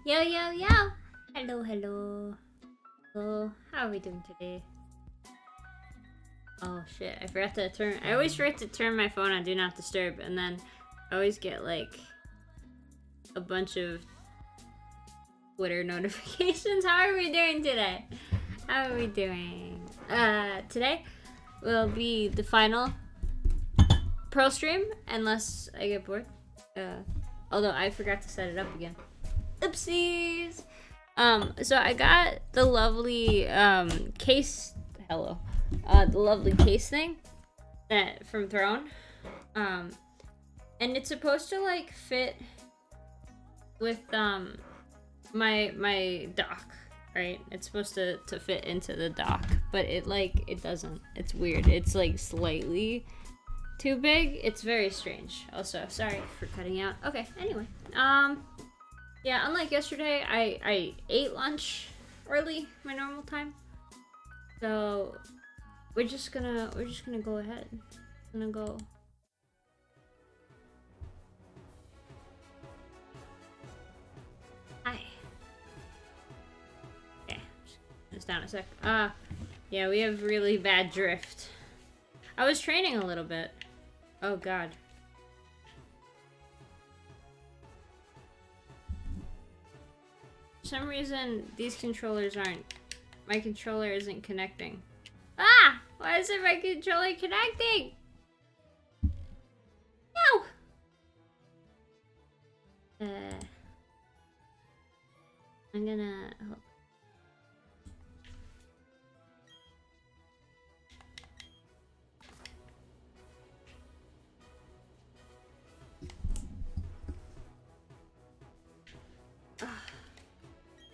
Yo, yo, yo! Hello, hello. Hello. How are we doing today? Oh shit, I forgot to turn. I always forget to turn my phone on Do Not Disturb, and then I always get like a bunch of Twitter notifications. How are we doing today? How are we doing? Today will be the final Pearl stream, unless I get bored. Although I forgot to set it up again. Oopsies! So I got the lovely, case, the lovely case thing that from Throne. And it's supposed to, like, fit with, my dock, right? It's supposed to fit into the dock, but it doesn't. It's weird. It's, like, slightly too big. It's very strange. Also, sorry for cutting out. Okay, anyway. Yeah, unlike yesterday, I ate lunch early, my normal time. So we're just gonna go ahead. I'm gonna go. Hi. Okay, just down a sec. Yeah, we have really bad drift. I was training a little bit. Oh god. For some reason, these controllers aren't. My controller isn't connecting. Ah! Why isn't my controller connecting? No! I'm gonna...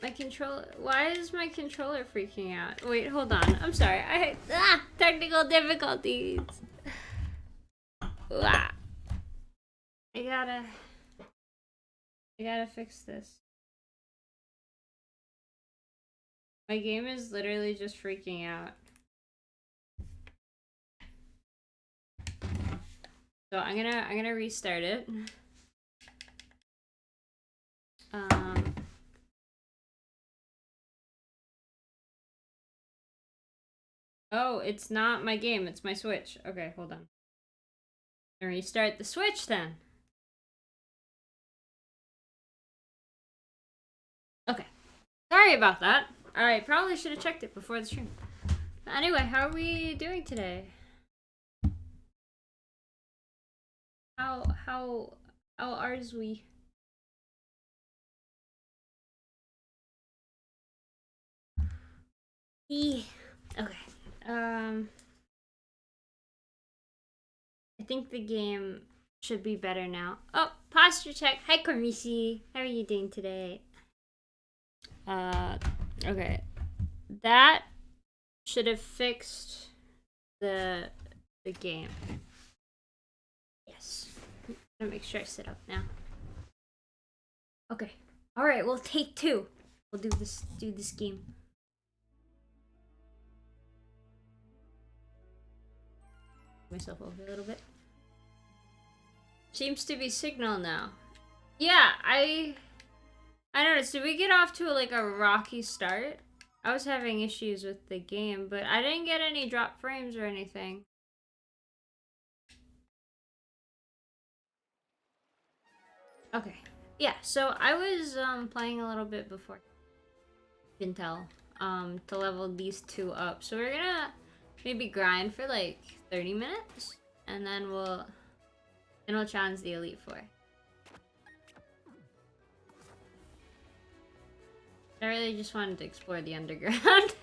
My controller. Why is my controller freaking out? Wait, hold on. I'm sorry. Technical difficulties. I gotta fix this. My game is literally just freaking out. So I'm gonna restart it. Oh, it's not my game, it's my Switch. Okay, hold on. And restart the Switch then. Okay. Sorry about that. I probably should have checked it before the stream. Anyway, how are we doing today? How ours we? Okay. I think the game should be better now. Oh, posture check. Hi, Kormishi. How are you doing today? Okay. That should have fixed the game. Yes. I'm gonna make sure I sit up now. Okay. All right. Well, take two. We'll do this game. Myself over a little bit. Seems to be signal now. Yeah, I don't know. Did we get off to like a rocky start? I was having issues with the game, but I didn't get any drop frames or anything. Okay. Yeah, so I was playing a little bit before. You can tell. To level these two up. So we're gonna maybe grind for like 30 minutes, and then we'll challenge the Elite Four. I really just wanted to explore the underground.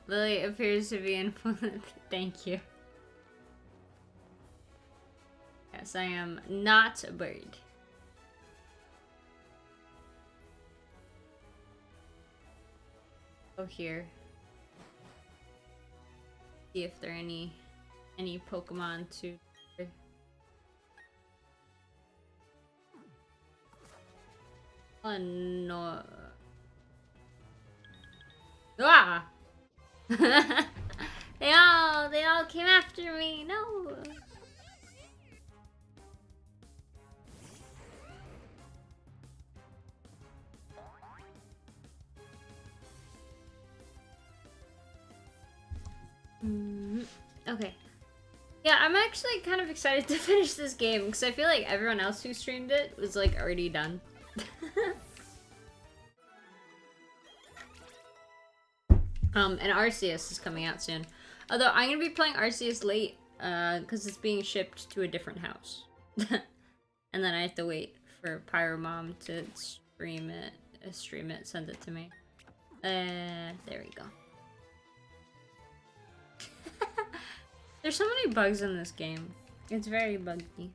Lily appears to be in full. Thank you. Yes, I am not a bird. Go here. See if there are any Pokemon to. Oh no. Ah! they all came after me. No. Okay. Yeah, I'm actually kind of excited to finish this game because I feel like everyone else who streamed it was like already done. And Arceus is coming out soon. Although I'm gonna be playing Arceus late, because it's being shipped to a different house. And then I have to wait for Pyro Mom to stream it, send it to me. There we go. There's so many bugs in this game. It's very buggy.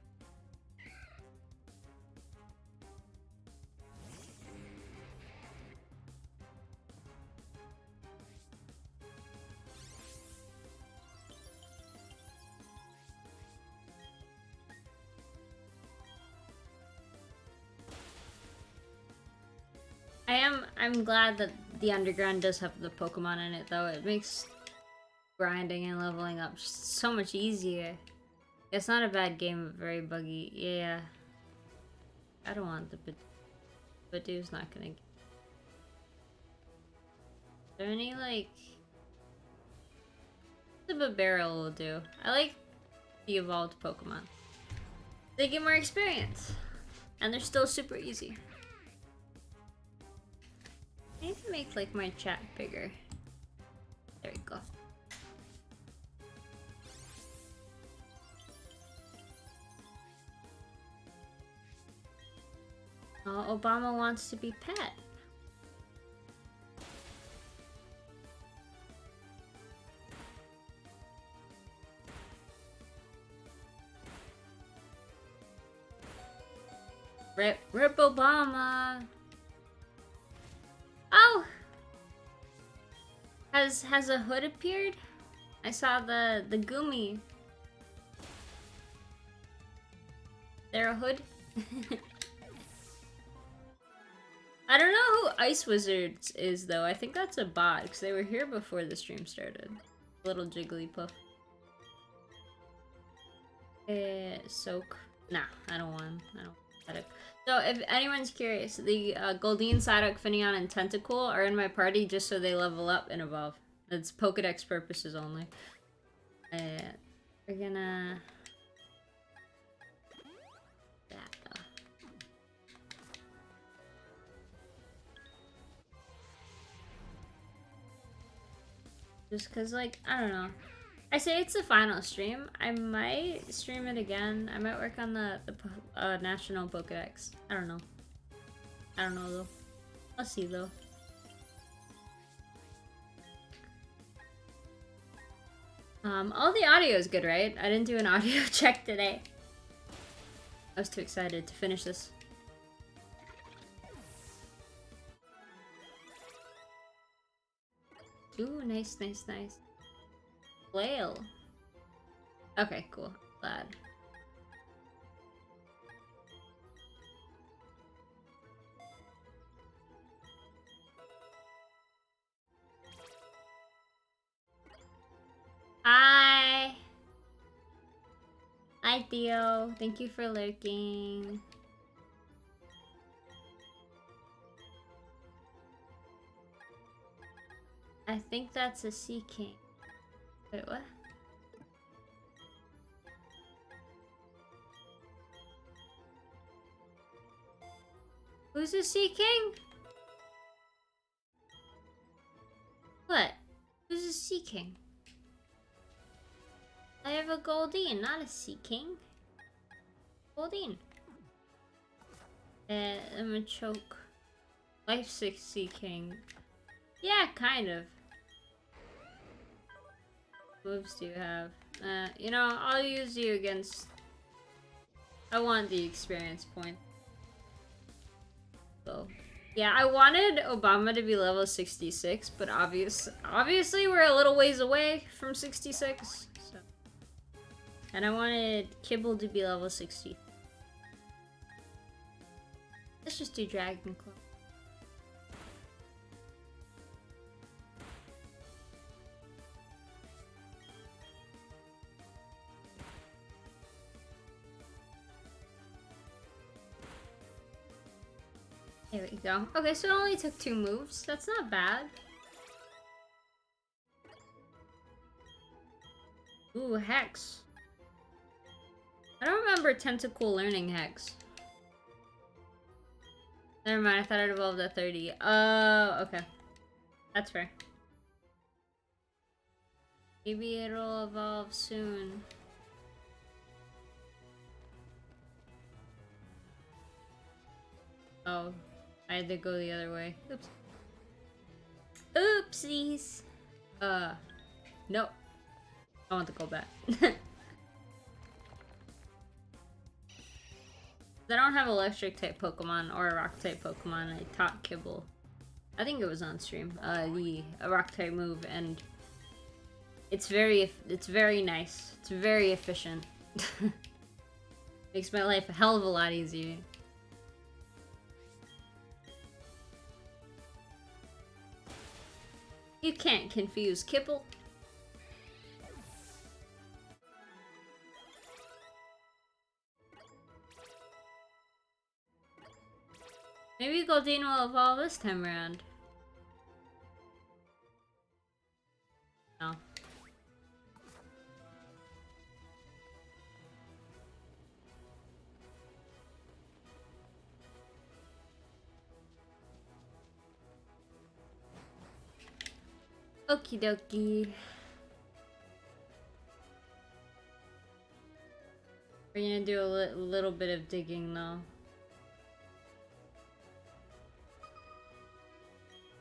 I'm glad that the underground does have the Pokemon in it though. It makes grinding and leveling up just so much easier. It's not a bad game, but very buggy. Yeah. I don't want the Badoo's not gonna get... Is there any like... The Barrel will do. I like the evolved Pokemon. They get more experience. And they're still super easy. I need to make like my chat bigger. There we go. Oh, Obama wants to be pet. Rip Obama. Oh! Has a hood appeared? I saw the Gumi. There a hood? I don't know who Ice Wizards is though. I think that's a bot because they were here before the stream started. Little Jigglypuff. Soak. Nah, I don't want. I don't want it. So if anyone's curious, the Goldeen, Psyduck, Finneon, and Tentacool are in my party just so they level up and evolve. It's Pokedex purposes only. We're gonna... that though. Just cause like, I don't know. I say it's the final stream. I might stream it again. I might work on the National Pokedex. I don't know. I don't know though. I'll see though. All the audio is good, right? I didn't do an audio check today. I was too excited to finish this. Ooh, nice, nice, nice. Flail. Okay, cool. Glad. Hi! Hi, Theo. Thank you for lurking. I think that's a Sea King. Wait, what? Who's a Sea King? What? Who's a Sea King? I have a Goldeen, not a Sea King. Goldeen. I'm a choke. Life 6 Sea King. Yeah, kind of. Moves do you have? You know, I'll use you against... I want the experience point. So, yeah, I wanted Obama to be level 66, but obviously we're a little ways away from 66. So. And I wanted Kibble to be level 60. Let's just do Dragon Claw. There we go. Okay, so it only took 2 moves. That's not bad. Ooh, Hex. I don't remember Tentacle learning Hex. Never mind, I thought it evolved at 30. Okay. That's fair. Maybe it'll evolve soon. Oh, I had to go the other way. Oops. Oopsies. Nope. I want to go back. I don't have electric type Pokemon or rock type Pokemon. I taught Kibble. I think it was on stream. The rock type move, and it's very nice. It's very efficient. Makes my life a hell of a lot easier. You can't confuse Kibble. Maybe Goldeen will evolve this time around. No. Okie dokie. We're gonna do a little bit of digging though.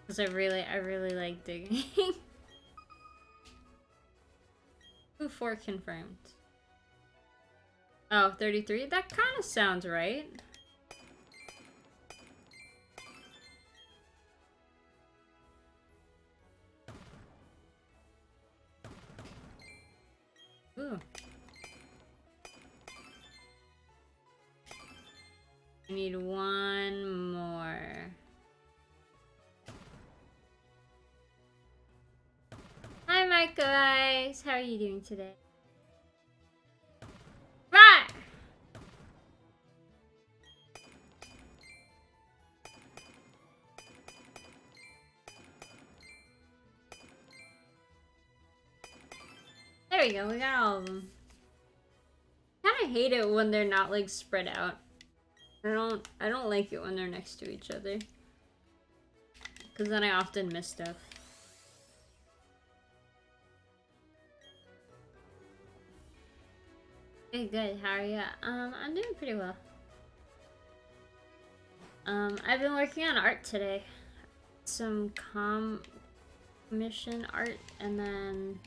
Because I really like digging. Ooh, 4 confirmed. Oh, 33? That kind of sounds right. Ooh. I need one more. Hi, my guys. How are you doing today? Right. There we go. We got all of them. Kind of hate it when they're not like spread out. I don't like it when they're next to each other. Because then I often miss stuff. Hey, good. How are you? I'm doing pretty well. I've been working on art today. Some commission art, and then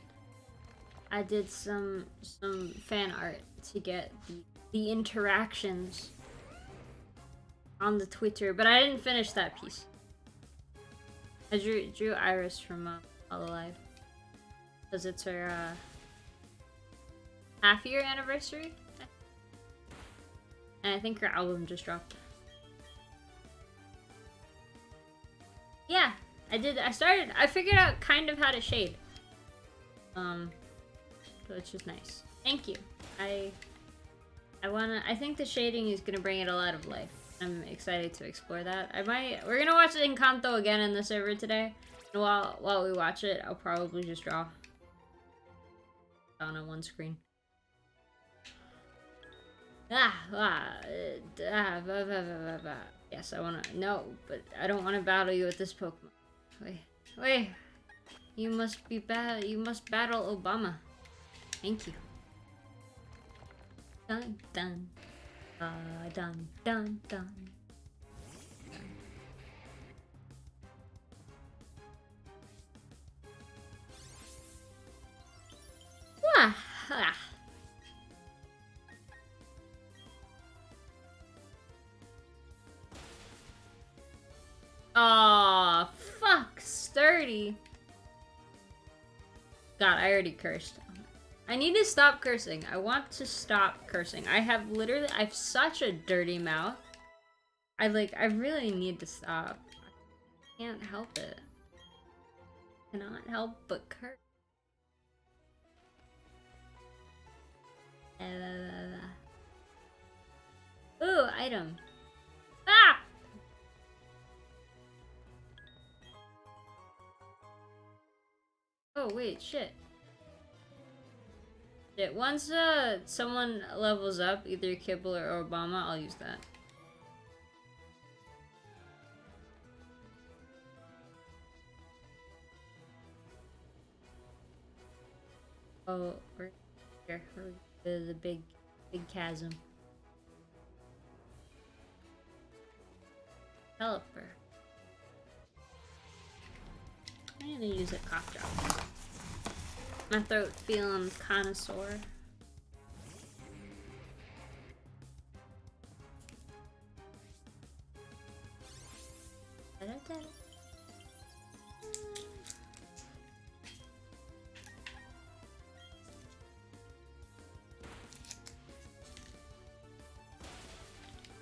I did some fan art to get the interactions on the Twitter, but I didn't finish that piece. I drew Iris from Alive because it's her half-year anniversary, and I think her album just dropped. Yeah, I did. I figured out kind of how to shade. So it's just nice. Thank you. I think the shading is gonna bring it a lot of life. I'm excited to explore that. We're gonna watch Encanto again in the server today. And while we watch it, I'll probably just draw on one screen. Yes, I wanna. No, but I don't want to battle you with this Pokemon. Wait. You must battle Obama. Thank you. Dun dun. Dun dun dun. Ah. Aw, fuck, sturdy. God, I already cursed. I need to stop cursing. I want to stop cursing. I have such a dirty mouth. I really need to stop. I can't help it. I cannot help but curse. Ooh, item. Ah! Oh, wait, shit. Shit, once someone levels up, either Kibble or Obama, I'll use that. Oh, we're here. The big chasm. Developer. I'm gonna use a cough drop. My throat feeling kinda sore.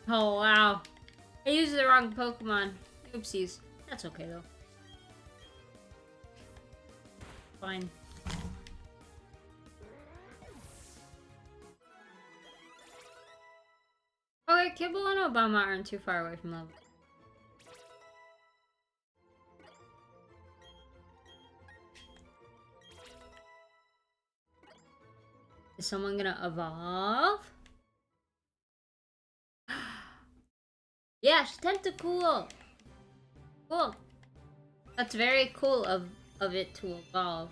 Oh wow. I used the wrong Pokemon. Oopsies. That's okay though. Fine. Okay, Kibble and Obama aren't too far away from level. Is someone gonna evolve? Yeah, she's tentacool. Cool. That's very cool of it to evolve.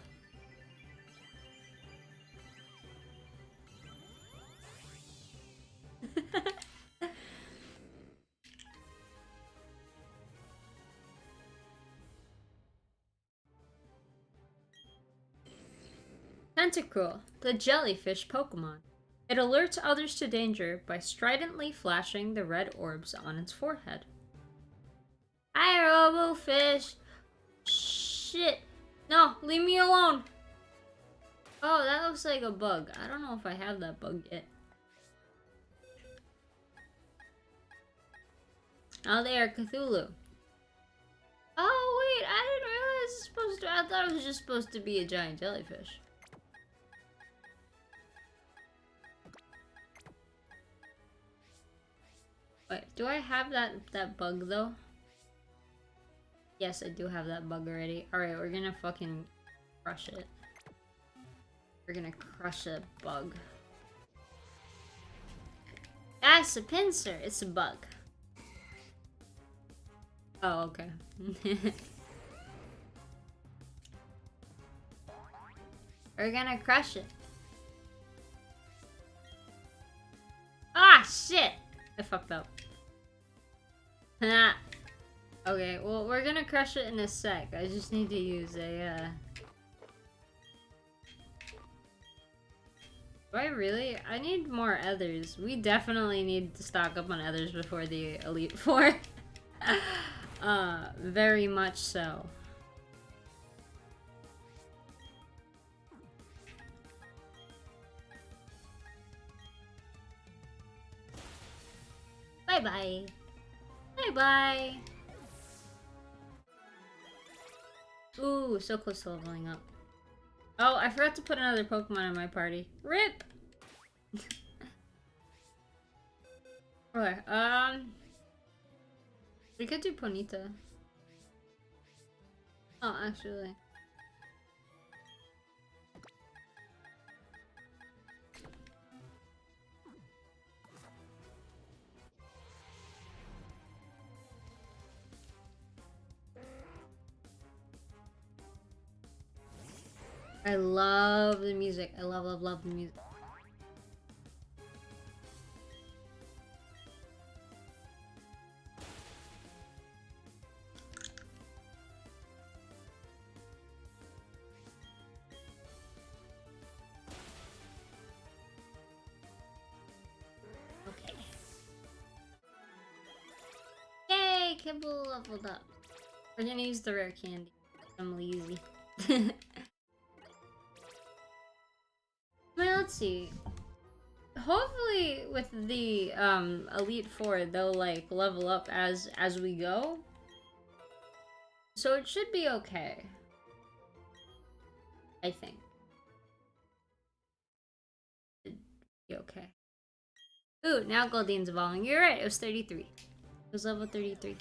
Tentacruel, the jellyfish Pokemon. It alerts others to danger by stridently flashing the red orbs on its forehead. Hi, Robofish! Shit! No, leave me alone! Oh, that looks like a bug. I don't know if I have that bug yet. Oh, there, Cthulhu. Oh, wait, I didn't realize it's supposed to. I thought it was just supposed to be a giant jellyfish. Wait, do I have that bug though? Yes, I do have that bug already. Alright, we're gonna fucking crush it. We're gonna crush a bug. That's a pincer. It's a bug. Oh, okay. We're gonna crush it. Ah, shit! I fucked up. Okay, well, we're gonna crush it in a sec. I just need to use a, Do I really? I need more others. We definitely need to stock up on others before the Elite Four. Very much so. Bye-bye. Bye-bye. Ooh, so close to leveling up. Oh, I forgot to put another Pokemon in my party. RIP! Okay, we could do Ponyta. Oh, actually. I love the music. I love the music. Okay. Yay! Kibble leveled up. We're gonna use the rare candy. I'm lazy. Well, let's see. Hopefully with the Elite Four, they'll like level up as we go. So it should be okay. I think. Should be okay. Ooh, now Goldine's evolving. You're right, it was 33. It was level 33.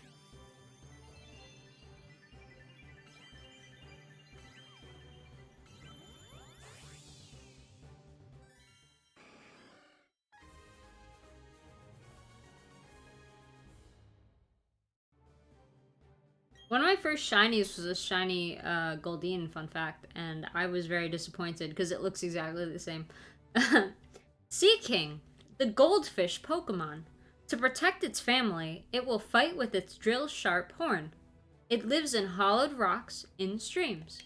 One of my first shinies was a shiny Goldeen, fun fact, and I was very disappointed because it looks exactly the same. Sea King, the goldfish Pokemon. To protect its family, it will fight with its drill-sharp horn. It lives in hollowed rocks in streams.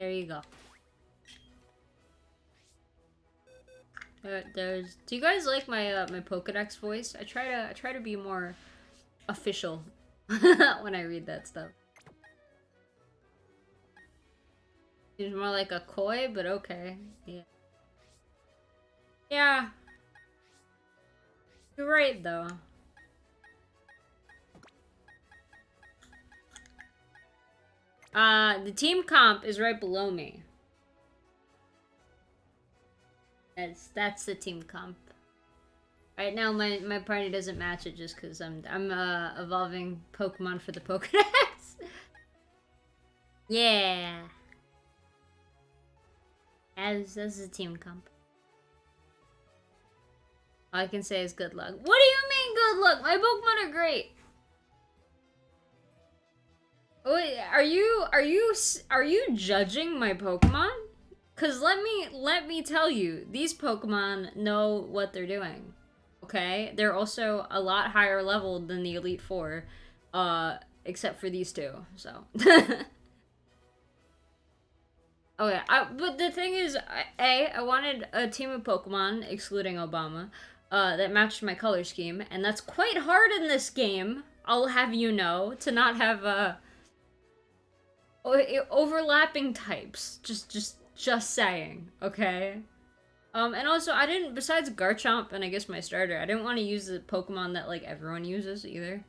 There you go. Do you guys like my my Pokedex voice? I try to be more official when I read that stuff. Seems more like a koi, but okay. Yeah. Yeah. You're right though. The team comp is right below me. That's the team comp. Right now, my party doesn't match it just because I'm evolving Pokemon for the Pokedex. Yeah. That's the team comp. All I can say is good luck. What do you mean good luck? My Pokemon are great. Wait, are you judging my Pokemon? Cause let me tell you, these Pokemon know what they're doing. Okay? They're also a lot higher leveled than the Elite Four. Except for these two, so. Okay, but the thing is, I wanted a team of Pokemon, excluding Obama, that matched my color scheme, and that's quite hard in this game, I'll have you know, to not have, overlapping types. Just saying, okay? And also, I didn't, besides Garchomp and I guess my starter, I didn't want to use the Pokemon that, like, everyone uses, either.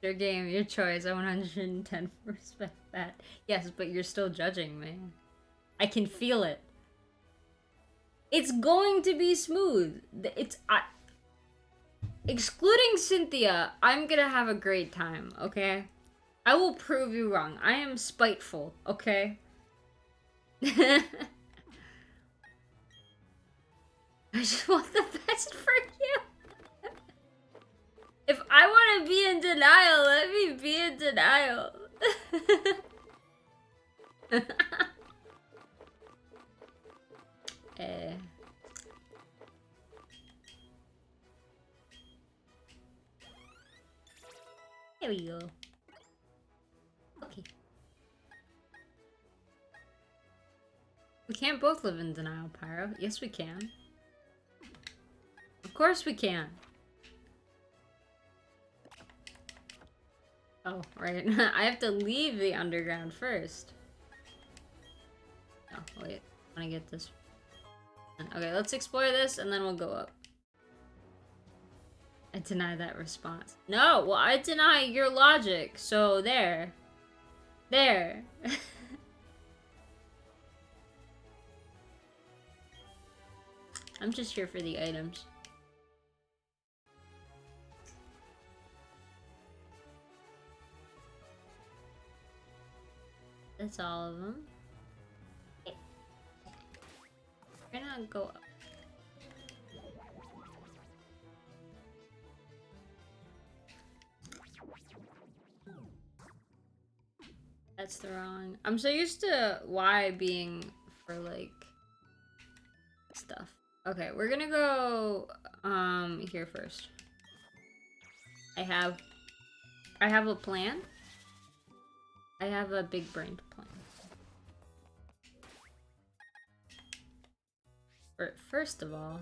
Your game, your choice, I 110 respect that. Yes, but you're still judging me. I can feel it. It's going to be smooth. Excluding Cynthia, I'm gonna have a great time, okay? I will prove you wrong. I am spiteful, okay? I just want the best for you. If I want to be in denial, let me be in denial. There we go. Okay. We can't both live in denial, Pyro. Yes, we can. Of course we can. Oh, right. I have to leave the underground first. Oh, wait. I want to get this. Okay, let's explore this and then we'll go up. I deny that response. No, well, I deny your logic. So, there. There. I'm just here for the items. That's all of them. We're gonna go up. That's the wrong. I'm so used to Y being for like stuff. Okay, we're gonna go here first. I have a plan. I have a big brained plan. First of all,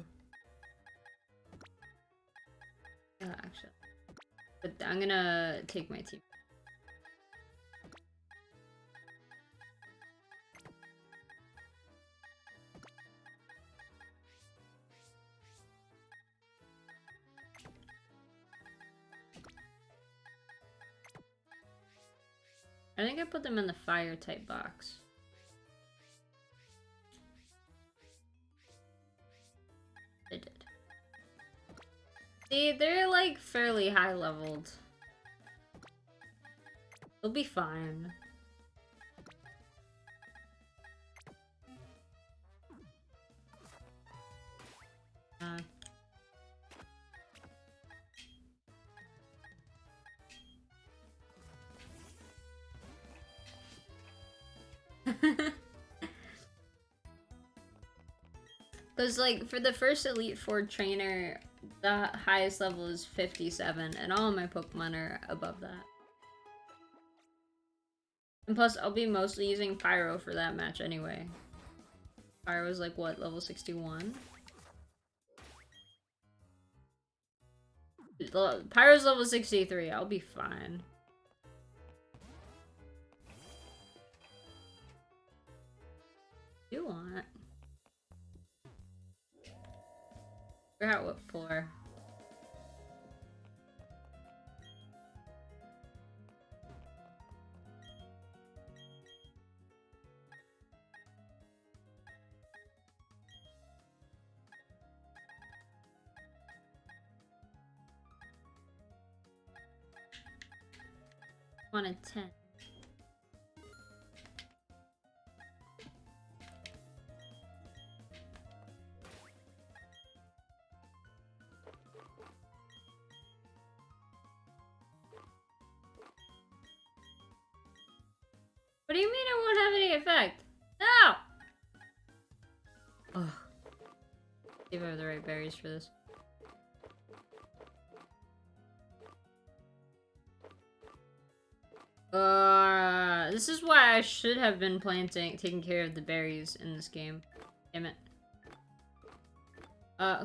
actually, but I'm gonna take my team. I think I put them in the fire type box. I did. See, they're like fairly high leveled. They'll be fine. Because, like, for the first Elite Four trainer, the highest level is 57, and all of my Pokemon are above that. And plus, I'll be mostly using Pyro for that match anyway. Pyro was like, what, level 61? Pyro's level 63, I'll be fine. You want? Forgot what for. On a 10. What do you mean it won't have any effect? No! Ugh. See if I have the right berries for this. This is why I should have been taking care of the berries in this game. Damn it.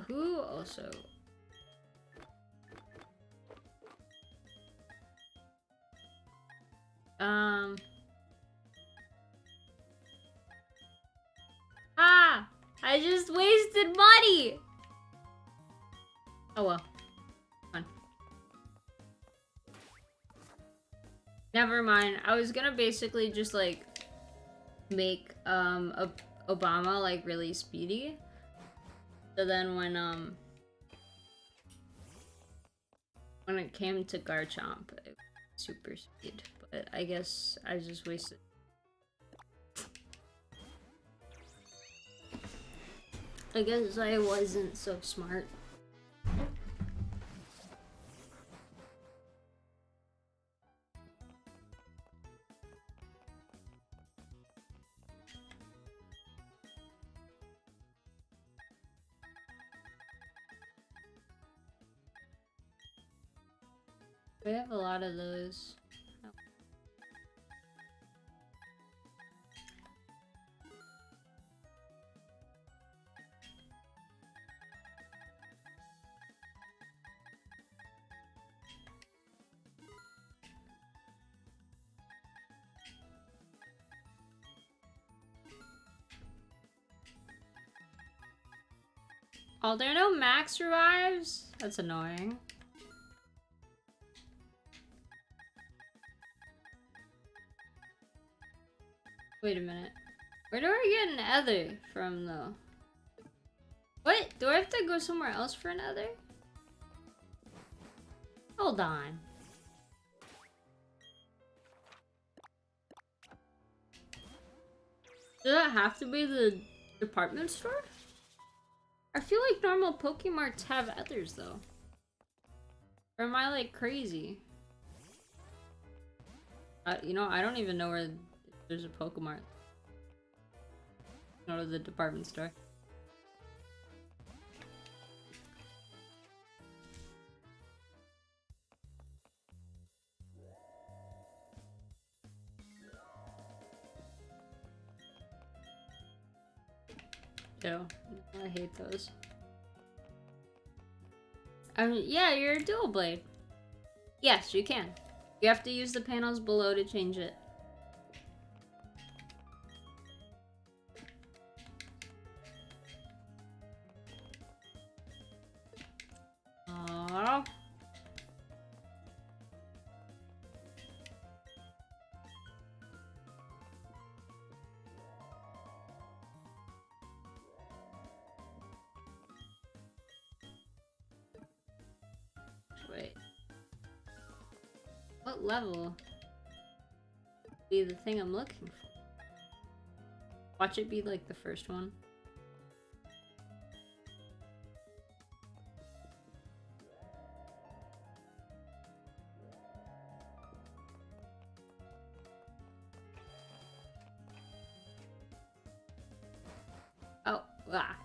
Who also? I just wasted money! Oh well. Fun. Never mind. I was gonna basically just like make Obama like really speedy. So then when it came to Garchomp, it was super speed. But I guess I just wasted. I guess I wasn't so smart. We have a lot of those. Oh, there are no max revives? That's annoying. Wait a minute. Where do I get an ether from, though? What? Do I have to go somewhere else for an ether? Hold on. Does that have to be the department store? I feel like normal Pokemarts have ethers, though. Or am I, like, crazy? You know, I don't even know where there's a Pokemart. Go to the department store. Ew. I hate those. Yeah, you're a dual blade. Yes, you can. You have to use the panels below to change it. Aww. Wait. What level? Be the thing I'm looking for. Watch it be like the first one. Ah.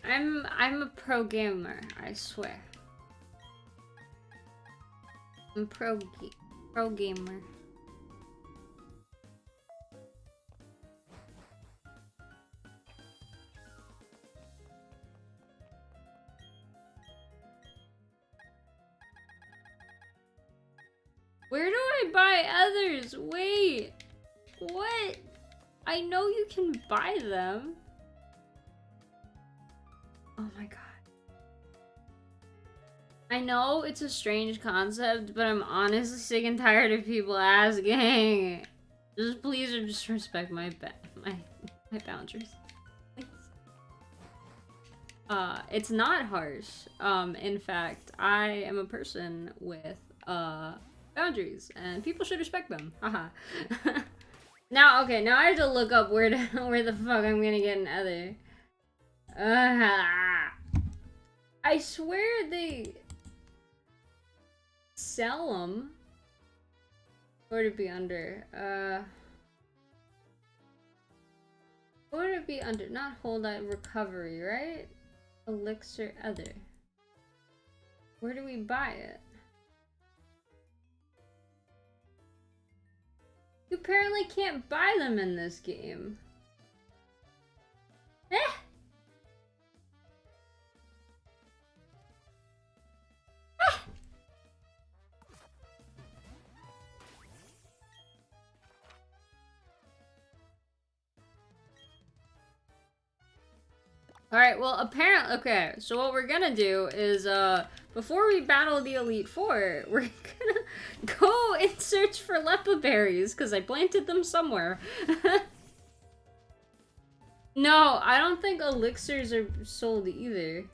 I'm a pro gamer, I swear. I'm pro gamer. Where do I buy others? Wait. What? I know you can buy them. Oh my god. I know it's a strange concept, but I'm honestly sick and tired of people asking. Just please just respect my boundaries. Please. It's not harsh. In fact, I am a person with boundaries, and people should respect them. Haha. Now, okay, now I have to look up where the fuck I'm gonna get an other. I swear they sell them. Or to be under. Or to be under. Not hold on, recovery, right? Elixir other. Where do we buy it? You apparently can't buy them in this game. Eh? Alright, well, apparently, okay, so what we're gonna do is, before we battle the Elite Four, we're gonna go and search for Lepa berries, because I planted them somewhere. No, I don't think elixirs are sold either.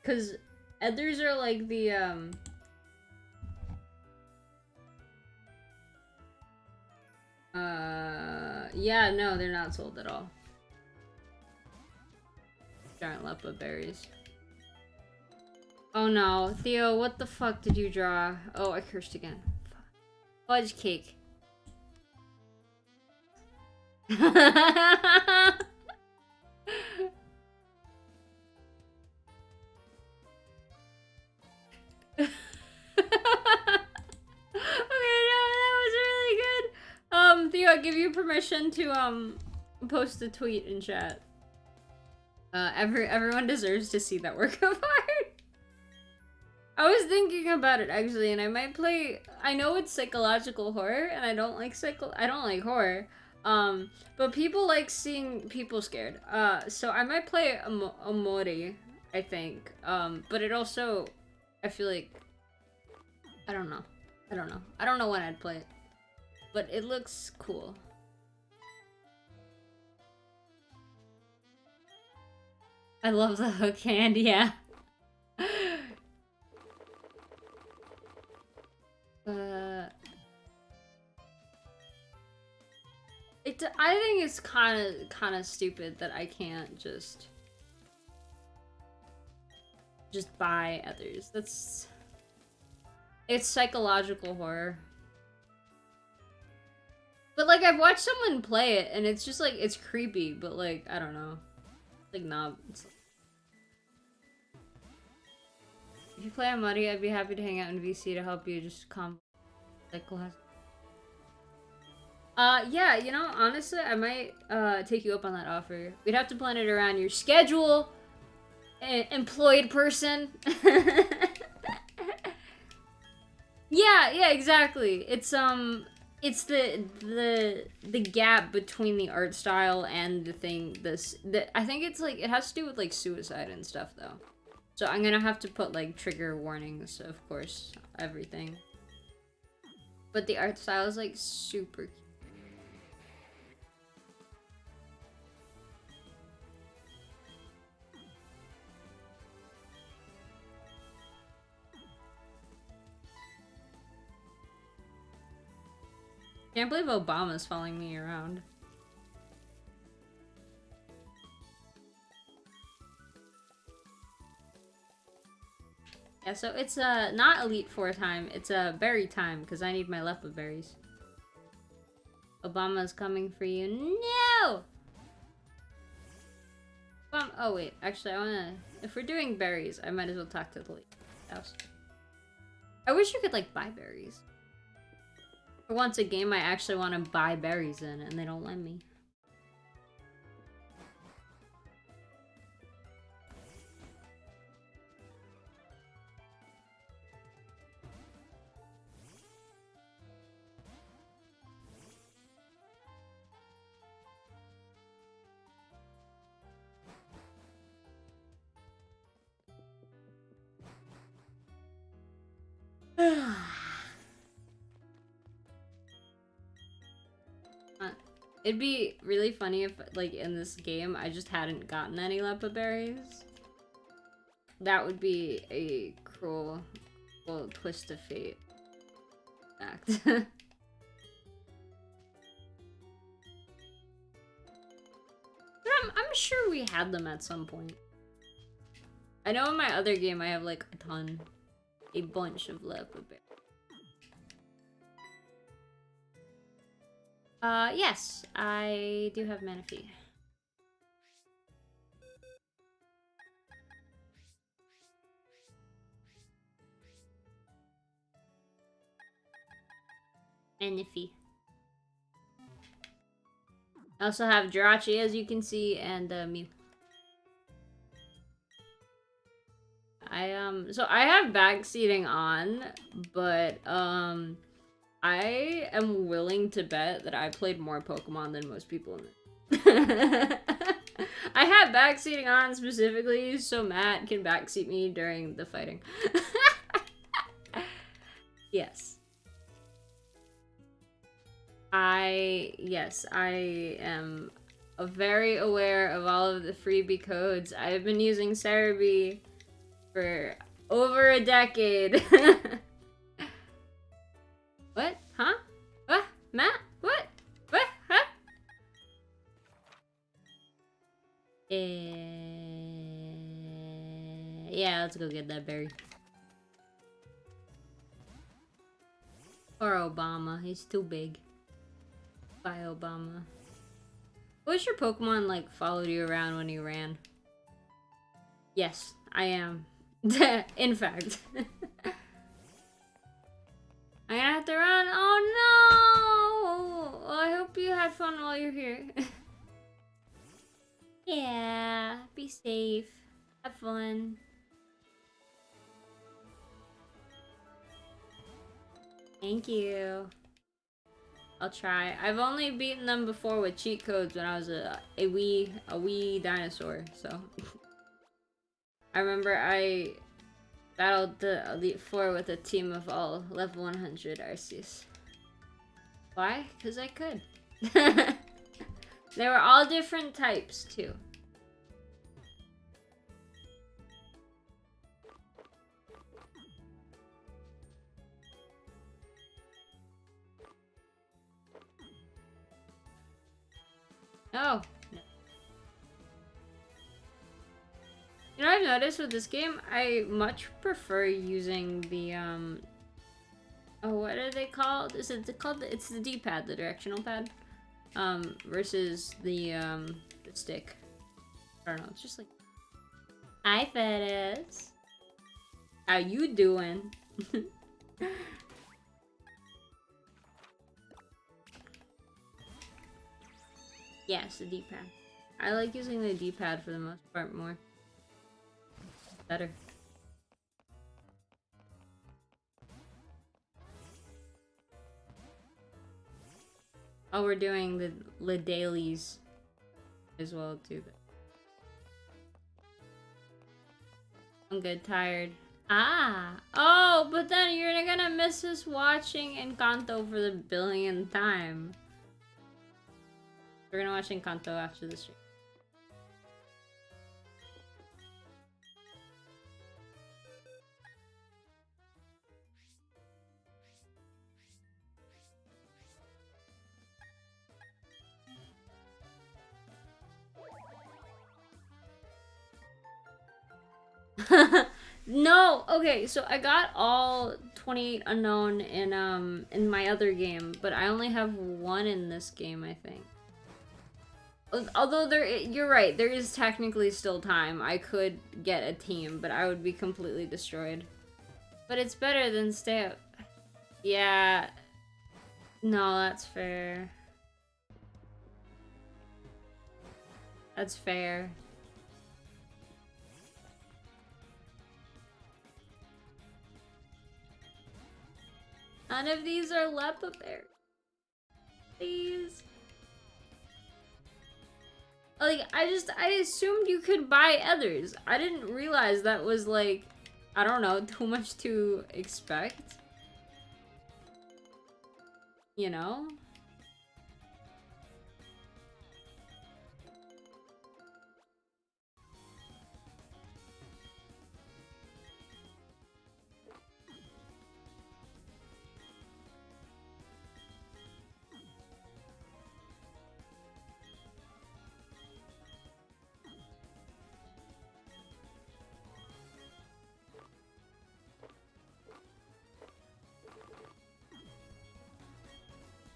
Because others are like the, yeah, no, they're not sold at all. Giant Lepa berries. Oh no, Theo, what the fuck did you draw? Oh, I cursed again. Fudge cake. Okay, no, that was really good. Theo, I give you permission to, post a tweet in chat. Everyone deserves to see that work of art. I was thinking about it, actually, and I might play... I know it's psychological horror, and I don't like horror. But people like seeing people scared. So I might play Omori, I think. But it also... I feel like... I don't know. I don't know when I'd play it. But it looks cool. I love the hook hand, yeah. I think it's kind of stupid that I can't just buy others. It's psychological horror. But like I've watched someone play it and it's just like it's creepy, but like I don't know. Like nah. If you play on Muddy, I'd be happy to hang out in VC to help you just calm cycle has. Yeah, you know, honestly, I might take you up on that offer. We'd have to plan it around your schedule, employed person. Yeah, exactly. It's the gap between the art style and the thing. I think it's like it has to do with like suicide and stuff though. So I'm gonna have to put like trigger warnings, of course, everything. But the art style is like super cute. Can't believe Obama's following me around. Yeah, so it's not Elite Four time, it's berry time, because I need my Lepa berries. Obama's coming for you. No! Oh wait, actually I wanna... If we're doing berries, I might as well talk to the house. I wish you could like buy berries. For once a game I actually want to buy berries in and they don't let me. It'd be really funny if, like, in this game, I just hadn't gotten any Lepa berries. That would be a cruel twist of fate. Fact. But I'm sure we had them at some point. I know in my other game I have, like, a bunch of Lepa berries. Yes, I do have Manaphy. Manaphy. I also have Jirachi, as you can see, and Mew. So I have backseating on, but, I am willing to bet that I played more Pokemon than most people in it. I have backseating on specifically so Matt can backseat me during the fighting. Yes. Yes, I am very aware of all of the freebie codes. I've been using Cerebi for over a decade. What? Huh? What? Matt? What? What? Huh? Yeah, let's go get that berry. Or Obama. He's too big. Bye, Obama. I wish your Pokemon, like, followed you around when you ran. Yes, I am. In fact. I'm gonna have to run. Oh no! Well, I hope you had fun while you're here. Yeah, be safe. Have fun. Thank you. I'll try. I've only beaten them before with cheat codes when I was a wee dinosaur, so. I remember I battled the Elite Four with a team of all level 100 Arceus. Why? Because I could. They were all different types, too. Oh. You know, I've noticed with this game, I much prefer using the, oh, what are they called? Is it called, it's the D-pad, the directional pad, versus the stick. I don't know, it's just like, hi, Fettis. How you doing? Yes, the D-pad. I like using the D-pad for the most part more. Better. Oh, we're doing the dailies as well too. I'm good, tired. Ah! Oh, but then you're gonna miss us watching Encanto for the billionth time. We're gonna watch Encanto after the stream. No! Okay, so I got all 28 unknown in my other game, but I only have 1 in this game, I think. Although you're right, there is technically still time. I could get a team, but I would be completely destroyed. But it's better than stay up. Yeah. No, that's fair. That's fair. None of these are Lepa Bears. Please. Like, I assumed you could buy others. I didn't realize that was, like, I don't know, too much to expect. You know?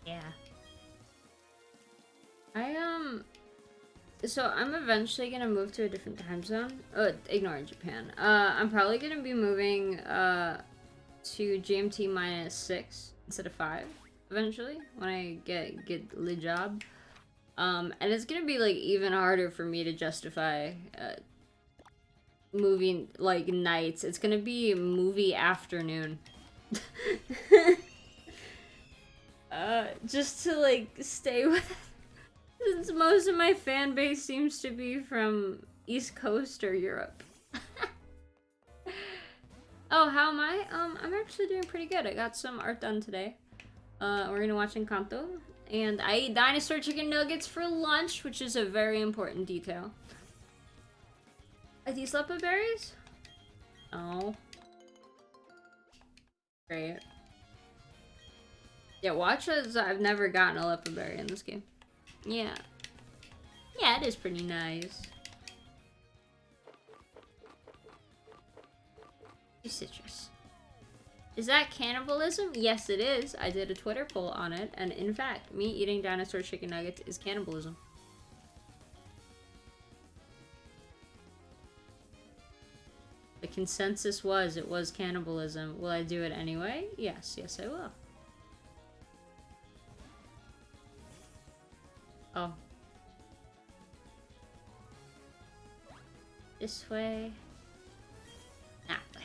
Yeah. So I'm eventually gonna move to a different time zone. Ignore Japan. I'm probably gonna be moving, to GMT -6 instead of 5, eventually, when I get the job. And it's gonna be, like, even harder for me to justify, moving, like, nights. It's gonna be movie afternoon. Just to, like, stay with... Since most of my fan base seems to be from East Coast or Europe. Oh, how am I? I'm actually doing pretty good. I got some art done today. We're gonna watch Encanto. And I ate dinosaur chicken nuggets for lunch, which is a very important detail. Are these Lepa berries? Oh. Great. Yeah, watch as I've never gotten a Lepa berry in this game. Yeah. Yeah, it is pretty nice. Citrus. Is that cannibalism? Yes, it is. I did a Twitter poll on it, and in fact, me eating dinosaur chicken nuggets is cannibalism. The consensus was it was cannibalism. Will I do it anyway? Yes, yes I will. Oh. This way. That way.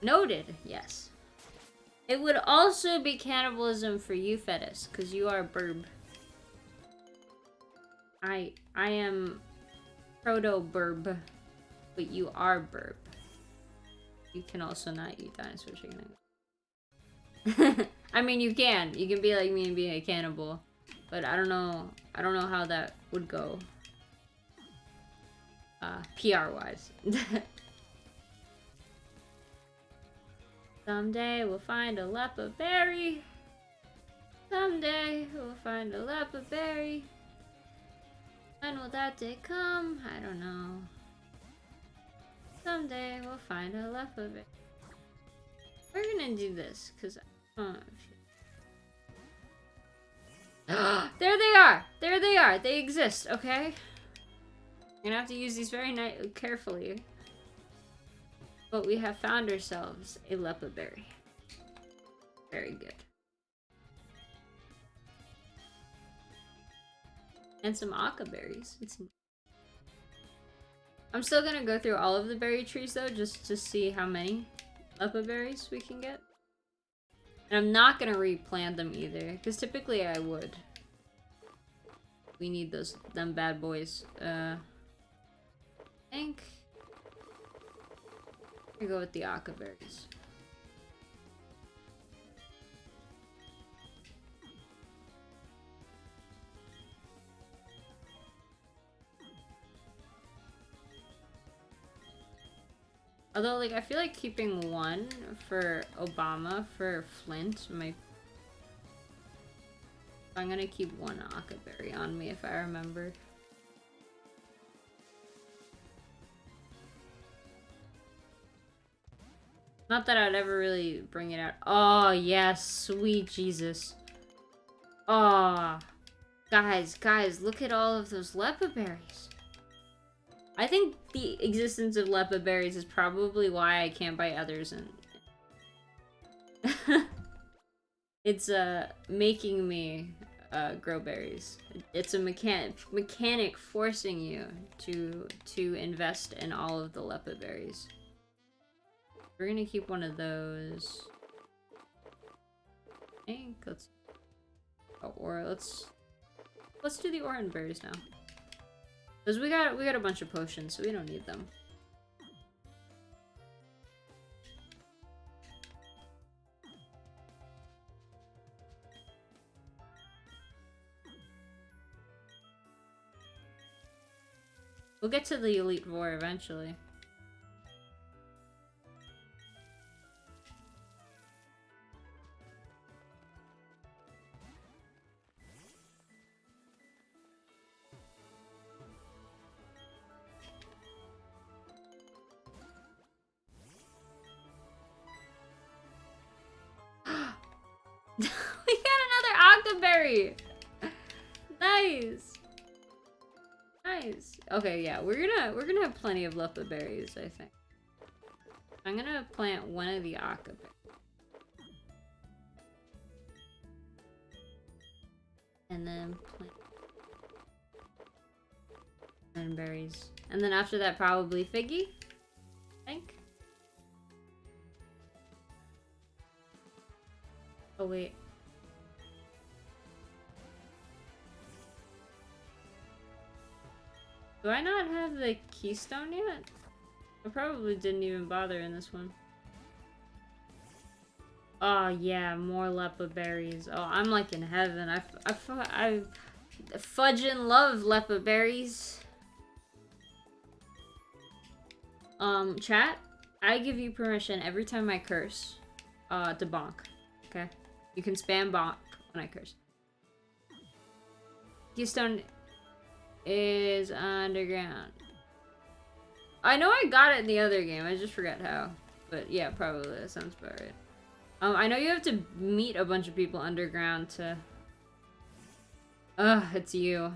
Noted, yes. It would also be cannibalism for you, Fetus, because you are burb. I am proto-burb, but you are burb. You can also not eat dinosaur chicken. I mean, you can. You can be like me and be a cannibal, but I don't know how that would go. PR-wise. Someday we'll find a Lepa berry. Someday we'll find a Lepa berry. When will that day come? I don't know. Someday we'll find a Lepa berry. We're gonna do this, because I don't know if there they are! There they are! They exist, okay? You're gonna have to use these very carefully. But we have found ourselves a Lepa berry. Very good. And some Aka berries. I'm still gonna go through all of the berry trees though, just to see how many Lepa berries we can get. And I'm not gonna replant them either, because typically I would. We need them bad boys. I think we go with the Aka berries. Although, like, I feel like keeping one for Obama for Flint might... I'm gonna keep one Aka berry on me if I remember. Not that I'd ever really bring it out. Oh, yes. Sweet Jesus. Oh. Guys, look at all of those lepa berries. I think the existence of lepa berries is probably why I can't buy others, and it's making me grow berries. It's a mechanic forcing you to invest in all of the lepa berries. We're gonna keep one of those. I think let's let's do the orange berries now. Because we got a bunch of potions, so we don't need them. We'll get to the Elite Four eventually. We got another Octoberry! Nice! Nice. Okay, yeah, we're gonna have plenty of lepa berries, I think. I'm gonna plant one of the Octoberries. And then plant berries. And then after that, probably Figgy, I think. Oh, wait. Do I not have the keystone yet? I probably didn't even bother in this one. Oh, yeah, more lepa berries. Oh, I'm like in heaven. I fudging love lepa berries. Chat, I give you permission every time I curse, to bonk. Okay? You can spam bonk when I curse. Keystone is underground. I know I got it in the other game, I just forgot how. But yeah, probably, that sounds about right. I know you have to meet a bunch of people underground to... Ugh, it's you.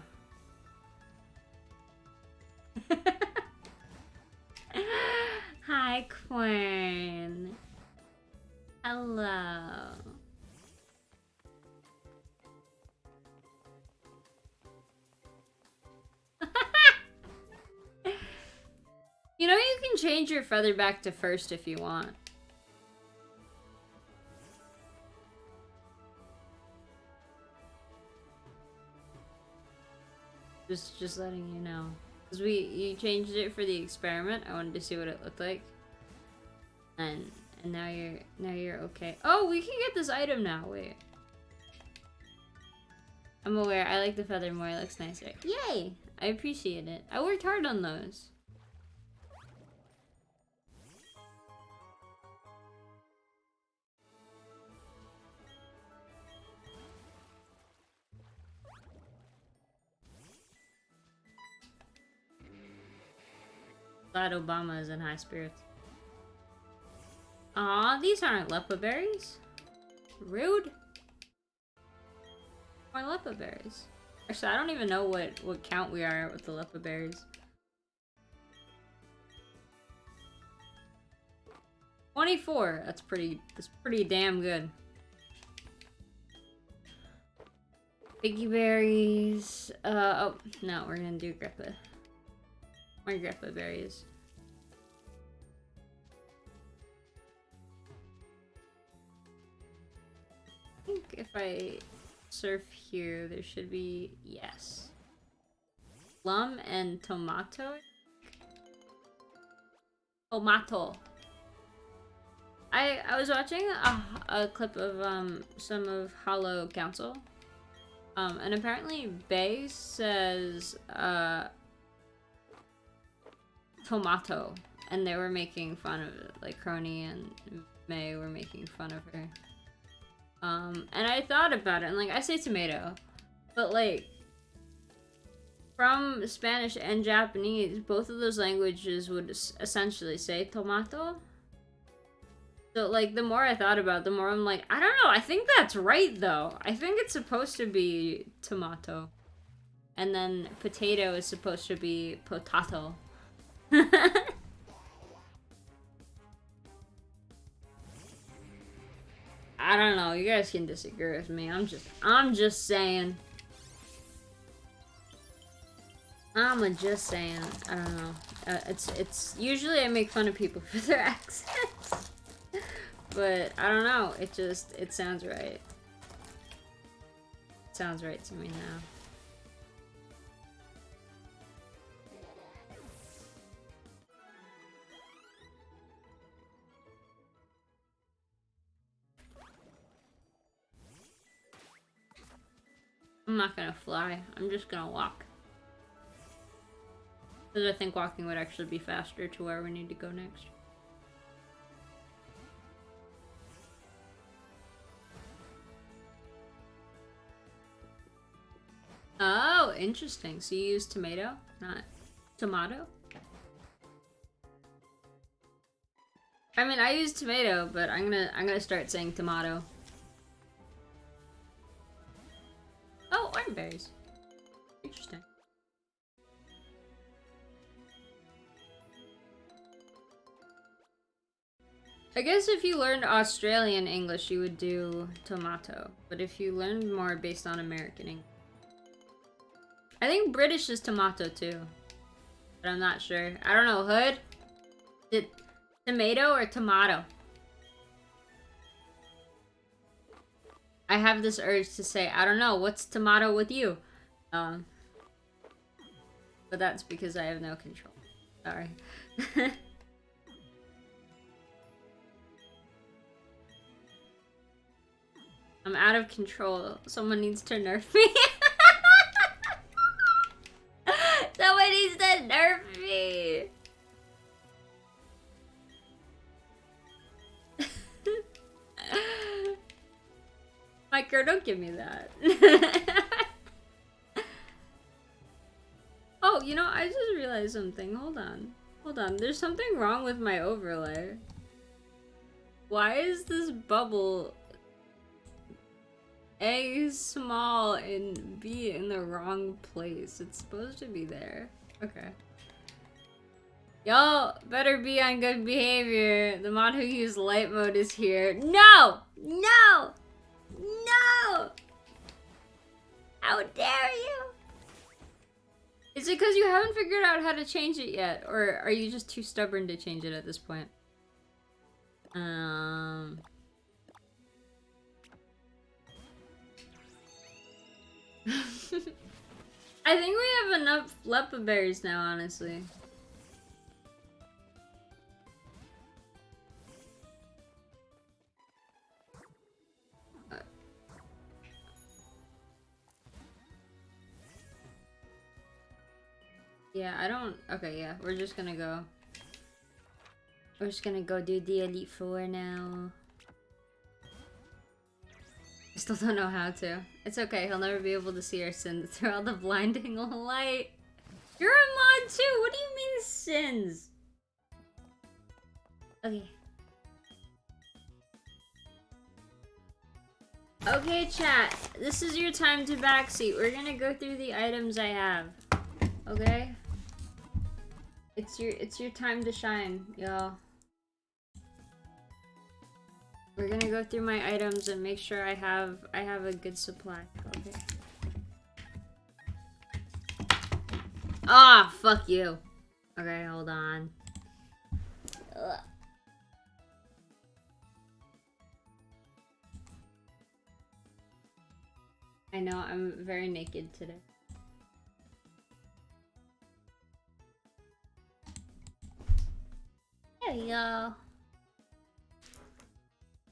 Hi, Quinn. Hello. You know you can change your feather back to first if you want. Just letting you know. Because you changed it for the experiment. I wanted to see what it looked like. And now you're okay. Oh, we can get this item now. Wait. I'm aware. I like the feather more. It looks nicer. Yay! I appreciate it. I worked hard on those. Glad Obama is in high spirits. Aw, these aren't lepa berries. Rude. More lepa berries. Actually, I don't even know what count we are at with the lepa berries. 24. That's pretty damn good. Figgy berries. Oh no, we're gonna do grappa. More grappa berries. I think if I surf here, there should be, yes. Plum and tomato? Tomato. I was watching a clip of some of Hollow Council. And apparently Bay says tomato, and they were making fun of it. Like Crony and May were making fun of her. And I thought about it, and like I say tomato, but like from Spanish and Japanese, both of those languages would essentially say tomato. So, like, the more I thought about it, the more I'm like, I don't know, I think that's right, though. I think it's supposed to be tomato. And then potato is supposed to be potato. I don't know, you guys can disagree with me. I'm just saying. I'm just saying. I don't know. It's usually I make fun of people for their accents. But I don't know, it sounds right. It sounds right to me now. I'm not gonna fly, I'm just gonna walk. Because I think walking would actually be faster to where we need to go next. Oh, interesting. So you use tomato, not tomato? I mean, I use tomato, but I'm gonna start saying tomato. Oh, orange berries. Interesting. I guess if you learned Australian English, you would do tomato. But if you learned more based on American English. I think British is tomato too. But I'm not sure. I don't know, Hood? Did tomato or tomato? I have this urge to say, I don't know, what's tomato with you? But that's because I have no control. Sorry. I'm out of control. Someone needs to nerf me. Someone needs to nerf me. Micro, don't give me that. Oh, you know, I just realized something. Hold on. Hold on. There's something wrong with my overlay. Why is this bubble A small and B in the wrong place? It's supposed to be there. Okay. Y'all better be on good behavior. The mod who used light mode is here. No! No! No! How dare you! Is it because you haven't figured out how to change it yet? Or are you just too stubborn to change it at this point? I think we have enough lepa berries now, honestly. Yeah, I don't... Okay, yeah, we're just gonna go. We're just gonna go do the Elite Four now. I still don't know how to. It's okay, he'll never be able to see our sins through all the blinding light. You're a mod too! What do you mean sins? Okay. Okay, chat. This is your time to backseat. We're gonna go through the items I have. Okay? It's your time to shine, y'all. We're gonna go through my items and make sure I have a good supply. Okay. Ah, fuck you. Okay, hold on. Ugh. I know, I'm very naked today. There you go.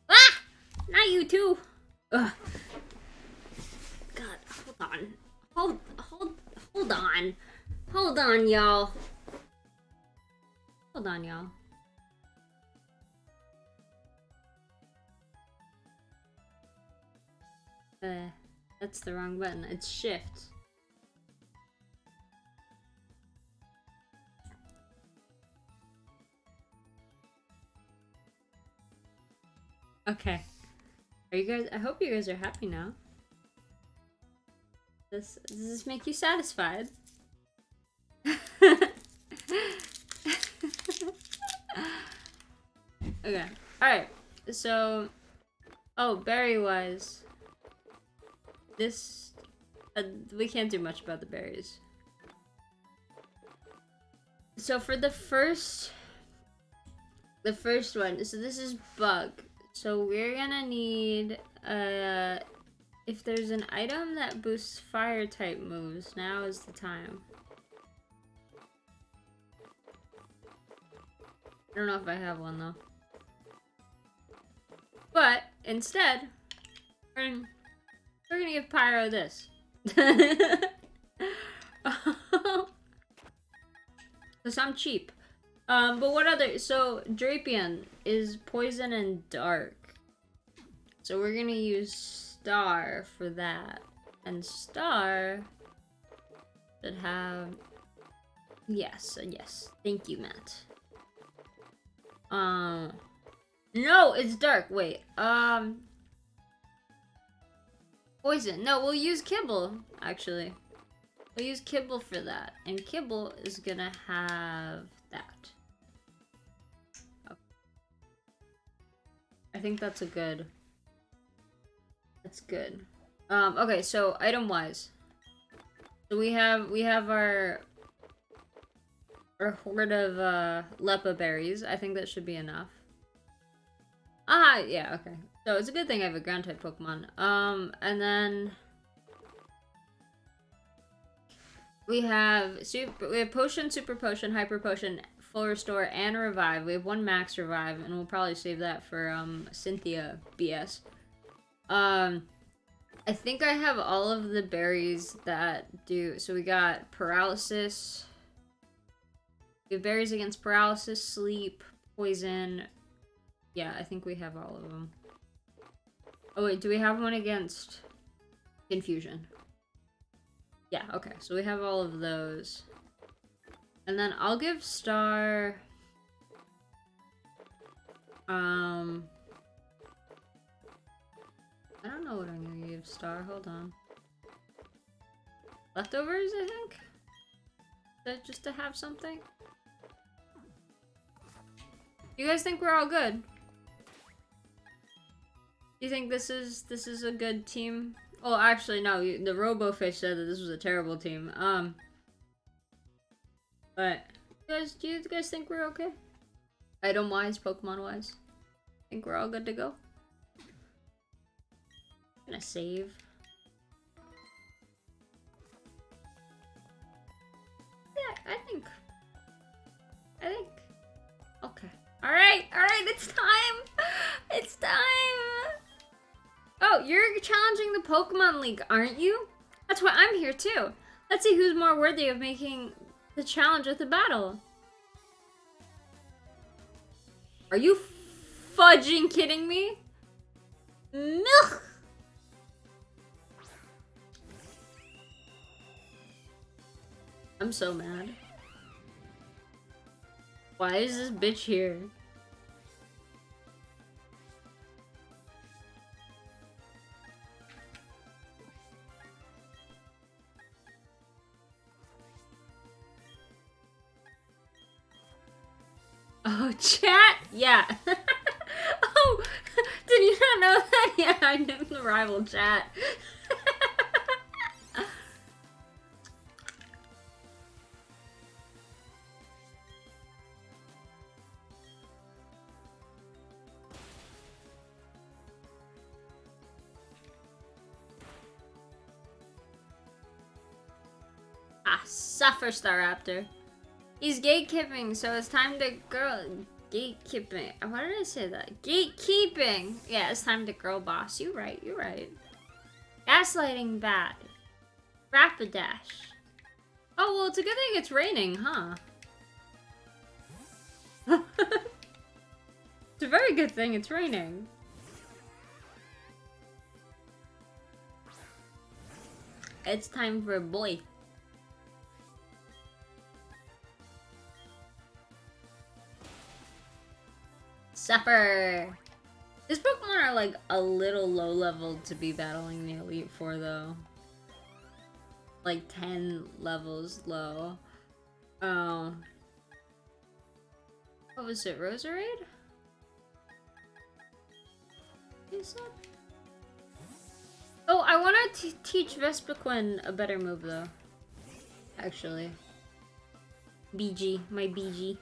Ah! Not you too! Ugh. God, hold on. Hold on. Hold on, y'all. Hold on, y'all. That's the wrong button. It's shift. Okay. Are you guys? I hope you guys are happy now. Does this make you satisfied? Okay. Alright. So, oh, berry-wise, this, we can't do much about the berries. So for the first one, so this is bug. So we're gonna need, if there's an item that boosts fire type moves, now is the time. I don't know if I have one though. But instead, we're gonna give Pyro this. Cause I'm cheap. But what other? So Drapion is poison and dark. So we're gonna use Star for that, and Star should have. Yes, yes. Thank you, Matt. No, it's dark. Wait. Poison. No, we'll use Kibble, actually. We'll use Kibble for that. And Kibble is gonna have that. Okay. I think that's a good... That's good. Okay, so item-wise. So we have our horde of, Lepa berries. I think that should be enough. Ah, yeah, okay. So it's a good thing I have a ground-type Pokemon. And then... We have Potion, Super Potion, Hyper Potion, Full Restore, and Revive. We have one Max Revive, and we'll probably save that for, Cynthia BS. I think I have all of the berries that do... So we got Paralysis. We have berries against Paralysis, Sleep, Poison... Yeah, I think we have all of them. Oh wait, do we have one against Confusion? Yeah, okay, so we have all of those. And then I'll give Star... I don't know what I'm gonna give Star, hold on. Leftovers, I think? That just to have something? You guys think we're all good? Do you think this is a good team? Oh, actually, no. The RoboFish said that this was a terrible team. But do you guys think we're okay? Item-wise, Pokemon-wise, think we're all good to go. Gonna save. Yeah, I think. Okay. All right, it's time. It's time. Oh, you're challenging the Pokemon League, aren't you? That's why I'm here too. Let's see who's more worthy of making the challenge at the battle. Are you fudging kidding me? Milk. I'm so mad. Why is this bitch here? Oh, chat? Yeah. Oh, did you not know that? Yeah, I knew the rival chat. Suffer, Staraptor. He's gatekeeping, so it's time to girl... Gatekeeping. Why did I say that? Gatekeeping! Yeah, it's time to girl boss. You're right. Gaslighting bad. Rapidash. Oh, well, it's a good thing it's raining, huh? It's a very good thing it's raining. It's time for a boy. Suffer. This Pokemon are like a little low level to be battling the Elite Four though. Like 10 levels low. Oh. What was it? Roserade? Oh, I want to teach Vespiquen a better move though. Actually. BG. My BG.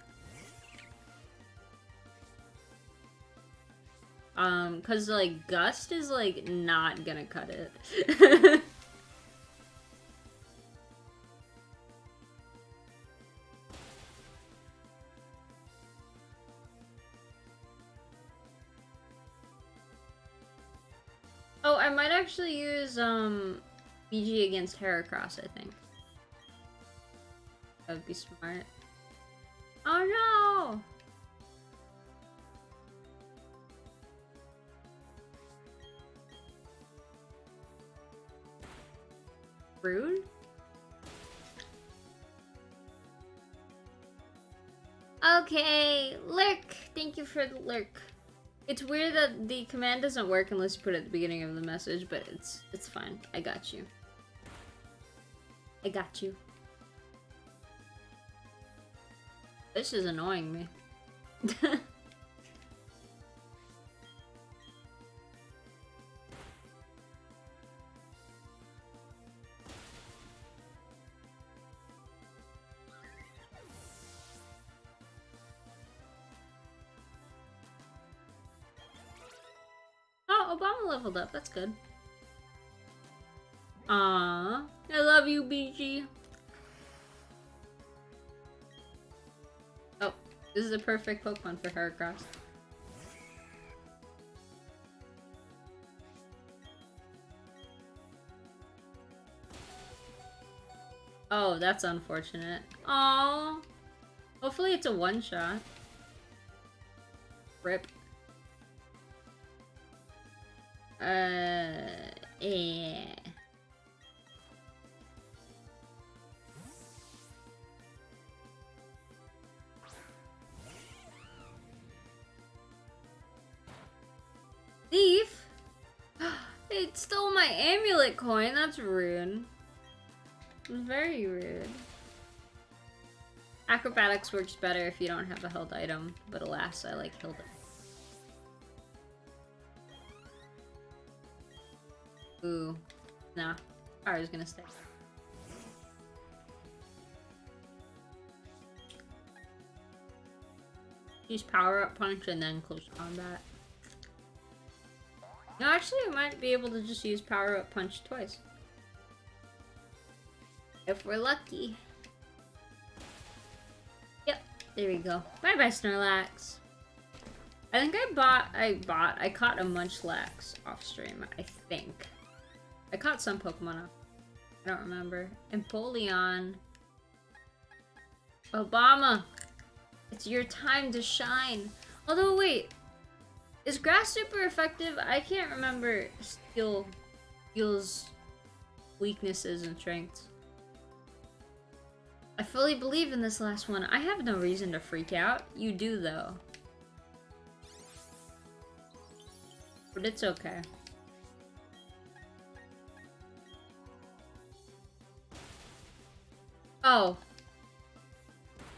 Cause like Gust is like not gonna cut it. Oh, I might actually use BG against Heracross, I think. That would be smart. Oh no! Rude? Okay, lurk! Thank you for the lurk. It's weird that the command doesn't work unless you put it at the beginning of the message, but it's fine. I got you. I got you. This is annoying me. Oh, Obama leveled up. That's good. Aww. I love you, BG. Oh, this is a perfect Pokemon for Heracross. Oh, that's unfortunate. Aww. Hopefully it's a one-shot. Rip. Yeah. Thief? It stole my amulet coin. That's rude. Very rude. Acrobatics works better if you don't have a held item, but alas, I like held it. Ooh. Nah. I was gonna stay. Use power up punch and then close combat. No, actually I might be able to just use power up punch twice. If we're lucky. Yep, there we go. Bye bye Snorlax. I think I caught a Munchlax off stream, I think. I caught some Pokemon off. I don't remember. Empoleon. Obama. It's your time to shine. Although, wait. Is Grass super effective? I can't remember Steel's weaknesses and strengths. I fully believe in this last one. I have no reason to freak out. You do, though. But it's okay. Oh.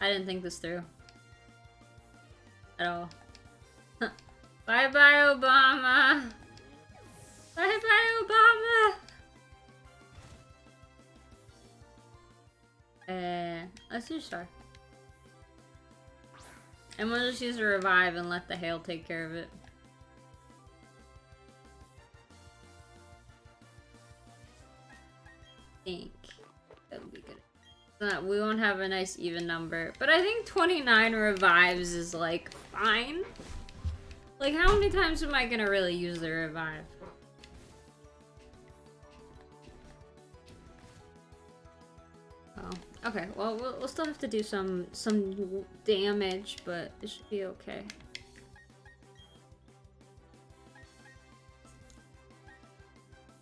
I didn't think this through. At all. Bye-bye, Obama! Bye-bye, Obama! Let's do Star. And we'll just use a revive and let the hail take care of it. I think that would be good. We won't have a nice even number, but I think 29 revives is like fine. Like, how many times am I gonna really use the revive? Oh, okay. Well, we'll still have to do some damage, but it should be okay.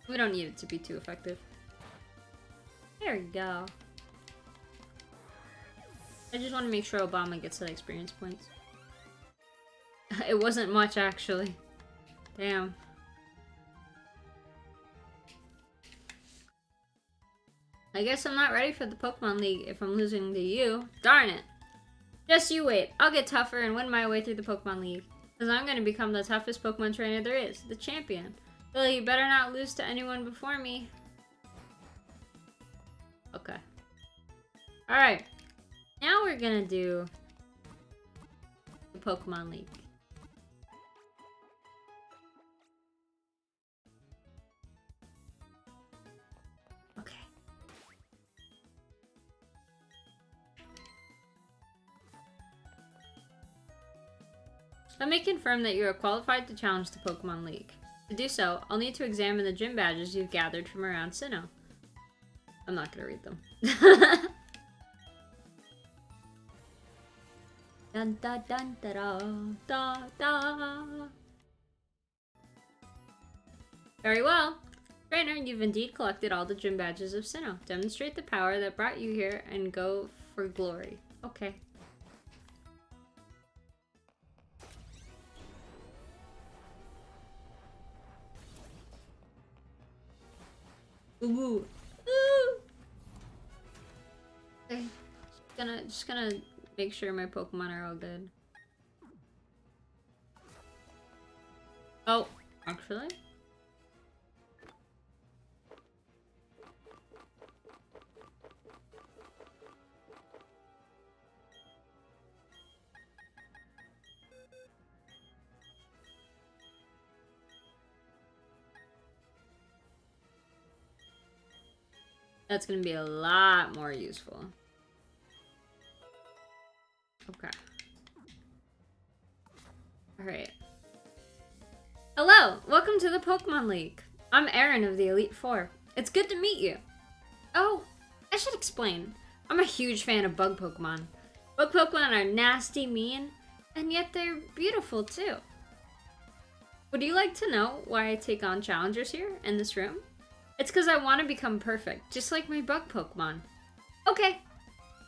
We don't need it to be too effective. There we go. I just want to make sure Obama gets that experience points. It wasn't much, actually. Damn. I guess I'm not ready for the Pokemon League if I'm losing to you. Darn it. Just you wait. I'll get tougher and win my way through the Pokemon League. Because I'm going to become the toughest Pokemon trainer there is. The champion. Lily, you better not lose to anyone before me. Okay. Alright. Now we're going to do the Pokemon League. Okay. Let me confirm that you are qualified to challenge the Pokemon League. To do so, I'll need to examine the gym badges you've gathered from around Sinnoh. I'm not gonna read them. Dun da dun da da da da. Very well. Trainer, you've indeed collected all the gym badges of Sinnoh. Demonstrate the power that brought you here and go for glory. Okay. Ooh. Ooh. Okay. Just gonna make sure my Pokemon are all good. Oh, actually? That's gonna be a lot more useful. Okay. Alright. Hello! Welcome to the Pokemon League. I'm Aaron of the Elite Four. It's good to meet you. Oh, I should explain. I'm a huge fan of bug Pokemon. Bug Pokemon are nasty, mean, and yet they're beautiful too. Would you like to know why I take on challengers here in this room? It's because I want to become perfect, just like my bug Pokemon. Okay,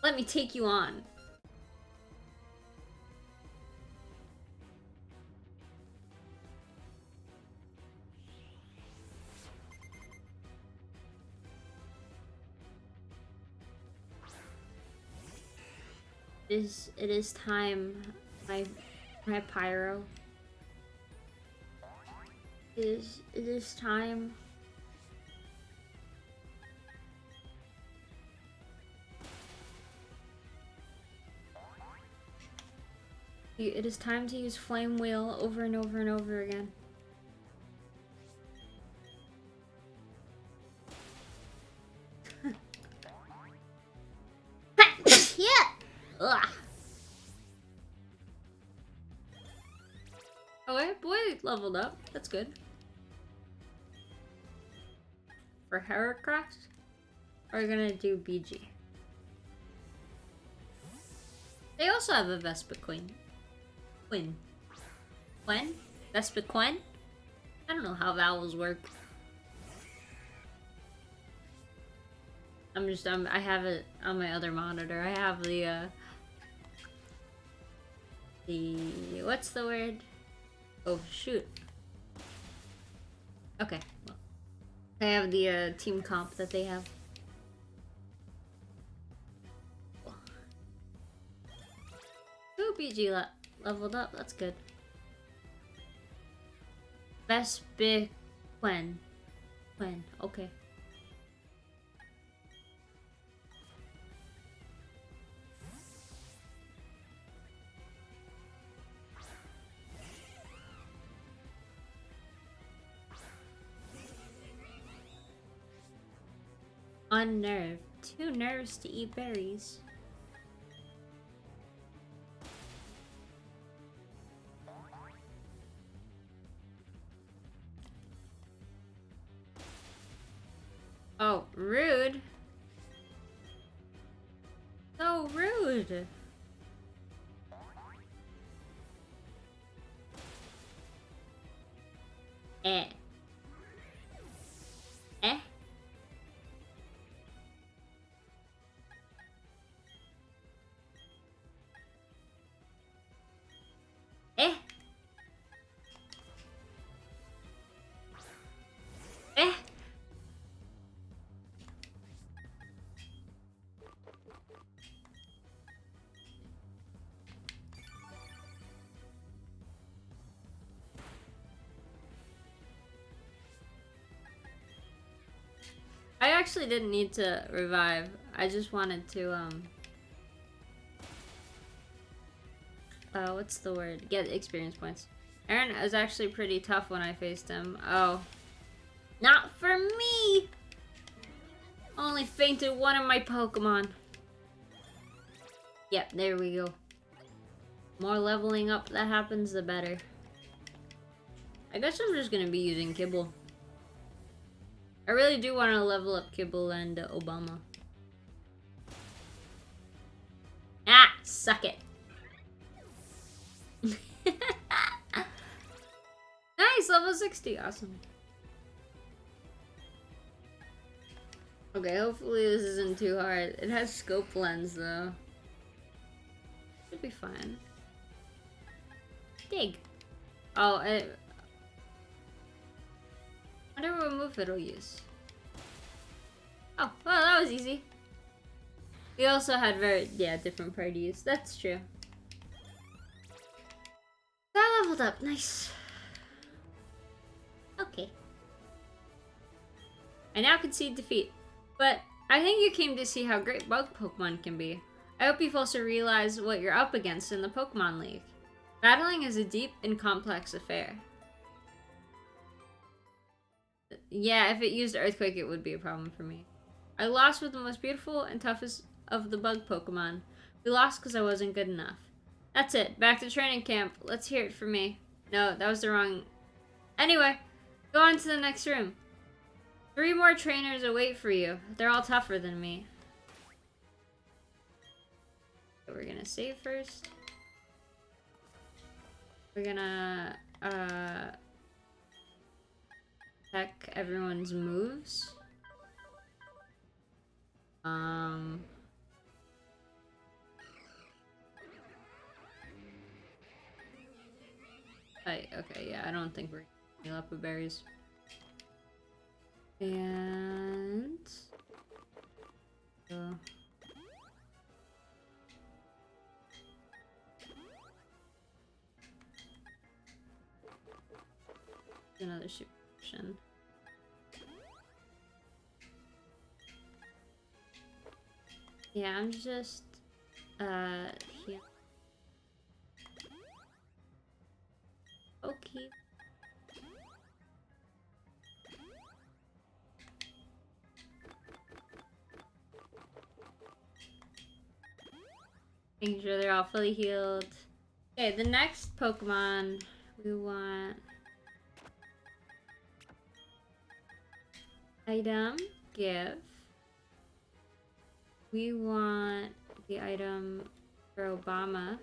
let me take you on. It is time, my Pyro. It is time. It is time to use Flame Wheel over and over and over again. Yeah! Ugh. Oh, wait, boy leveled up. That's good. For Heracross, we're gonna do BG. They also have a Vespiquen. Quen? Vespiquen? I don't know how vowels work. I have it on my other monitor. I have the, what's the word? Oh, shoot. Okay, well, I have the, team comp that they have. Ooh, BG leveled up, that's good. Vespiquen. Okay. Unnerved. 2 nerves to eat berries. Oh, rude. So rude. Eh. Eh. Eh. I actually didn't need to revive. I just wanted to, what's the word? Get experience points. Aaron is actually pretty tough when I faced him. Oh. Not for me! Only fainted one of my Pokemon. Yep, there we go. More leveling up that happens, the better. I guess I'm just gonna be using Kibble. I really do want to level up Kibble and Obama. Ah! Suck it! Nice! Level 60! Awesome. Okay, hopefully this isn't too hard. It has scope lens, though. Should be fine. Dig! Oh, I wonder what move it'll use. Oh, well, that was easy. We also had different parties. That's true. That leveled up. Nice. Okay. I now concede defeat. But I think you came to see how great bug Pokemon can be. I hope you've also realized what you're up against in the Pokemon League. Battling is a deep and complex affair. Yeah, if it used Earthquake, it would be a problem for me. I lost with the most beautiful and toughest of the bug Pokemon. We lost because I wasn't good enough. That's it. Back to training camp. Let's hear it from me. No, that was the wrong... Anyway, go on to the next room. 3 more trainers await for you. They're all tougher than me. So we're gonna save first. We're gonna check everyone's moves. Okay, yeah, I don't think we're gonna up with berries. And another super potion. Yeah, I'm just here. Okay. Making sure they're all fully healed. Okay, the next Pokemon we want item give. We want the item for Obama.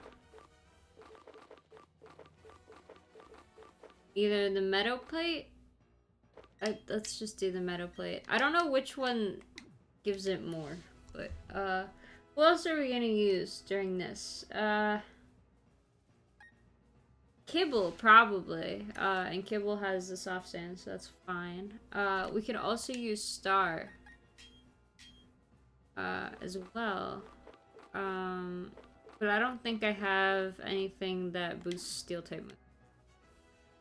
Either the Meadow Plate. Let's just do the Meadow Plate. I don't know which one gives it more, but what else are we gonna use during this? Kibble, probably. And Kibble has the soft sand, so that's fine. We could also use Star. As well. But I don't think I have anything that boosts Steel type move.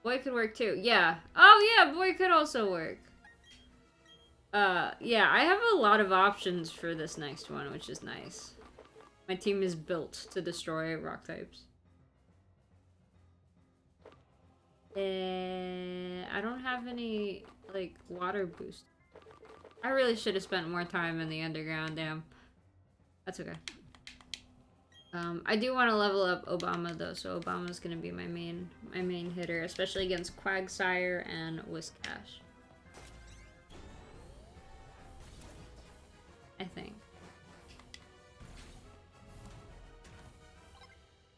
Boy could work too. Yeah. Oh yeah, Boy could also work. Yeah, I have a lot of options for this next one, which is nice. My team is built to destroy rock types. I don't have any, like, water boost. I really should have spent more time in the underground, damn. That's okay. I do want to level up Obama, though, so Obama's gonna be my main hitter, especially against Quagsire and Whiscash. I think.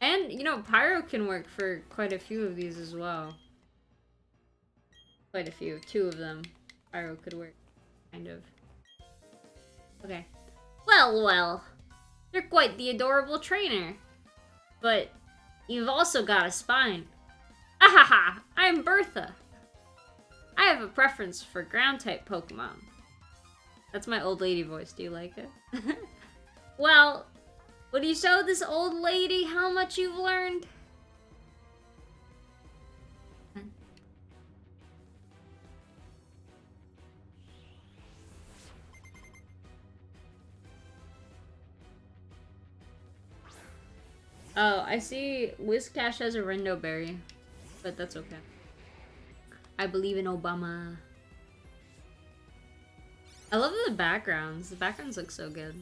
And, you know, Pyro can work for quite a few of these as well. Quite a few. 2 of them. Pyro could work. Kind of. Okay. Well. You're quite the adorable trainer. But you've also got a spine. Ahaha! I'm Bertha. I have a preference for ground-type Pokemon. That's my old lady voice. Do you like it? Well, would you show this old lady how much you've learned? Oh, I see Whiscash has a Rindo Berry, but that's okay. I believe in Obama. I love the backgrounds. The backgrounds look so good.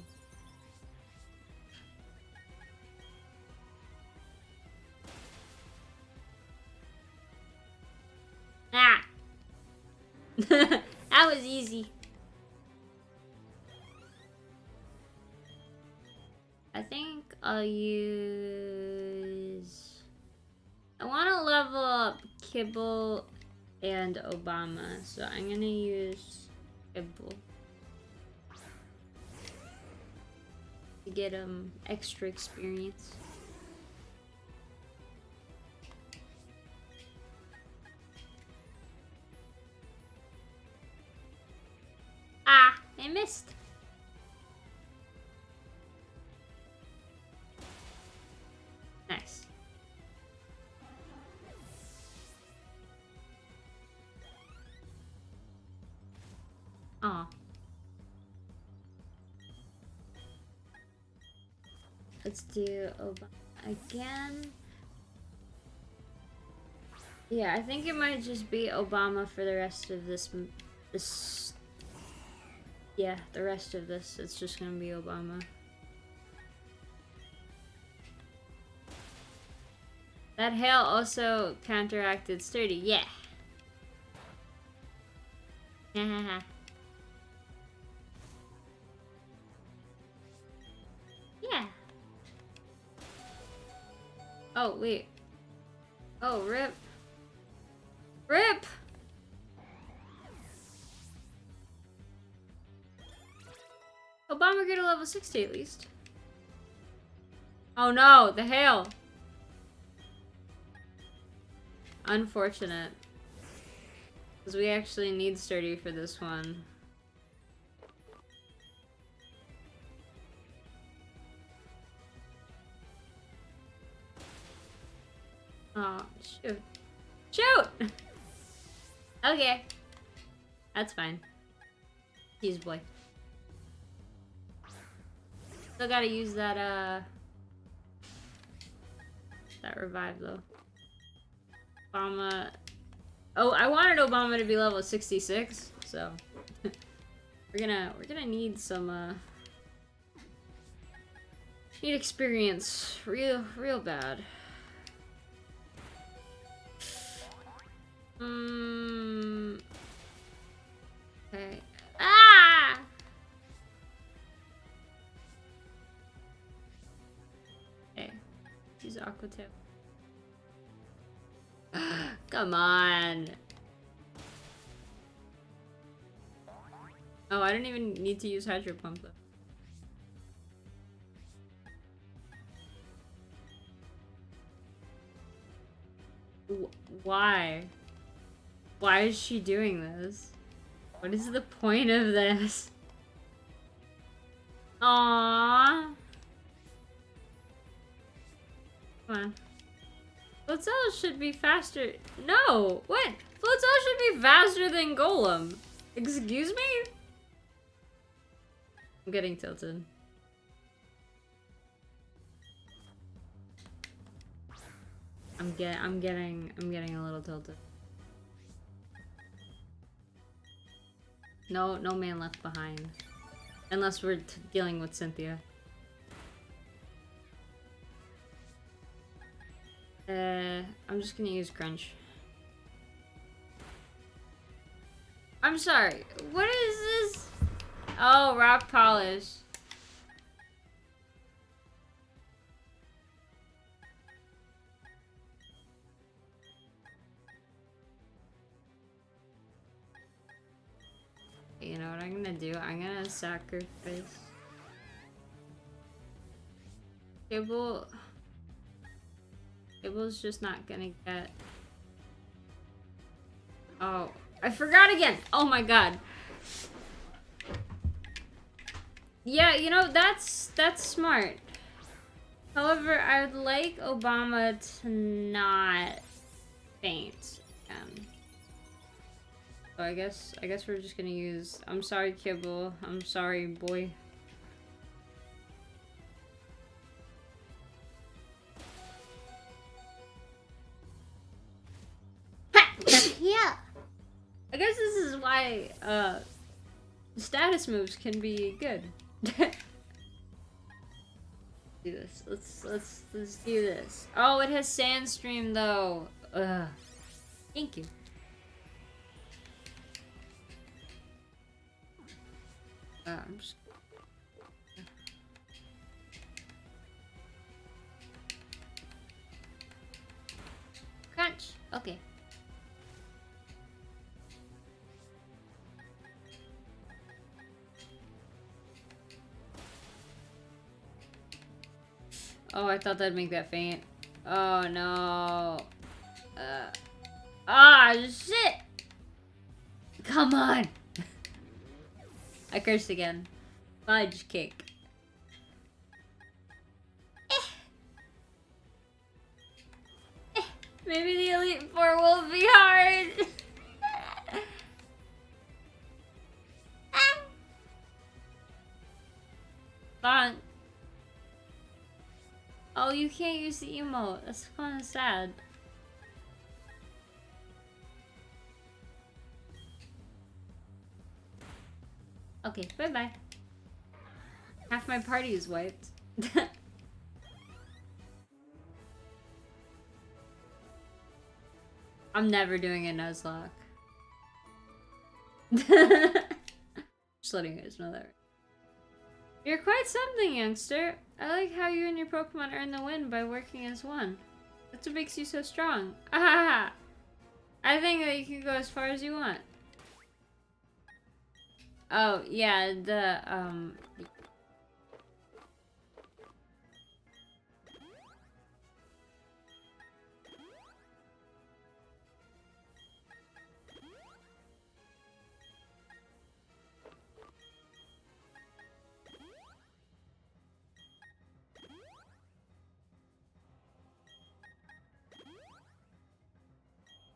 Ah! That was easy. I think I'll use... I want to level up Kibble and Obama, so I'm gonna use Kibble to get extra experience. Ah, I missed. Nice. Aw. Let's do Obama again. Yeah, I think it might just be Obama for the rest of this. Yeah, the rest of this. It's just gonna be Obama. That hail also counteracted Sturdy. Yeah. Yeah. Oh, wait. Oh, rip. Rip! Obama get a level 60 at least. Oh no, the hail. Unfortunate. Because we actually need Sturdy for this one. Oh, shoot. Shoot! Okay. That's fine. Jeez, boy. Still gotta use that, that revive, though. Obama... Oh, I wanted Obama to be level 66, so... we're gonna need some, need experience. Real bad. Okay. Ah! Okay. Use Aqua Tail. Come on. Oh, I didn't even need to use Hydro Pump though. Why? Why is she doing this? What is the point of this? Aww. Come on. Floatzel should be faster. No! What? Floatzel should be faster than Golem. Excuse me? I'm getting tilted. I'm getting a little tilted. No man left behind. Unless we're dealing with Cynthia. I'm just gonna use Crunch. I'm sorry. What is this? Oh, Rock Polish. You know what I'm gonna do? I'm gonna sacrifice Kibble. Kibble's just not gonna get... Oh, I forgot again! Oh my god. Yeah, you know, that's smart. However, I would like Obama to not faint again. So I guess we're just gonna use... I'm sorry, Kibble. I'm sorry, boy. why status moves can be good. Do this. Let's do this. Oh, it has Sandstream though. Ugh. Thank you. I'm just... Crunch. Okay. Oh, I thought that'd make that faint. Oh no. Shit! Come on! I cursed again. Fudge cake. Maybe the Elite Four will be hard. Bonk. Oh, you can't use the emote. That's kind of sad. Okay, bye-bye. Half my party is wiped. I'm never doing a Nuzlocke. Just letting you guys know that. You're quite something, youngster. I like how you and your Pokemon earn the win by working as one. That's what makes you so strong. Ah! I think that you can go as far as you want. Oh, yeah,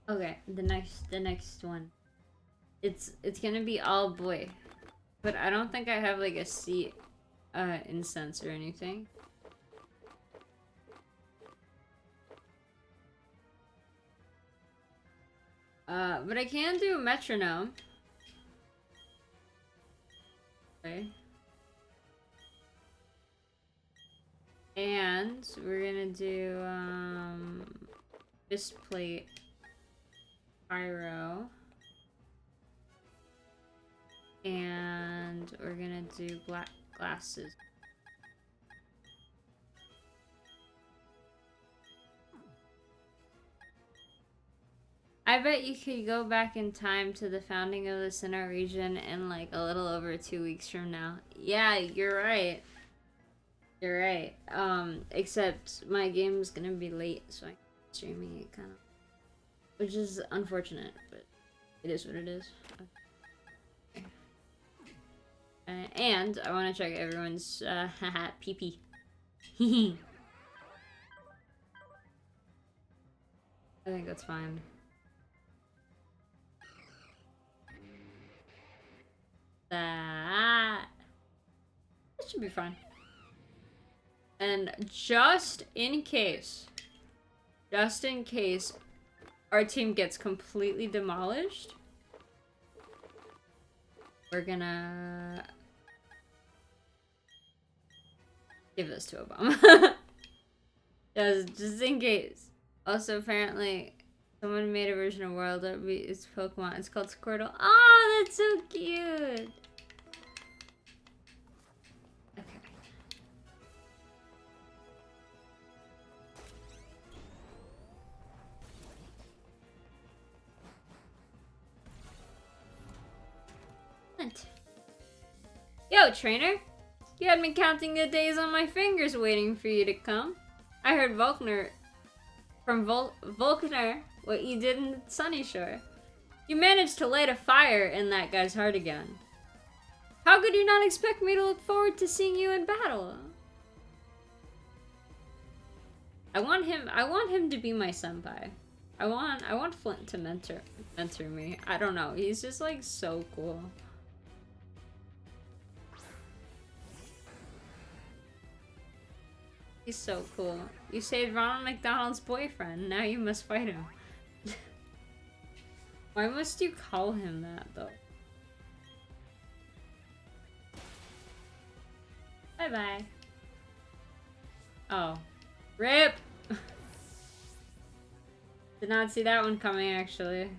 okay, the next one. It's gonna be all boy. But I don't think I have like a seat incense or anything. But I can do a metronome. Okay. And we're gonna do fist plate, pyro. And we're gonna do black glasses. I bet you could go back in time to the founding of the Sinnoh region in like a little over 2 weeks from now. Yeah, you're right. You're right. Except my game's gonna be late, so I'm streaming it kind of. Which is unfortunate, but it is what it is. Okay. And I want to check everyone's PP. I think that's fine. That should be fine. And just in case our team gets completely demolished, we're gonna give this to Obama. just in case. Also, apparently, someone made a version of World that it's Pokemon. It's called Squirtle. Oh, that's so cute. Okay. Yo, trainer. You had me counting the days on my fingers waiting for you to come. I heard Vulkner what you did in Sunny Shore. You managed to light a fire in that guy's heart again. How could you not expect me to look forward to seeing you in battle? I want him to be my senpai. I want Flint to mentor me. I don't know. He's just like so cool. He's so cool. You saved Ronald McDonald's boyfriend. Now you must fight him. Why must you call him that, though? Bye-bye. Oh. RIP! Did not see that one coming, actually.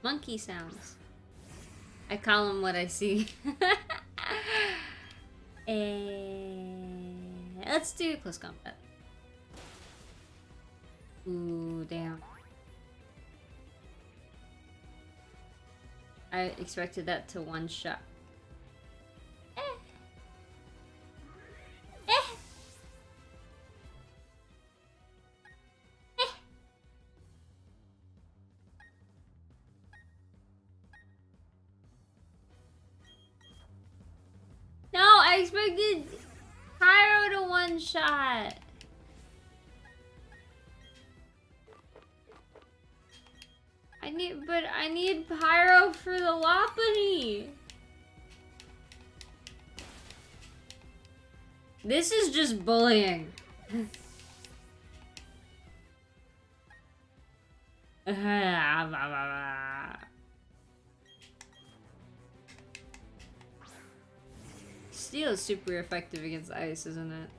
Monkey sounds. I call them what I see. Let's do close combat. Ooh, damn. I expected that to one shot. No, I expected Pyro to one shot. I need Pyro for the Lopunny. This is just bullying. Steel is super effective against ice, isn't it?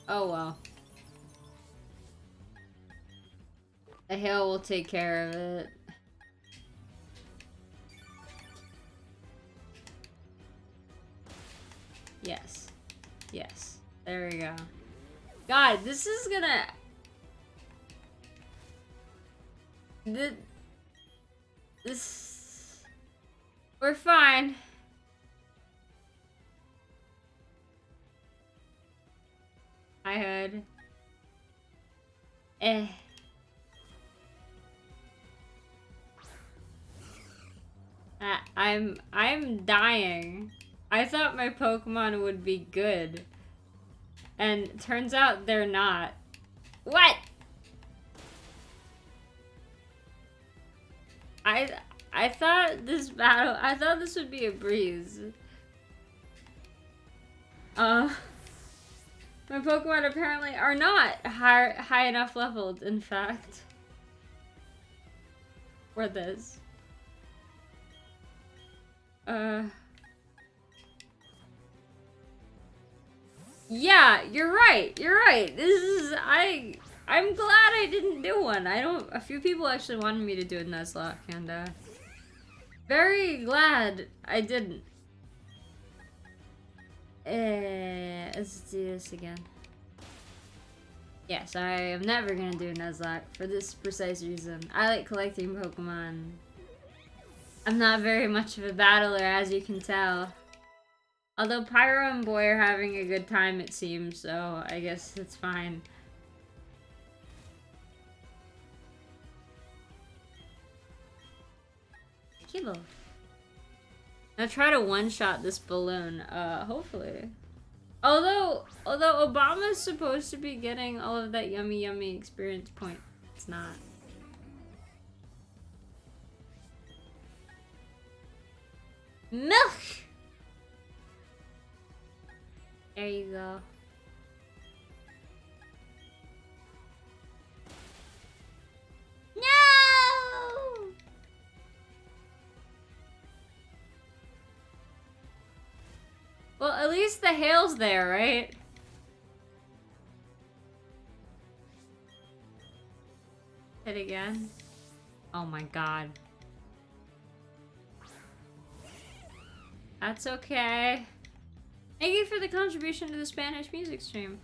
Oh well. The hail will take care of it. Yes. Yes. There we go. God, this is gonna... This... We're fine. I heard. I'm dying. I thought my Pokemon would be good. And turns out they're not. What? I thought this battle, I thought this would be a breeze. My Pokemon apparently are not high enough leveled, in fact. For this. Yeah, you're right. You're right. This is I'm glad I didn't do one. A few people actually wanted me to do a Nuzlocke, and very glad I didn't. Let's do this again. Yes, I am never gonna do a Nuzlocke for this precise reason. I like collecting Pokemon. I'm not very much of a battler, as you can tell. Although Pyro and Boy are having a good time, it seems, so I guess it's fine. Kilo. Now try to one-shot this balloon, hopefully. Although Obama's supposed to be getting all of that yummy experience point, it's not. Milk! There you go. No! Well, at least the hail's there, right? Hit again. Oh my god. That's okay. Thank you for the contribution to the Spanish music stream.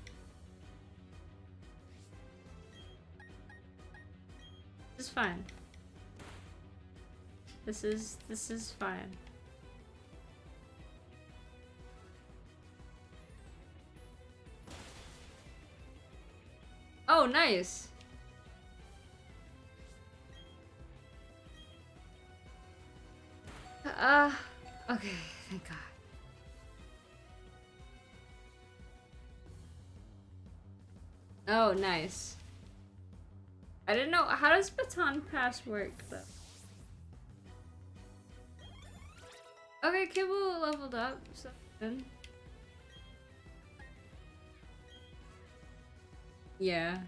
This is fine. This is fine. Oh, nice. Okay, thank God. Oh, nice. I didn't know. How does baton pass work, though? Okay, Kibble leveled up, so good. Yeah.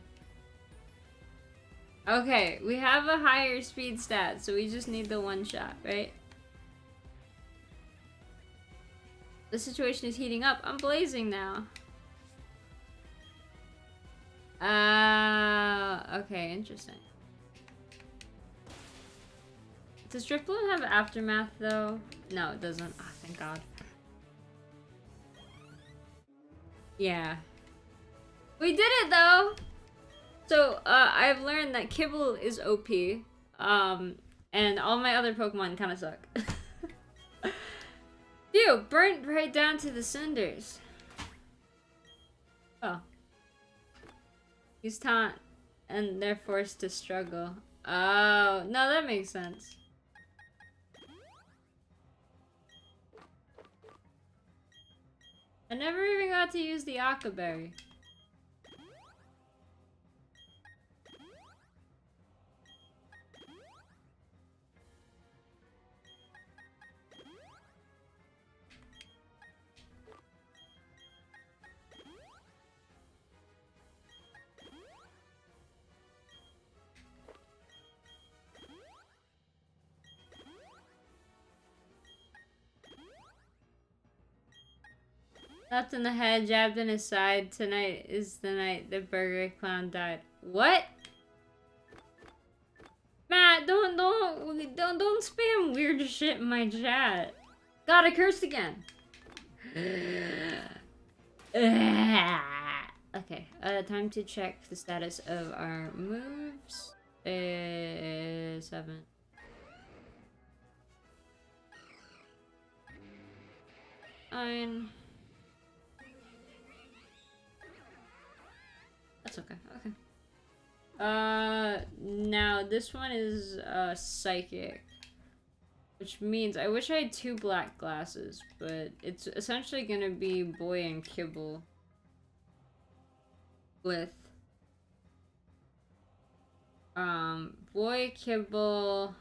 Okay, we have a higher speed stat, so we just need the one shot, right? The situation is heating up. I'm blazing now. Okay, interesting. Does Drifloon have Aftermath, though? No, it doesn't. Oh, thank God. Yeah. We did it, though! So, I've learned that Kibble is OP, and all my other Pokemon kind of suck. Phew, burnt right down to the cinders. Oh. Use taunt, and they're forced to struggle. Oh, no, that makes sense. I never even got to use the Aqua Berry. Left in the head, jabbed in his side. Tonight is the night the burger clown died. What? Matt, don't spam weird shit in my chat. God, I cursed again. Okay, time to check the status of our moves. 7. Fine. That's okay. Okay. Now this one is psychic, which means I wish I had 2 black glasses, but it's essentially gonna be Boy and Kibble with Boy, Kibble,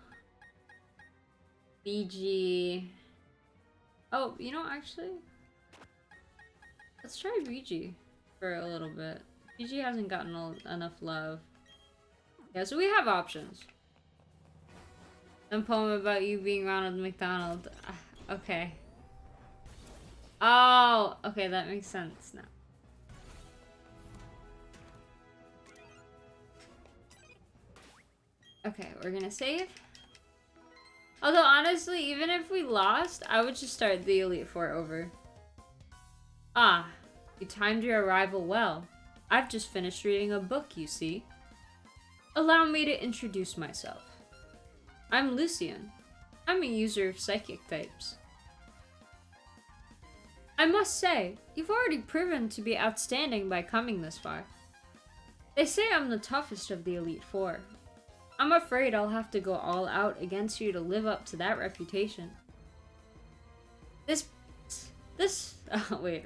BG. Oh, you know, actually, let's try BG for a little bit. BG hasn't gotten enough love. Yeah, so we have options. Some poem about you being Ronald McDonald. Okay. Oh, okay, that makes sense now. Okay, we're gonna save. Although, honestly, even if we lost, I would just start the Elite Four over. Ah, you timed your arrival well. I've just finished reading a book, you see. Allow me to introduce myself. I'm Lucian. I'm a user of psychic types. I must say, you've already proven to be outstanding by coming this far. They say I'm the toughest of the Elite Four. I'm afraid I'll have to go all out against you to live up to that reputation. Oh, wait.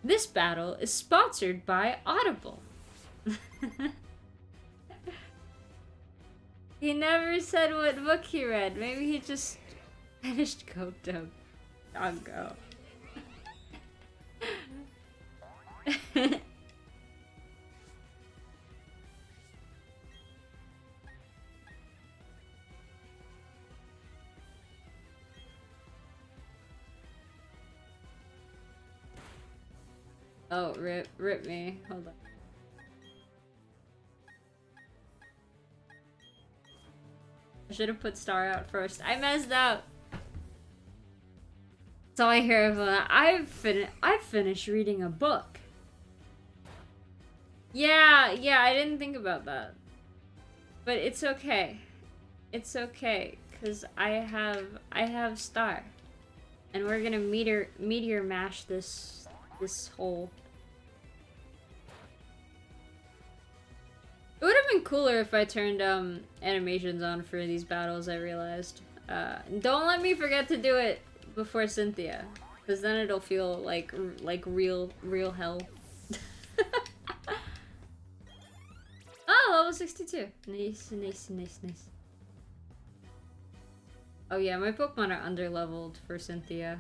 This battle is sponsored by Audible. He never said what book he read. Maybe he just finished Goto. Doggo. Oh, rip me. Hold on. I should have put Star out first. I messed up. So I hear of I've finished reading a book. Yeah, I didn't think about that. But it's okay. It's okay, cause I have Star. And we're gonna meteor mash this hole. It would have been cooler if I turned animations on for these battles, I realized. Don't let me forget to do it before Cynthia, because then it'll feel like real hell. Oh, level 62. Nice. Oh yeah, my Pokemon are underleveled for Cynthia.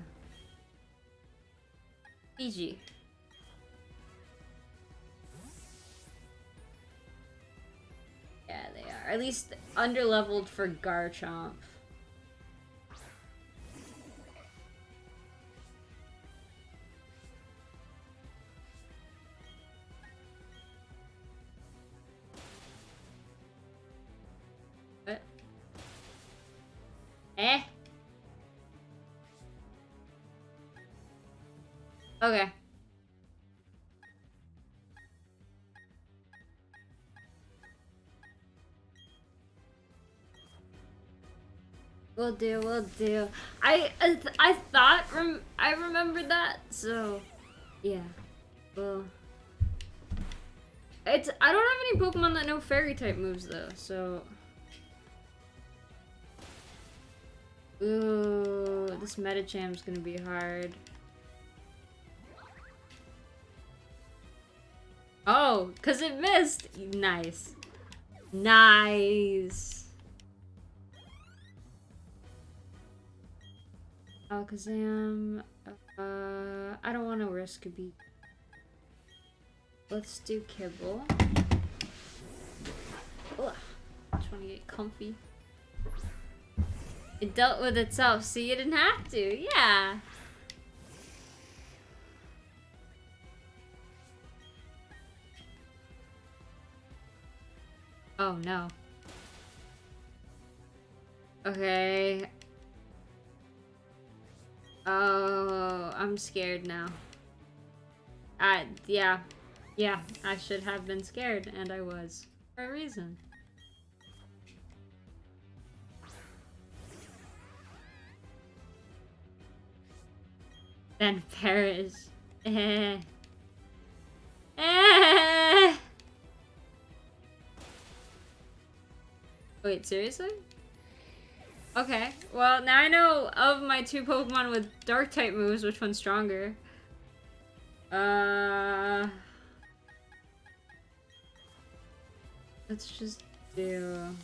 PG. Yeah, they are. At least underleveled for Garchomp. What? Eh? Okay. Will do, will do. I thought I remembered that, so yeah. Well, I don't have any Pokemon that know Fairy type moves though, so. Ooh, this Metacham's gonna be hard. Oh, cause it missed. Nice, nice. Alakazam. I don't want to risk a beat. Let's do Kibble. Ugh. 28 comfy. It dealt with itself, so you didn't have to. Yeah. Oh no. Okay. Oh, I'm scared now. Yeah. Yeah, I should have been scared, and I was. For a reason. Then perish. Eh. Eh. Wait, seriously? Okay, well, now I know of my two Pokemon with Dark-type moves, which one's stronger. Let's just do...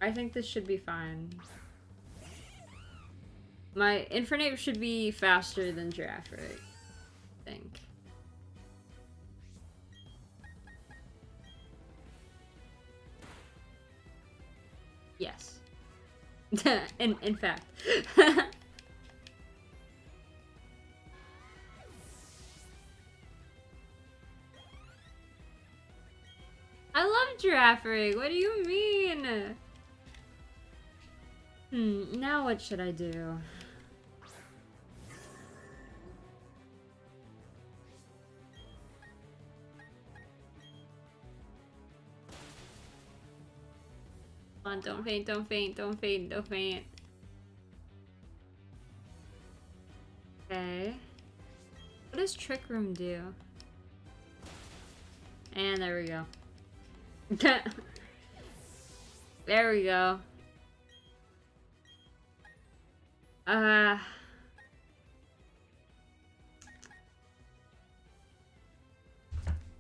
I think this should be fine. My Infernape should be faster than Girafarig, I think. Yes. in fact. I love Girafarig. What do you mean? Now what should I do? Come on, don't faint, don't faint, don't faint, don't faint. Okay. What does Trick Room do? And there we go. There we go.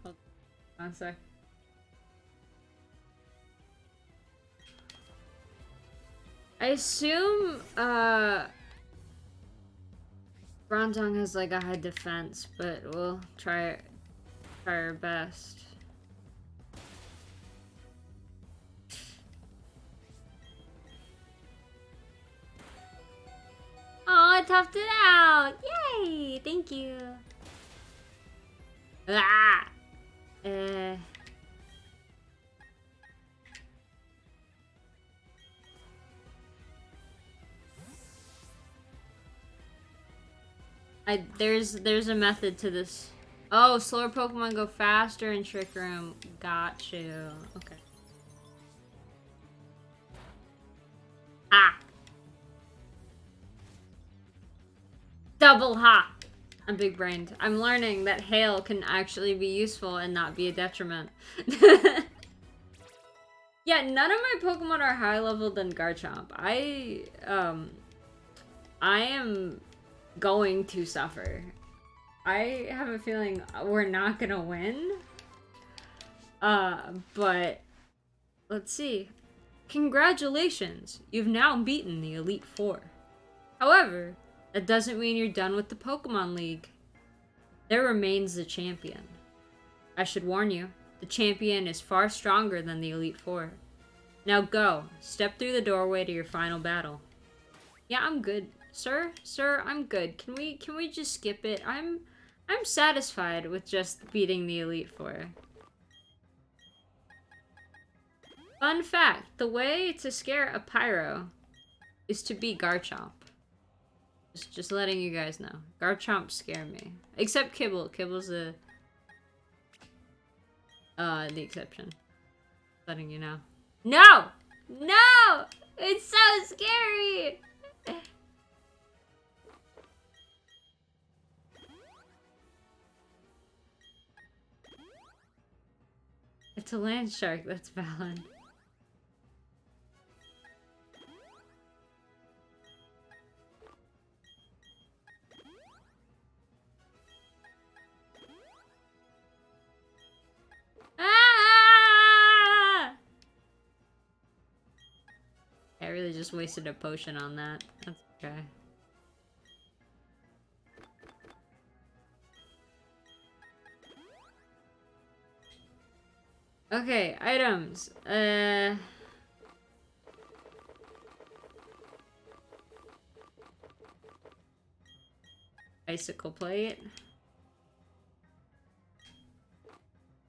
Hold on a sec. I assume, Bronzong has like a high defense, but we'll try our best. Oh, I toughed it out! Yay! Thank you. Ah! There's a method to this. Oh, slower Pokemon go faster in Trick Room. Got you. Okay. Ah! Double ha! I'm big brained. I'm learning that hail can actually be useful and not be a detriment. Yeah, none of my Pokemon are high level than Garchomp. I am going to suffer. I have a feeling we're not gonna win. But let's see. Congratulations! You've now beaten the Elite Four. However, that doesn't mean you're done with the Pokemon League. There remains the champion. I should warn you, the champion is far stronger than the Elite Four. Now go, step through the doorway to your final battle. Yeah, I'm good. Sir, I'm good. Can we just skip it? I'm satisfied with just beating the Elite Four. Fun fact, the way to scare a Pyro is to be Garchomp. Just letting you guys know. Garchomp scare me. Except Kibble. Kibble's the exception. Letting you know. No! No! It's so scary! It's a land shark, that's valid. Ah! I really just wasted a potion on that. That's okay. Okay, items. Icicle plate.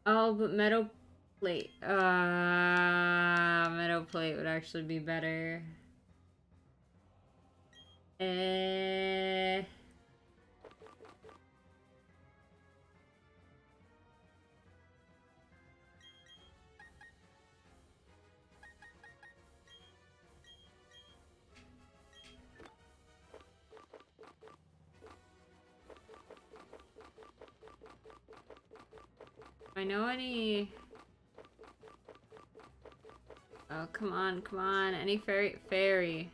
Oh, but metal plate. Metal plate would actually be better. I know any... Oh, come on, come on. Any fairy.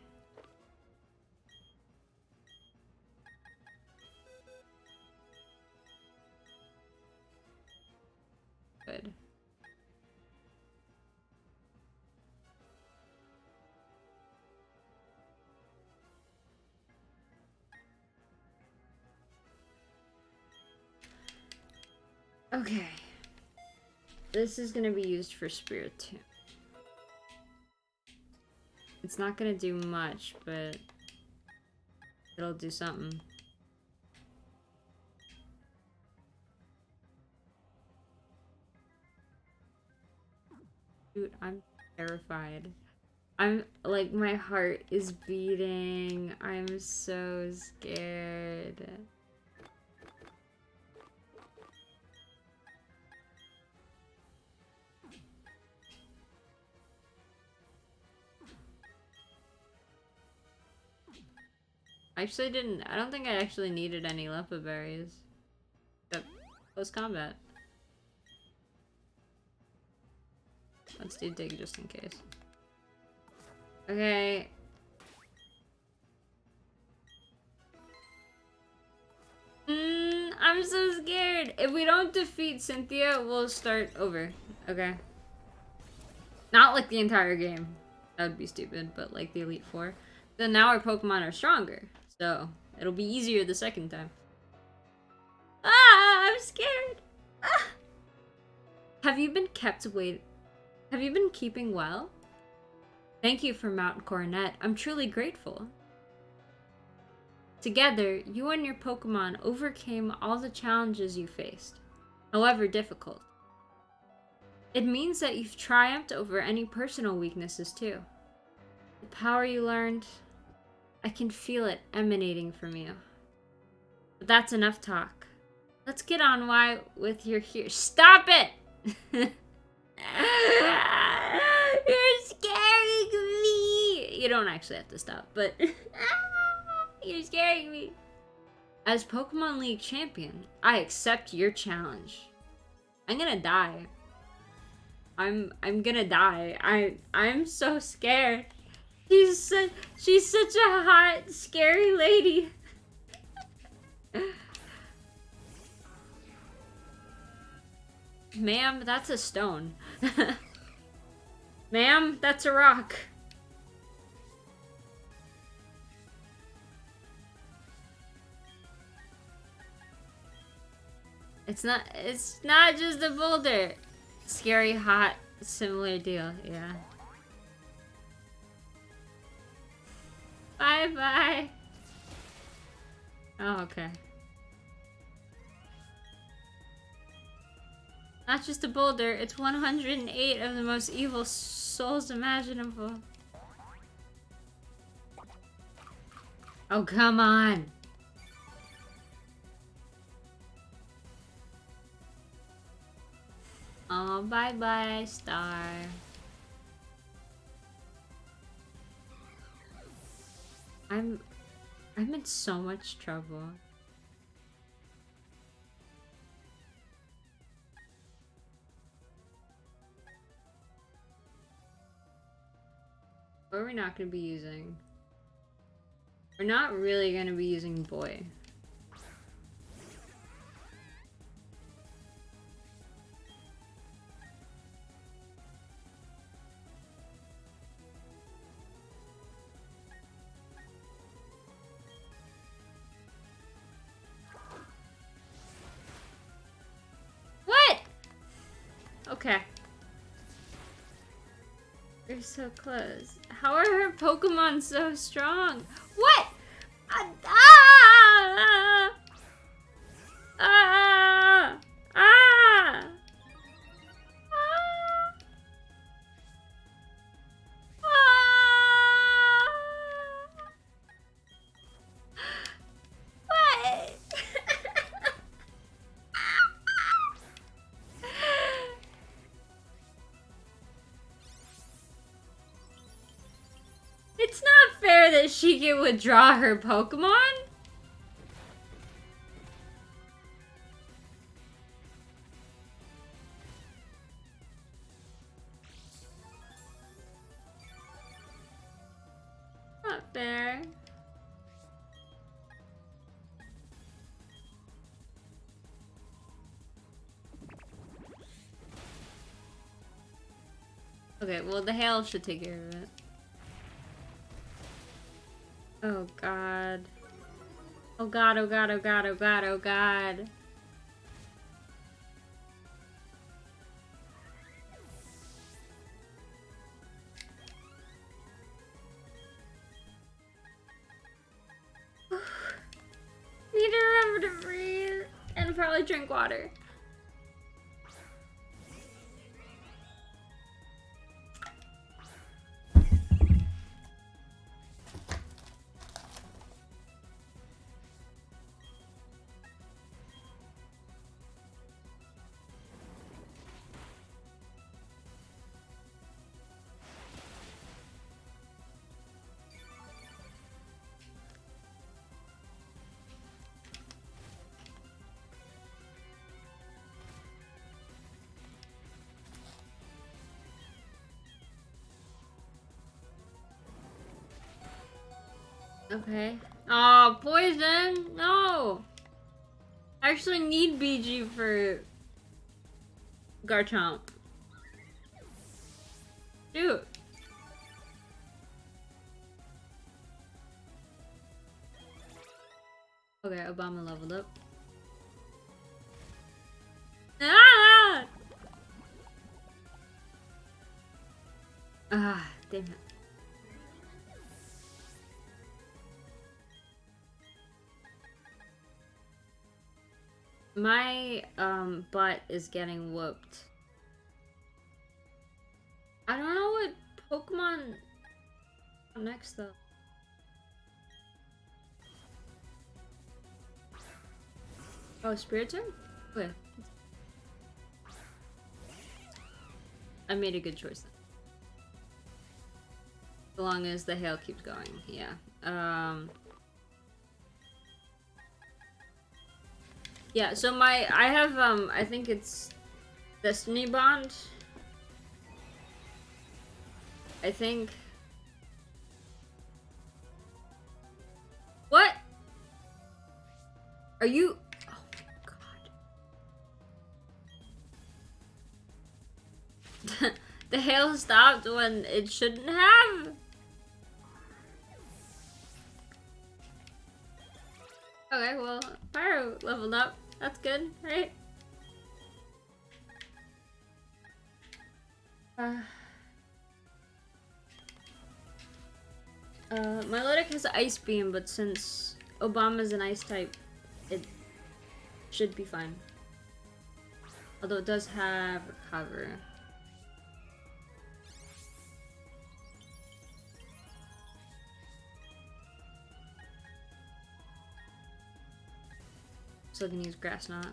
Good. Okay. This is gonna be used for Spirit Tomb. It's not gonna do much, but it'll do something. Dude, I'm terrified. I'm like, my heart is beating. I'm so scared. I don't think I actually needed any Leppa berries. Except close combat. Let's do dig just in case. Okay. I'm so scared. If we don't defeat Cynthia, we'll start over. Okay. Not like the entire game. That would be stupid, but like the Elite Four. Then now our Pokemon are stronger. So, it'll be easier the second time. Ah, I'm scared. Ah. Have you been keeping well? Thank you for Mount Coronet. I'm truly grateful. Together, you and your Pokemon overcame all the challenges you faced, however difficult. It means that you've triumphed over any personal weaknesses too. The power you learned, I can feel it emanating from you. But that's enough talk. Let's get on with your here. Stop it! You're scaring me! You don't actually have to stop, but you're scaring me. As Pokemon League champion, I accept your challenge. I'm gonna die. I'm gonna die. I'm so scared. She's such a hot, scary lady. Ma'am, that's a stone. Ma'am, that's a rock. It's not just a boulder. Scary, hot, similar deal, yeah. Bye-bye. Oh, okay. Not just a boulder, it's 108 of the most evil souls imaginable. Oh, come on. Oh, bye-bye, star. I'm in so much trouble. What are we not gonna be using? We're not really gonna be using boy. What? Okay. They're so close. How are her Pokemon so strong? What? Ah! Ah! Ah! What? It's not fair that she can withdraw her Pokemon. Not fair. Okay, well the hail should take care of it. Oh god. Oh god, oh god, oh god, oh god, oh god. Need to remember to breathe and probably drink water. Okay. Oh, poison! No! I actually need BG for Garchomp. Shoot. Okay, Obama leveled up. Ah! Ah, damn it. My butt is getting whooped. I don't know what Pokemon next though. Oh, Spiritomb? Okay. I made a good choice then. As long as the hail keeps going, yeah. Yeah, so I have, I think it's Destiny Bond. I think. What? Are you? Oh my god. The hail stopped when it shouldn't have. Okay, well, Pyro leveled up. That's good, right? Milotic has Ice Beam, but since Obama's an Ice type, it should be fine. Although it does have Recover. So I can use Grass Knot.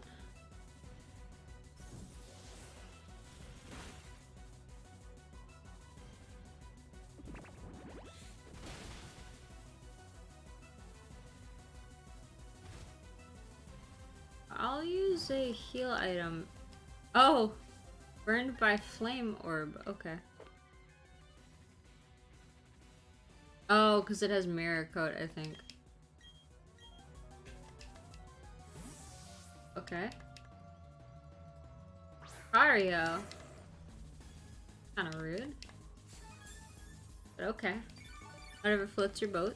I'll use a heal item. Oh! Burned by Flame Orb. Okay. Oh, because it has Mirror Coat, I think. Okay. Mario. Kinda rude. But okay. Whatever floats your boat.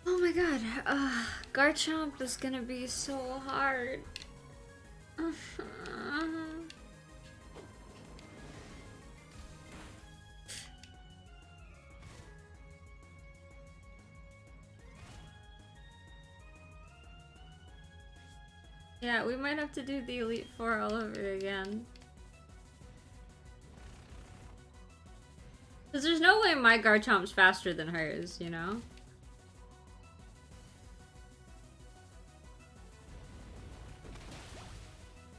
Oh my god. Garchomp is gonna be so hard. Yeah, we might have to do the Elite Four all over again. Because there's no way my Garchomp's faster than hers, you know?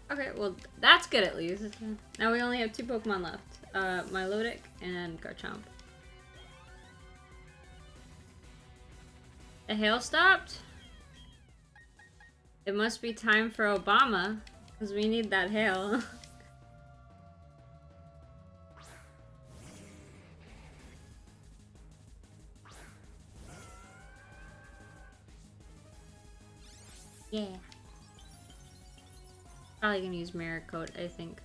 Okay, well, that's good at least. Now we only have 2 Pokemon left. Milotic and Garchomp. The hail stopped? It must be time for Obama, because we need that hail. Yeah. Probably gonna use Mirror Coat, I think.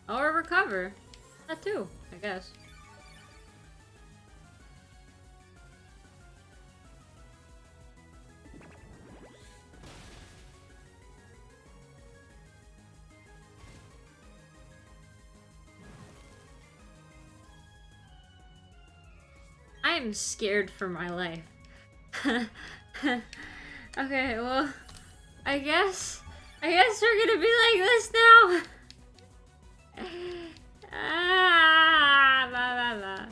Or Recover. That too, I guess. I am scared for my life. Okay, well, I guess we're gonna be like this now. Blah, blah, blah.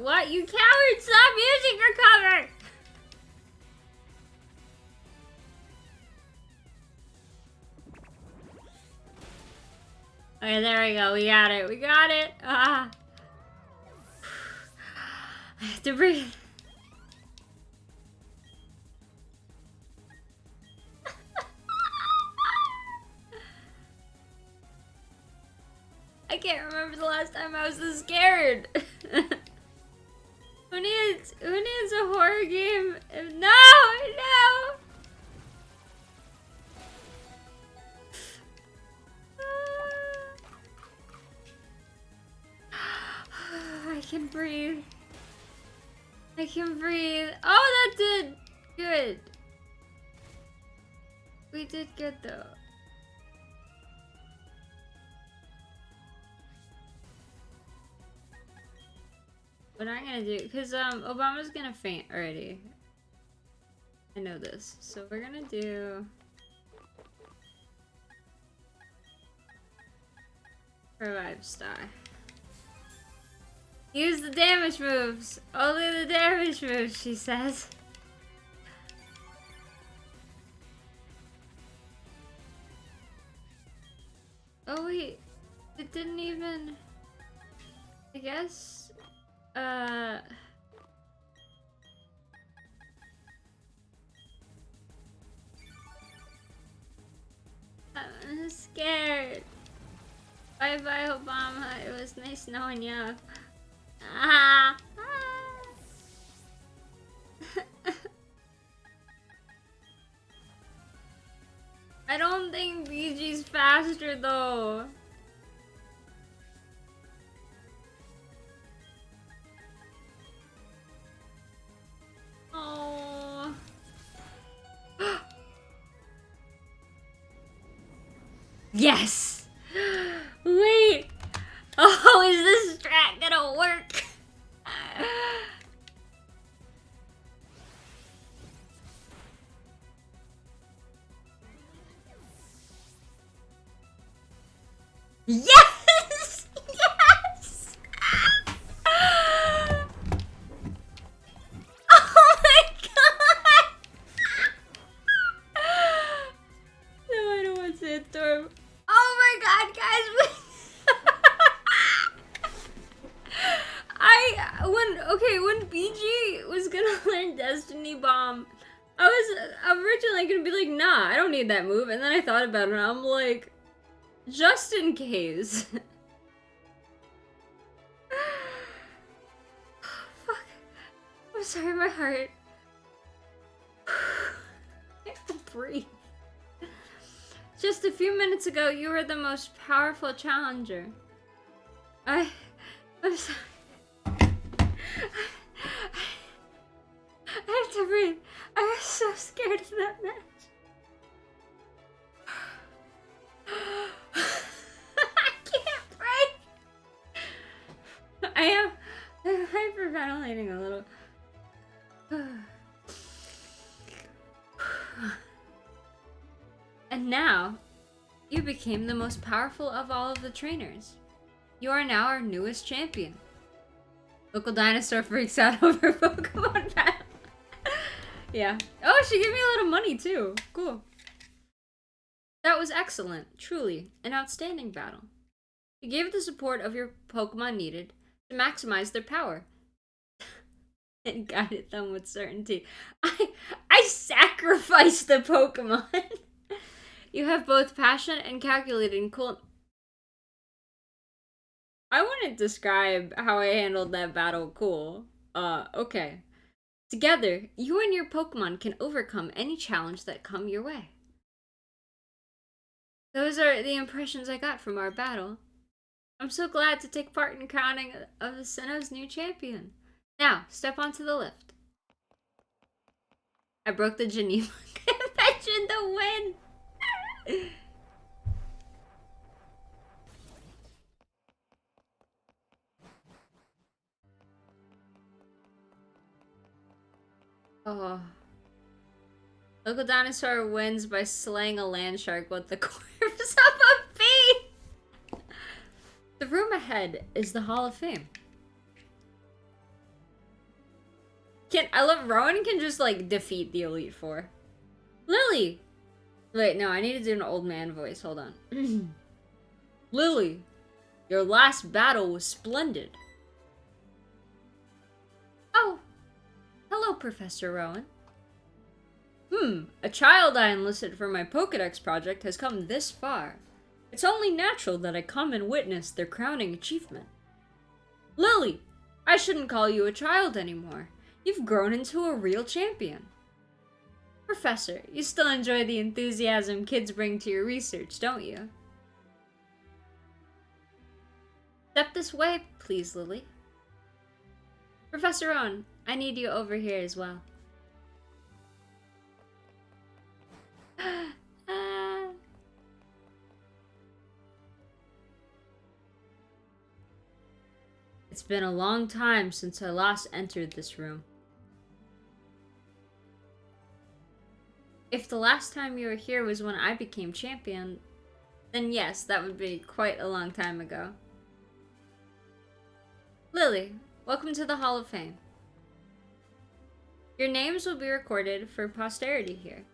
What? You coward! Stop using Recover! Okay, there we go. We got it. We got it. I have to breathe. I can't remember the last time I was this scared. Who needs a horror game? No, no. I can breathe. I can breathe. Oh, that did good. We did good though. What am I gonna do? Because Obama's gonna faint already. I know this. So we're gonna do Revive Star. Use the damage moves. Only the damage moves, she says. Oh wait, it didn't even. I guess, I'm scared. Bye bye, Obama. It was nice knowing you. Ah. I don't think BG's faster though. Oh. Yes! Wait! Oh, is this strat gonna work? Yes! Yes! Oh my god! No, I don't want to storm. Oh my god, guys! when BG was gonna learn Destiny Bomb, I was originally gonna be like, nah, I don't need that move. And then I thought about it and I'm like, just in case. Fuck. I'm sorry, my heart. I have to breathe. Just a few minutes ago, you were the most powerful challenger. I'm sorry. I have to breathe. I was so scared of that match. I can't breathe. I'm hyperventilating a little. And now, you became the most powerful of all of the trainers. You are now our newest champion. Local dinosaur freaks out over Pokemon battle. Yeah. Oh, she gave me a little money too. Cool. That was excellent. Truly, an outstanding battle. You gave the support of your Pokemon needed to maximize their power. And guided them with certainty. I sacrificed the Pokemon. You have both passion and calculating cool. I wouldn't describe how I handled that battle cool. Okay. Together, you and your Pokemon can overcome any challenge that come your way. Those are the impressions I got from our battle. I'm so glad to take part in crowning of Sinnoh's new champion. Now, step onto the lift. I broke the Geneva convention to win! Oh. Local dinosaur wins by slaying a land shark with the corpse of a bee! The room ahead is the Hall of Fame. I love Rowan can just like defeat the Elite Four. Lily! Wait, no, I need to do an old man voice. Hold on. Lily, your last battle was splendid. Oh, hello, Professor Rowan. A child I enlisted for my Pokédex project has come this far. It's only natural that I come and witness their crowning achievement. Lily, I shouldn't call you a child anymore. You've grown into a real champion. Professor, you still enjoy the enthusiasm kids bring to your research, don't you? Step this way, please, Lily. Professor Rowan, I need you over here as well. It's been a long time since I last entered this room. If the last time you were here was when I became champion, then yes, that would be quite a long time ago. Lily, welcome to the Hall of Fame. Your names will be recorded for posterity here.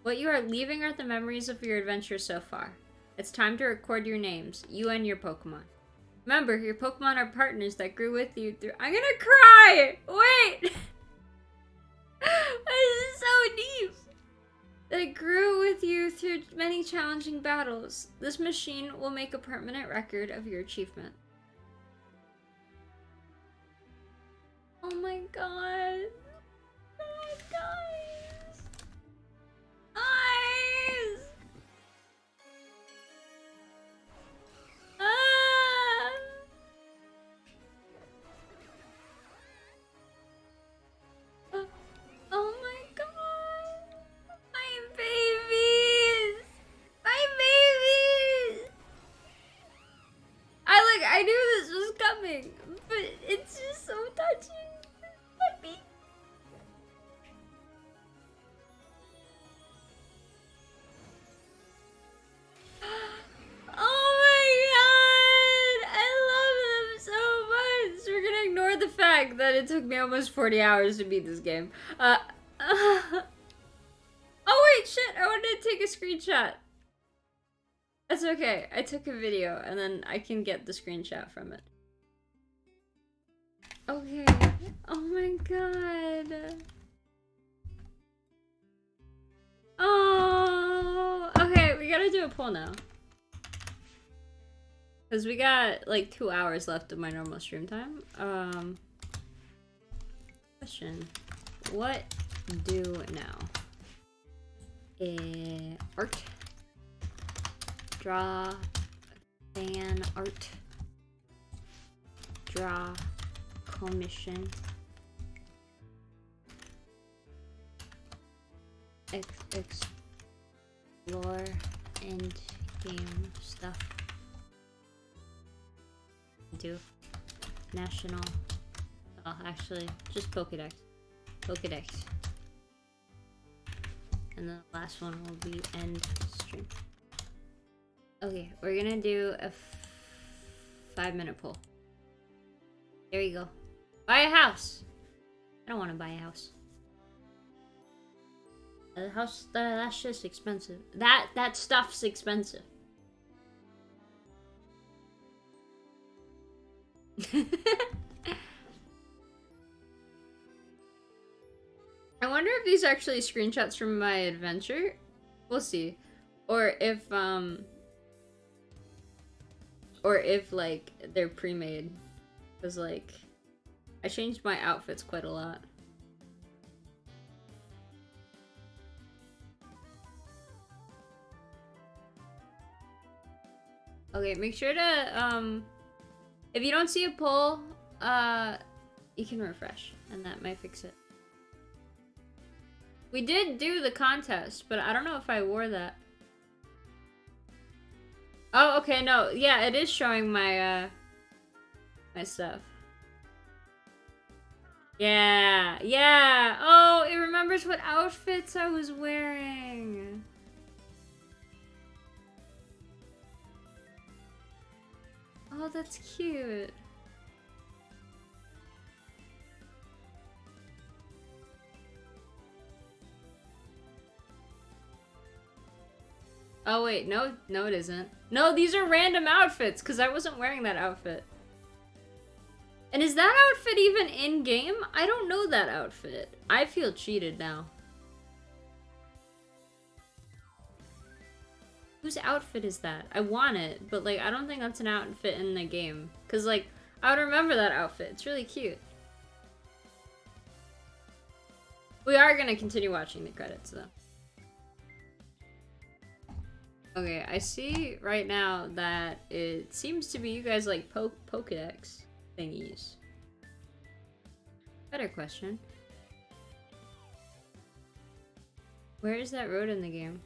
What you are leaving are the memories of your adventure so far. It's time to record your names, you and your Pokemon. Remember, your Pokemon are partners that grew with you through— I'm gonna cry! Wait! This is so deep! That grew with you through many challenging battles. This machine will make a permanent record of your achievement. Oh my god. Oh my guys. Eyes! Ah! Oh my god. My babies! My babies! I knew this was coming, but it's just so touching. My baby. Oh my god! I love them so much! We're gonna ignore the fact that it took me almost 40 hours to beat this game. Oh wait, shit! I wanted to take a screenshot. That's okay. I took a video and then I can get the screenshot from it. Okay. Oh my god. Oh. Okay, we gotta do a poll now. Because we got like 2 hours left of my normal stream time. Question. What do now? Art. Draw. Fan art. Draw. Commission. Explore end game stuff. Do national. Oh, actually, just Pokédex. Pokédex. And the last one will be end stream. Okay, we're gonna do a 5-minute poll. There you go. Buy a house. I don't want to buy a house. The house, that's just expensive. That stuff's expensive. I wonder if these are actually screenshots from my adventure. We'll see. Or if like they're pre-made. Cause like I changed my outfits quite a lot. Okay, make sure to if you don't see a poll, you can refresh and that might fix it. We did do the contest, but I don't know if I wore that. Oh, okay, no. Yeah, it is showing my my stuff. Yeah, yeah. Oh, it remembers what outfits I was wearing. Oh, that's cute. Oh wait, no, no it isn't. No, these are random outfits, because I wasn't wearing that outfit. And is that outfit even in-game? I don't know that outfit. I feel cheated now. Whose outfit is that? I want it, but like, I don't think that's an outfit in the game. Because like, I would remember that outfit. It's really cute. We are gonna continue watching the credits though. Okay, I see right now that it seems to be you guys like Pokédex thingies. Better question. Where is that road in the game?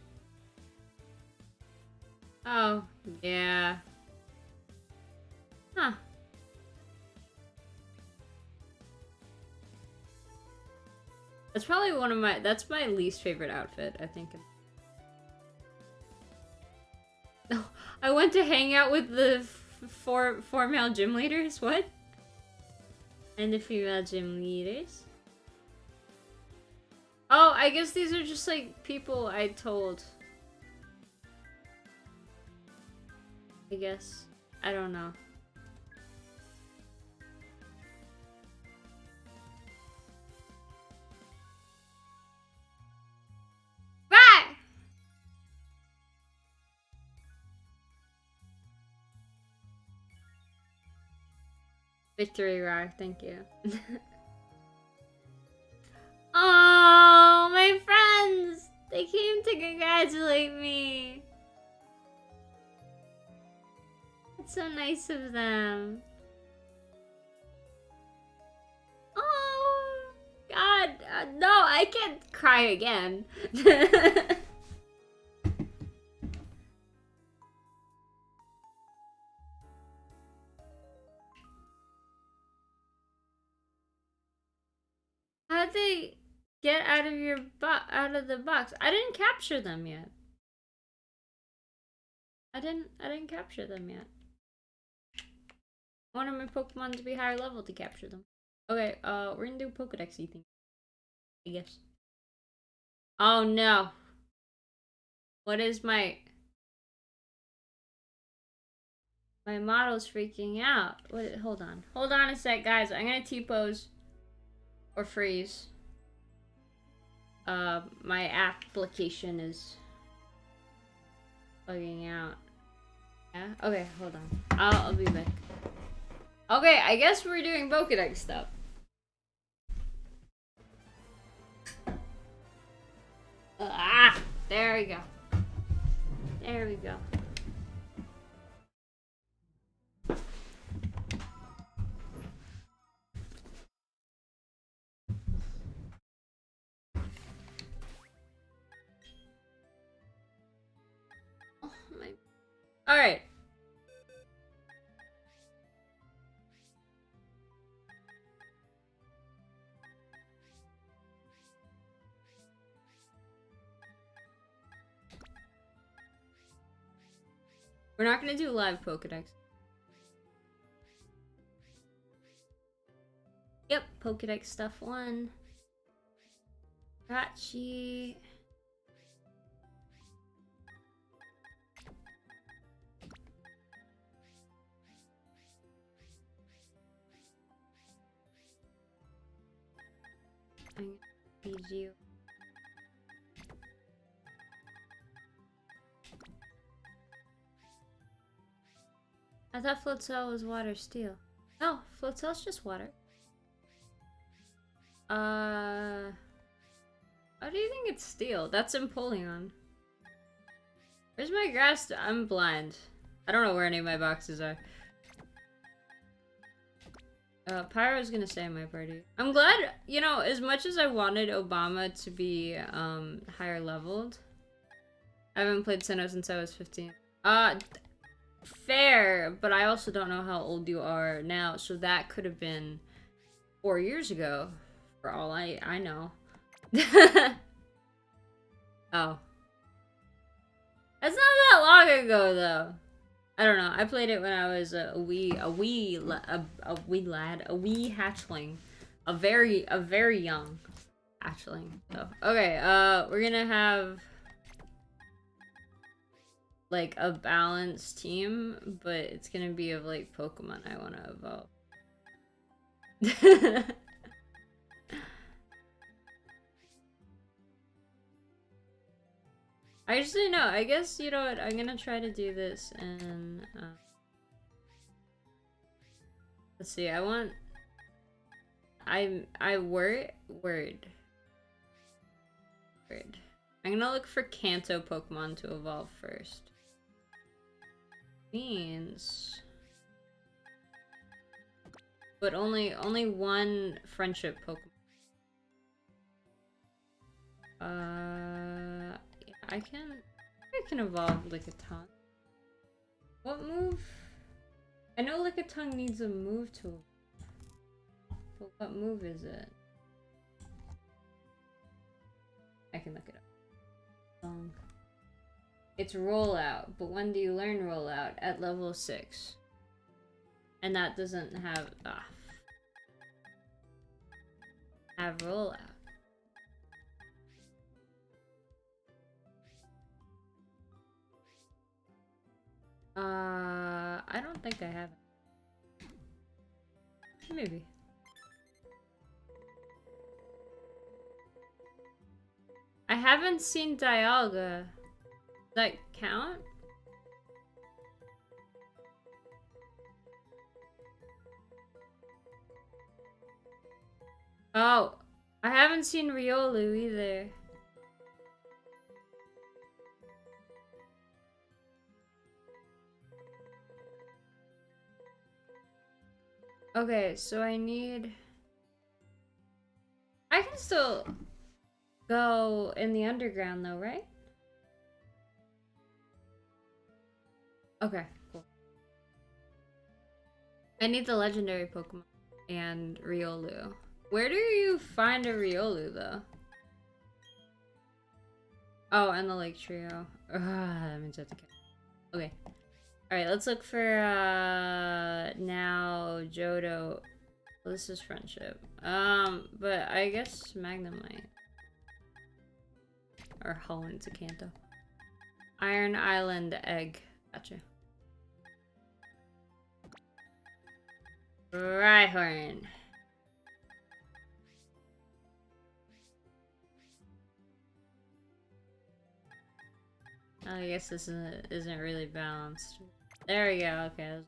Oh, yeah. Huh. That's probably one of my— that's my least favorite outfit, I think. No, I went to hang out with the four male gym leaders. What? And the female gym leaders. Oh, I guess these are just like people I told. I guess. I don't know. Victory rock, thank you. Oh, my friends! They came to congratulate me. That's so nice of them. Oh, God. No, I can't cry again. How'd they get out of your out of the box? I didn't capture them yet. I didn't capture them yet. I wanted my Pokemon to be higher level to capture them. Okay, we're gonna do Pokedexy thing, I guess. Oh no. What is my model's freaking out? What? Hold on. Hold on a sec, guys. I'm gonna T-pose or freeze. My application is bugging out. Yeah? Okay, hold on. I'll be back. Okay, I guess we're doing Pokedex stuff. There we go. There we go. Oh my. All right. We're not gonna do live Pokedex. Yep, Pokedex stuff 1. Rachi. I'm gonna feed you. I thought Floatzel was water steel. No, Floatzel's just water. How do you think it's steel? That's Empoleon. Where's my grass? I'm blind. I don't know where any of my boxes are. Pyro's gonna stay in my party. I'm glad, you know, as much as I wanted Obama to be, higher leveled. I haven't played Sinnoh since I was 15. Fair, but I also don't know how old you are now, so that could have been 4 years ago, for all I know. Oh. That's not that long ago, though. I don't know. I played it when I was a wee lad, a wee hatchling, a very young hatchling. So, okay, we're gonna have like a balanced team, but it's gonna be of like Pokemon I want to evolve. Actually, no, I guess, you know what, I'm gonna try to do this and, let's see, I want, word. I'm gonna look for Kanto Pokemon to evolve first. Means, but only one friendship Pokemon. Yeah, I can evolve Lickitung. What move? I know Lickitung needs a move to evolve, but what move is it? I can look it up. It's rollout, but when do you learn rollout? At level 6. And that doesn't have rollout. I don't think I have it. Maybe. I haven't seen Dialga. Does that count? Oh, I haven't seen Riolu either. Okay, so I can still go in the underground though, right? Okay, cool. I need the legendary Pokemon and Riolu. Where do you find a Riolu though? Oh, and the Lake Trio. Ugh, that means I have to catch. Okay. Alright, let's look for now Johto. Well, this is friendship. But I guess Magnemite. Or Holland to Kanto. Iron Island egg. Gotcha. Rhyhorn. I guess this isn't really balanced. There we go, okay.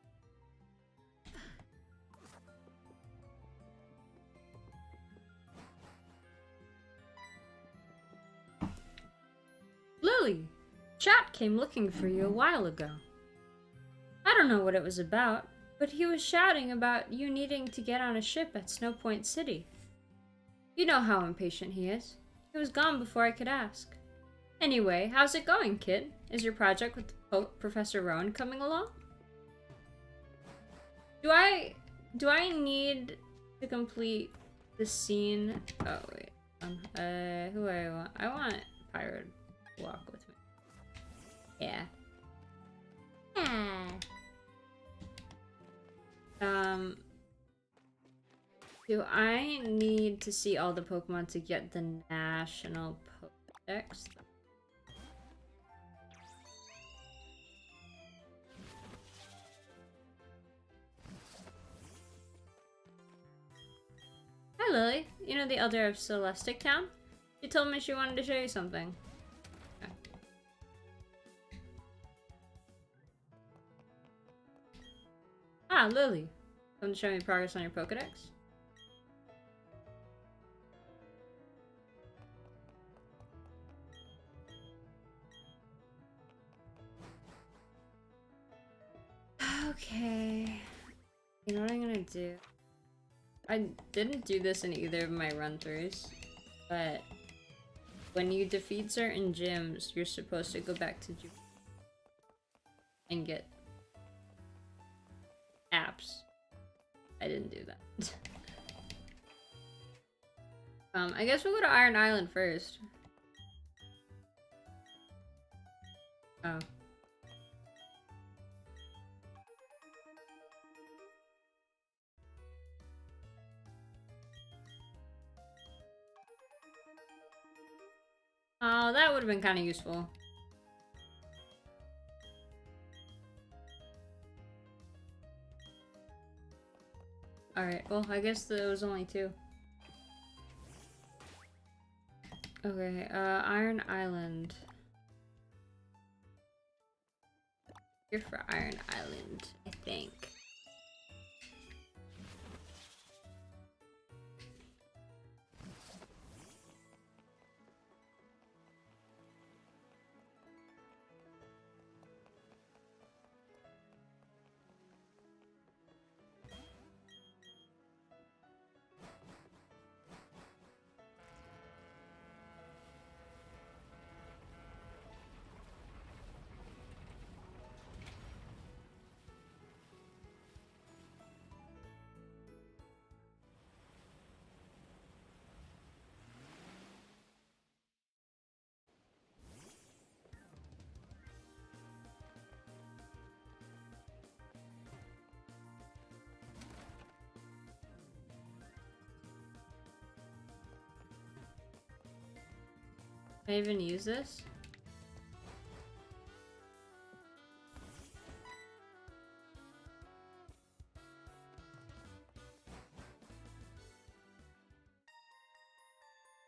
Lily! Chat came looking for you a while ago. I don't know what it was about, but he was shouting about you needing to get on a ship at Snow Point City. You know how impatient he is. He was gone before I could ask. Anyway, how's it going, kid? Is your project with Professor Rowan coming along? Do I need to complete the scene? Oh wait, who do I want? I want Pyro to walk with me. Yeah. Do I need to see all the Pokemon to get the National Pokedex? Hi, Lily. You know the elder of Celestic Town? She told me she wanted to show you something. Okay. Ah, Lily. Come to show me progress on your Pokedex? Okay. You know what I'm gonna do? I didn't do this in either of my run-throughs, but when you defeat certain gyms, you're supposed to go back to gym and get apps. I didn't do that. I guess we'll go to Iron Island first. Oh. Oh, that would have been kind of useful. Alright, well, I guess there was only two. Okay, Iron Island. Here for Iron Island, I think. Can I even use this?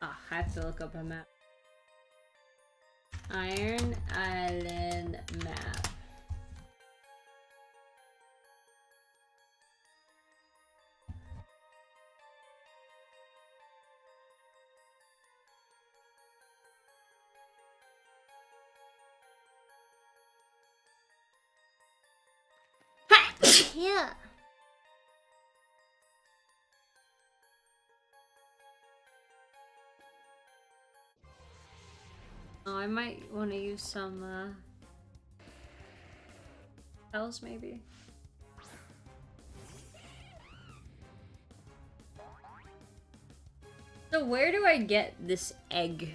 Ah, I have to look up a map. Iron Island map. here. Oh, I might want to use some, spells maybe. So where do I get this egg?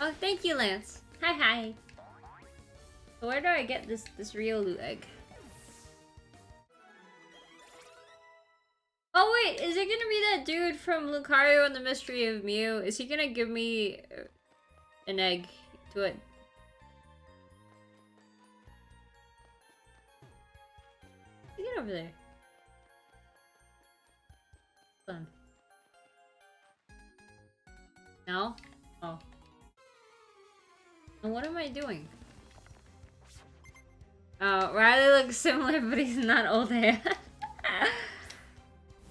Oh, thank you, Lance. Hi, hi. So where do I get this Riolu egg? Oh wait, is it gonna be that dude from Lucario and the Mystery of Mew? Is he gonna give me an egg to it? Get over there. Fun. No? Oh. And what am I doing? Oh, Riley looks similar, but he's not old hair.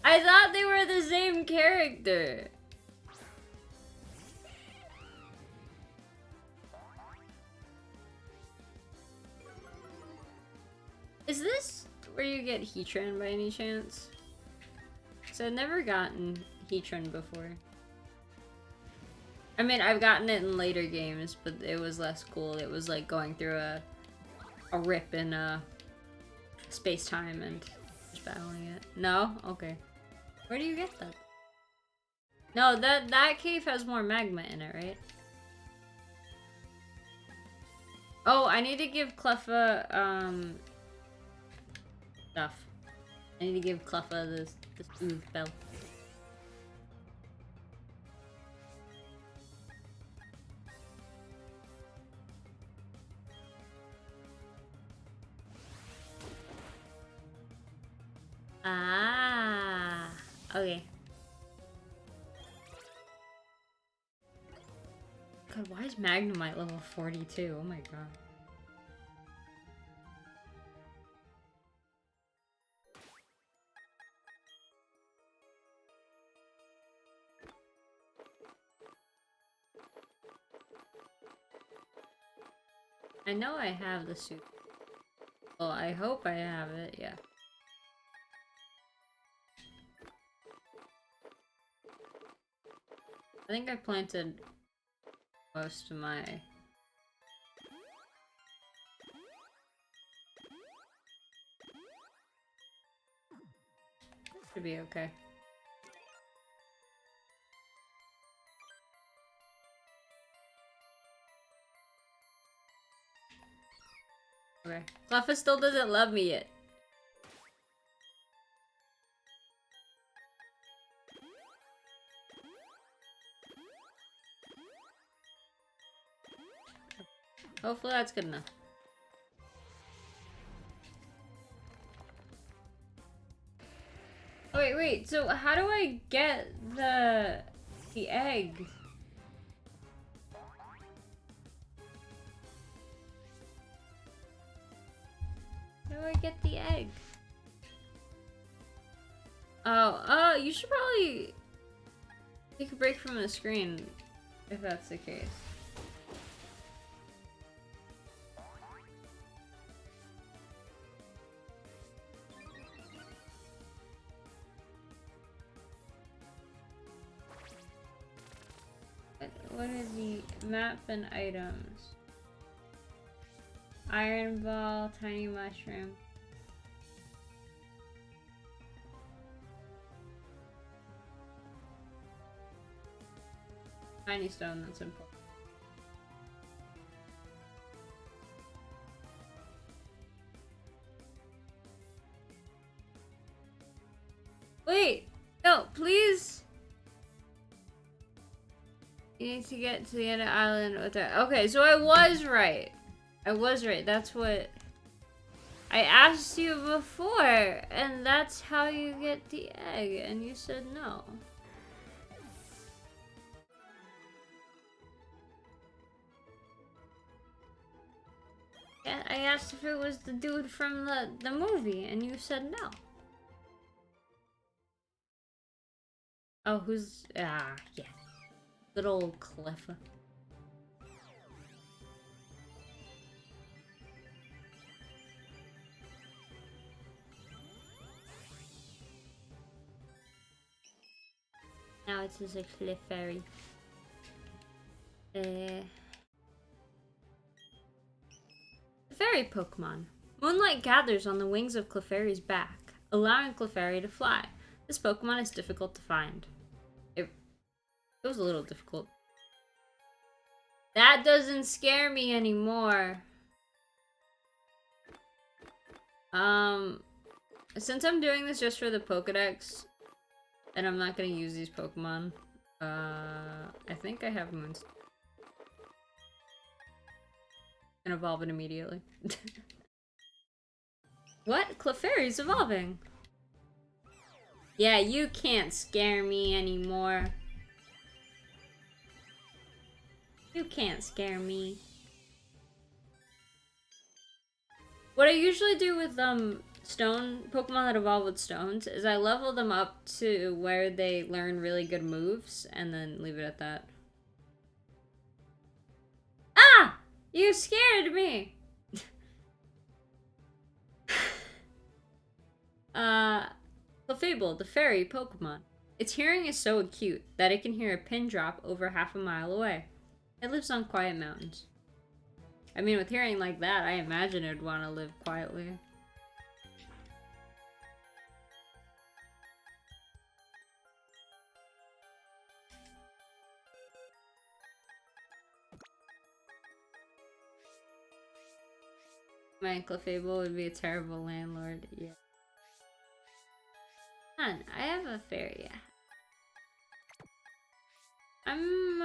I thought they were the same character. Is this where you get Heatran by any chance? Because I've never gotten Heatran before. I mean, I've gotten it in later games, but it was less cool. It was like going through a rip in space-time and just battling it. No? Okay. Where do you get that? No, that cave has more magma in it, right? Oh, I need to give Cleffa, stuff. I need to give Cleffa this smooth bell. Ah, okay. God, why is Magnemite level 42? Oh my god. I know I have the suit. Well, I hope I have it, yeah. I think I planted most of my... Should be okay. Okay. Cleffa still doesn't love me yet. Hopefully that's good enough. Oh, wait, so how do I get the egg? How do I get the egg? Oh, you should probably take a break from the screen if that's the case. What are the map and items? Iron ball, tiny mushroom. Tiny stone, that's important. Wait! No, please! You need to get to the end of the island with that. Okay, so I was right. I was right. That's what I asked you before, and that's how you get the egg, and you said no. Yeah, I asked if it was the dude from the movie, and you said no. Oh, who's... yeah. Good old Cleffa. Now it's just a Clefairy. Clefairy Pokemon. Moonlight gathers on the wings of Clefairy's back, allowing Clefairy to fly. This Pokemon is difficult to find. It was a little difficult. That doesn't scare me anymore. Since I'm doing this just for the Pokedex, and I'm not gonna use these Pokemon, I think I have Moons. And evolve it immediately. What? Clefairy's evolving! Yeah, you can't scare me anymore. You can't scare me. What I usually do with stone Pokemon that evolve with stones is I level them up to where they learn really good moves and then leave it at that. Ah! You scared me! Clefable, the fairy Pokemon. Its hearing is so acute that it can hear a pin drop over half a mile away. It lives on quiet mountains. I mean, with hearing like that, I imagine it'd want to live quietly. My Clefable would be a terrible landlord, yeah. Come on, I have a fairy. I'm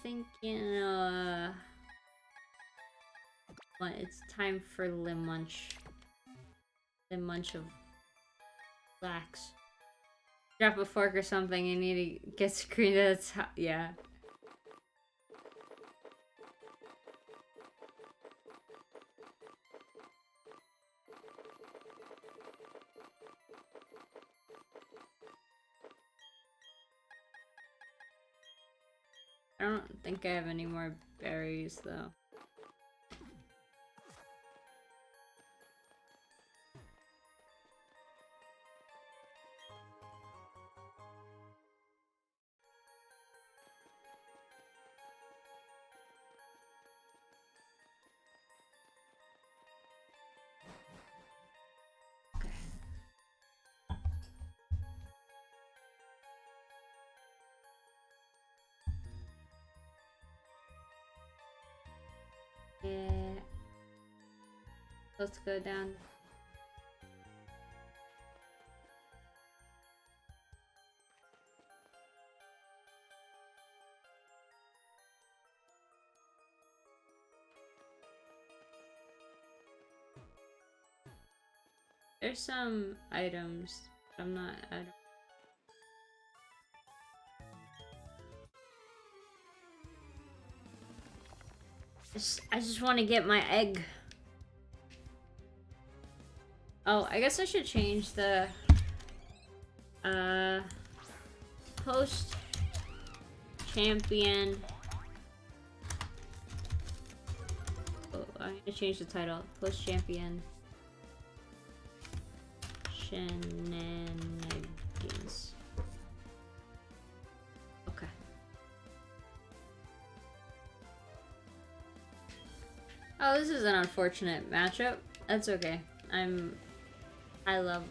thinking what, it's time for Limunch. Limunch of flax. Drop a fork or something, you need to get screened at the top. Yeah. I don't think I have any more berries, though. Yeah. Let's go down. There's some items, but I'm not. I don't. I just want to get my egg. Oh, I guess I should change the post champion. Oh, I'm gonna change the title. Post champion shenanigans. Okay. Oh, this is an unfortunate matchup. That's okay. I'm high level.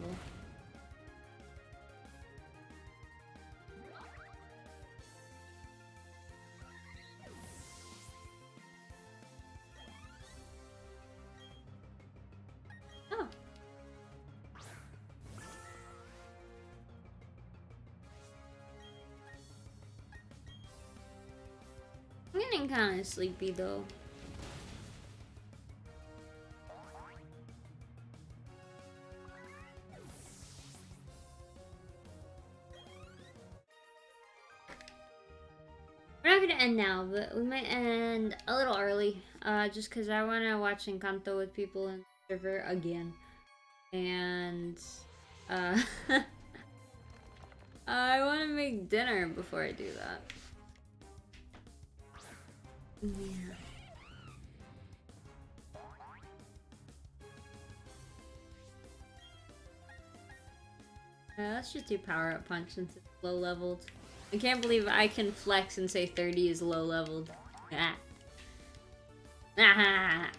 Oh. I'm getting kind of sleepy though. We're not gonna end now, but we might end a little early, just because I want to watch Encanto with people in the server again, and I want to make dinner before I do that. Yeah. Let's just do power up punch since it's low leveled. I can't believe I can flex and say 30 is low leveled. Ah. Ah.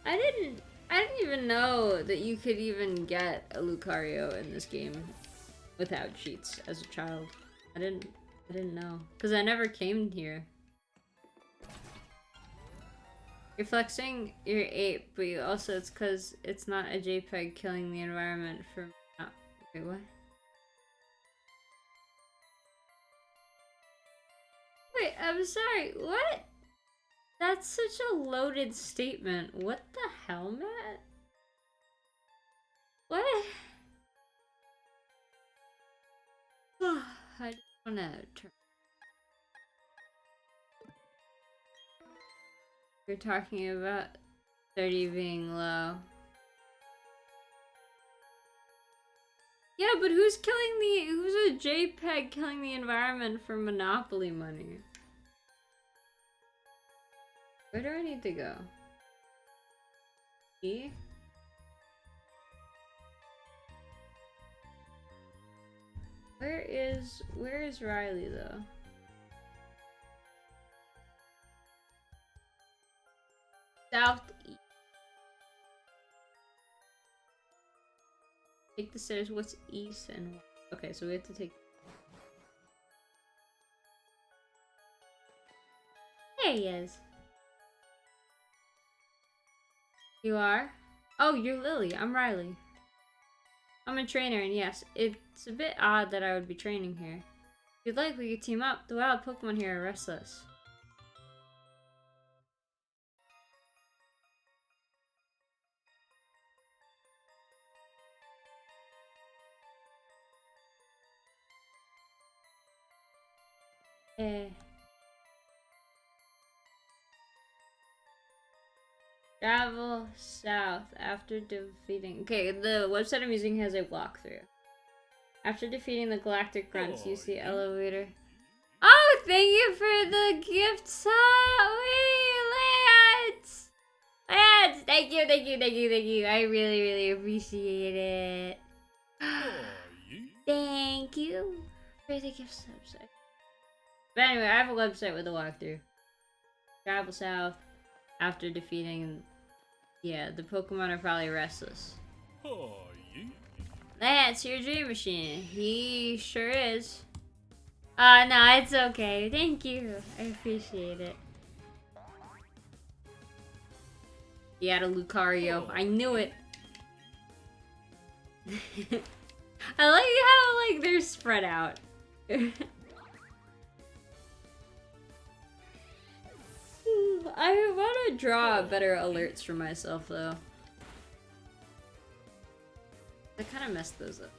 I didn't even know that you could even get a Lucario in this game without cheats as a child. I didn't know. Because I never came here. You're flexing your 8, but you also, it's because it's not a JPEG killing the environment for... Oh, wait, what? Wait, I'm sorry, what? That's such a loaded statement. What the hell, Matt? What? I just wanna turn... You're talking about 30 being low. Yeah, but who's a JPEG killing the environment for Monopoly money? Where do I need to go? E? Where is Riley though? Southeast. Take the stairs. What's east and west? Okay, so we have to take... There he is. You are? Oh, you're Lily. I'm Riley. I'm a trainer, and yes, it's a bit odd that I would be training here. If you'd like, we could team up. The wild Pokemon here are restless. Travel south after defeating... Okay, the website I'm using has a walkthrough. After defeating the Galactic Grunts, use the elevator. Oh, thank you for the gift sub! Lance! Lance! Thank you, thank you, thank you, thank you. I really, really appreciate it. Thank you for the gift subs. But anyway, I have a website with a walkthrough. Travel south after defeating... Yeah, the Pokemon are probably restless. That's your dream machine. He sure is. No, it's okay. Thank you. I appreciate it. He had a Lucario. I knew it. I like how, like, they're spread out. I want to draw better alerts for myself, though. I kind of messed those up.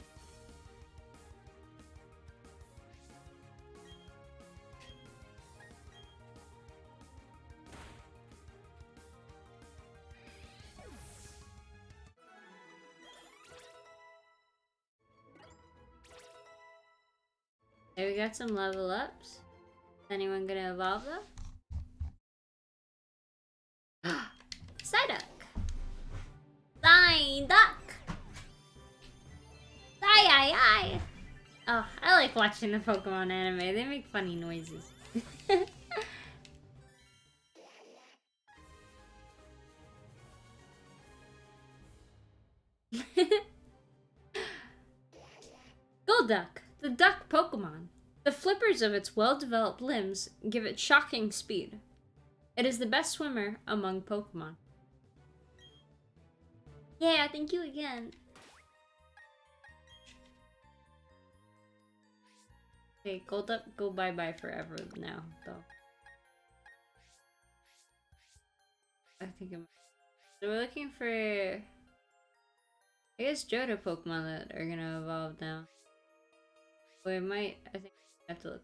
Okay, we got some level ups. Is anyone gonna evolve though? Psyduck! Psyduck! Ai! Oh, I like watching the Pokemon anime. They make funny noises. Golduck, the duck Pokemon. The flippers of its well-developed limbs give it shocking speed. It is the best swimmer among Pokemon. Yeah, thank you again. Okay, Golduck, go bye-bye forever now, though. I think I'm... So we're looking for... I guess Johto Pokemon that are gonna evolve now. We might... I think I have to look.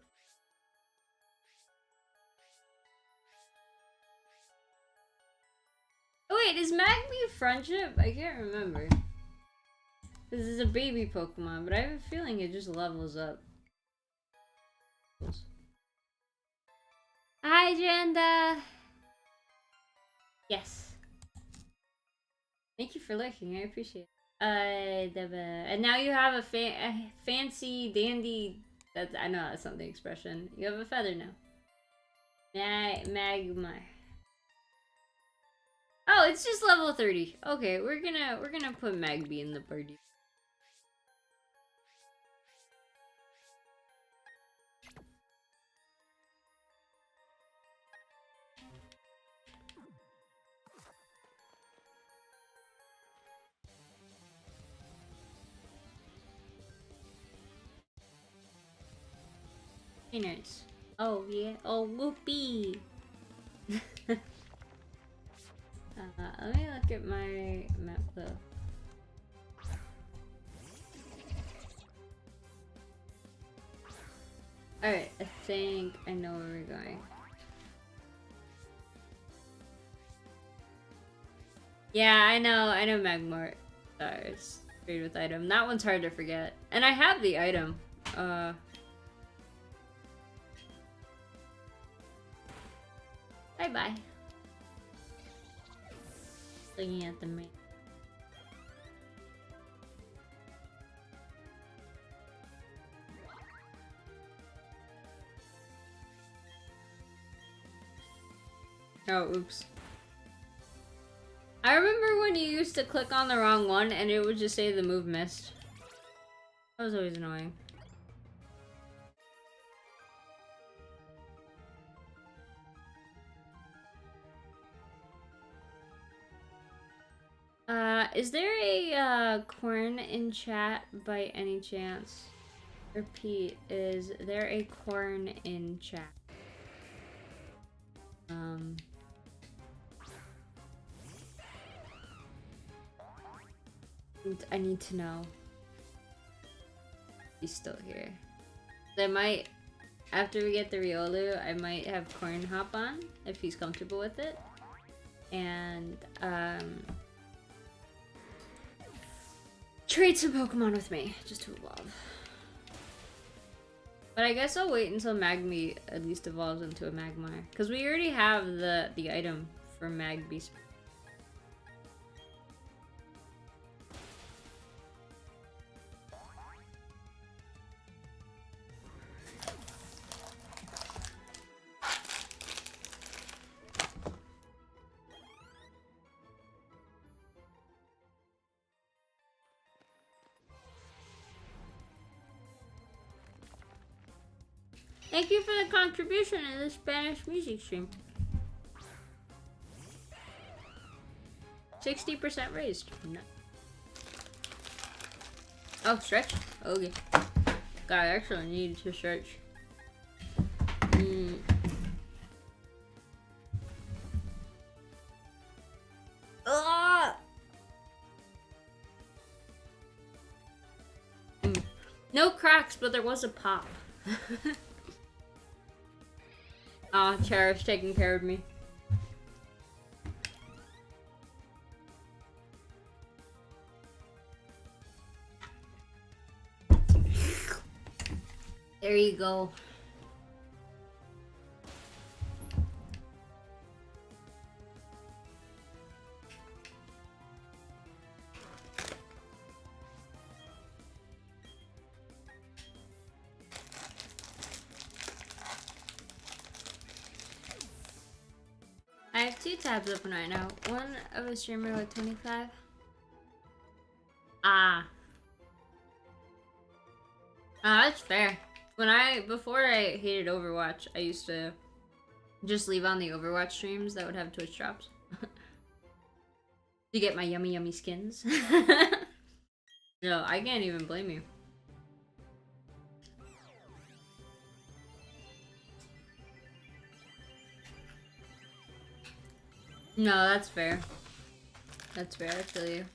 Oh wait, is Magby friendship? I can't remember. This is a baby Pokemon, but I have a feeling it just levels up. Hi, Janda! Yes. Thank you for lurking, I appreciate it. And now you have a fancy dandy... I know that's not the expression. You have a feather now. Magmar. Oh, it's just level 30. Okay, we're gonna put Magby in the party. Trainers. Oh yeah. Oh whoopee. Let me look at my map though. Alright, I think I know where we're going. Yeah, I know Magmar. It's trade with item. That one's hard to forget. And I have the item. Bye-bye. Looking at the main. Oh, oops. I remember when you used to click on the wrong one and it would just say the move missed. That was always annoying. Is there a corn in chat by any chance? Repeat, is there a corn in chat? I need to know. He's still here. I might, after we get the Riolu, I might have Corn hop on if he's comfortable with it. And, trade some Pokemon with me, just to evolve. But I guess I'll wait until Magby at least evolves into a Magmar. Because we already have the item for Magby. Thank you for the contribution in the Spanish music stream. 60% raised. No. Oh, stretch? Okay. God, I actually need to stretch. No cracks, but there was a pop. Ah, Cherish taking care of me. There you go. I have 2 tabs open right now. One of a streamer with 25. That's fair. Before I hated Overwatch, I used to just leave on the Overwatch streams that would have Twitch drops. To get my yummy skins. No, I can't even blame you. No, that's fair. That's fair, I feel you.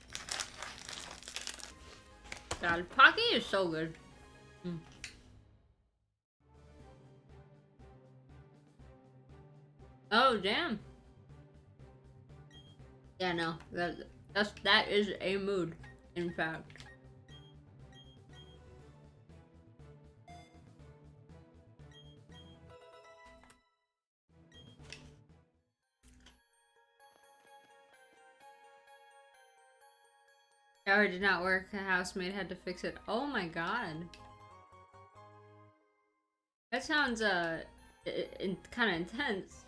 God, Pocky is so good. Oh, damn. Yeah, no, that is a mood, in fact. Shower did not work. The housemaid had to fix it. Oh my god. That sounds kind of intense.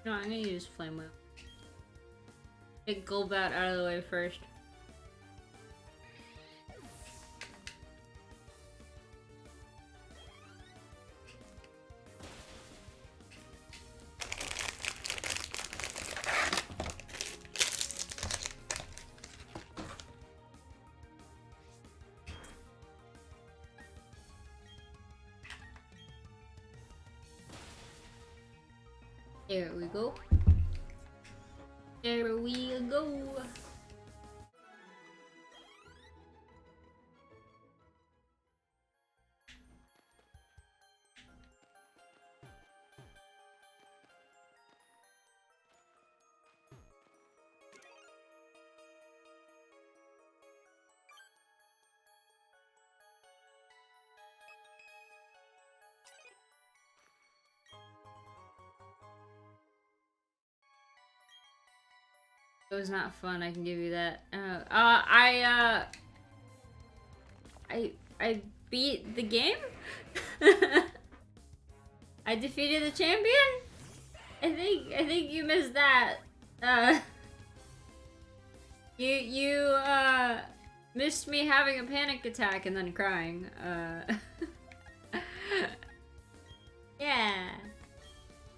No, I'm gonna use flame whip. Get Golbat out of the way first. There we go. There we go. It was not fun, I can give you that. I beat the game? I defeated the champion? I think you missed that. You missed me having a panic attack and then crying. Yeah.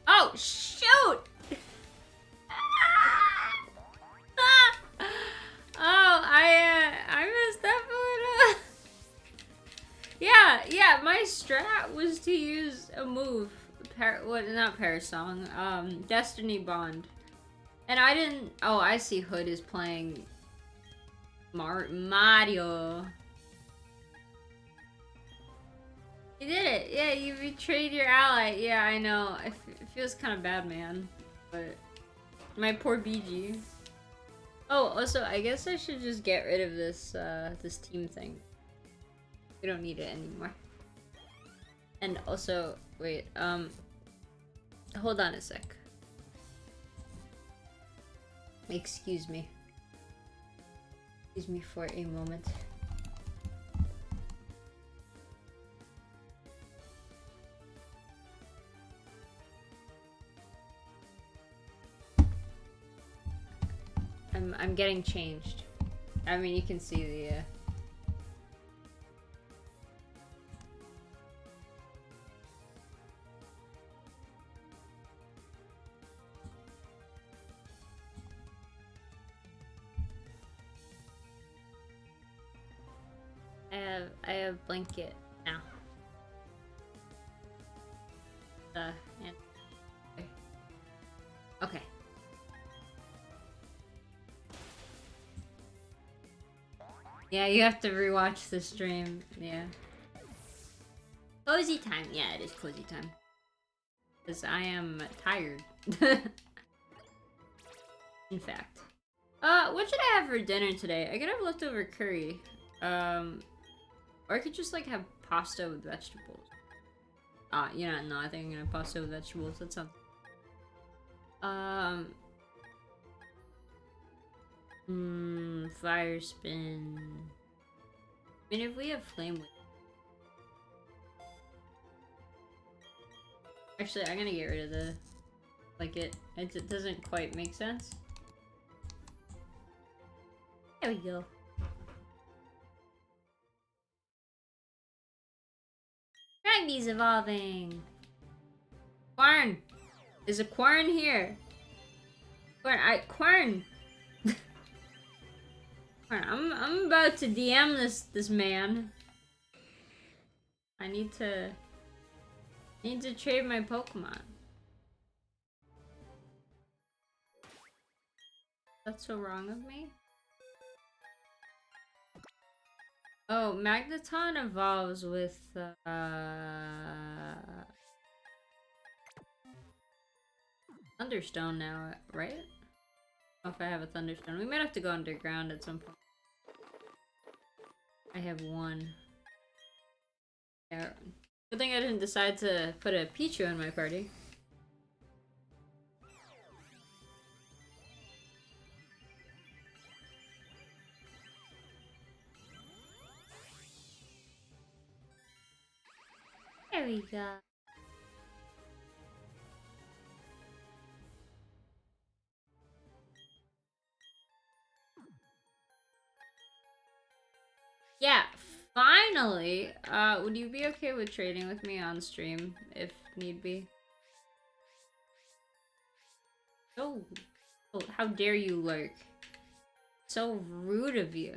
Oh, shoot! Oh, I messed up a little. Yeah, my strat was to use a move. Not Parasong, Destiny Bond. And I didn't, oh, I see Hood is playing Mario. You did it, yeah, you betrayed your ally. Yeah, I know, it feels kind of bad, man. But, my poor BG. Oh, also, I guess I should just get rid of this, this team thing. We don't need it anymore. And also, wait, hold on a sec. Excuse me. Excuse me for a moment. I'm getting changed. I mean, you can see the, I have blanket now. And okay. Yeah, you have to rewatch the stream. Yeah. Cozy time. Yeah, it is cozy time. Because I am tired. In fact. What should I have for dinner today? I could have leftover curry. Or I could just like have pasta with vegetables. Yeah, no, I think I'm gonna have pasta with vegetables. That sounds. Fire spin. I mean, if we have flame whip. Actually, I'm gonna get rid of the. Like it doesn't quite make sense. There we go. Ragby's evolving. Quarn! Is a Quarn here? Quarn, Quarn! I'm about to DM this man. I need to trade my Pokemon. That's so wrong of me. Oh, Magneton evolves with Thunderstone now, right? Oh, if I have a Thunderstone. We might have to go underground at some point. I have one. Yeah. Good thing I didn't decide to put a Pichu in my party. There we go. Yeah, finally! Would you be okay with trading with me on stream, if need be? Oh, how dare you lurk. So rude of you.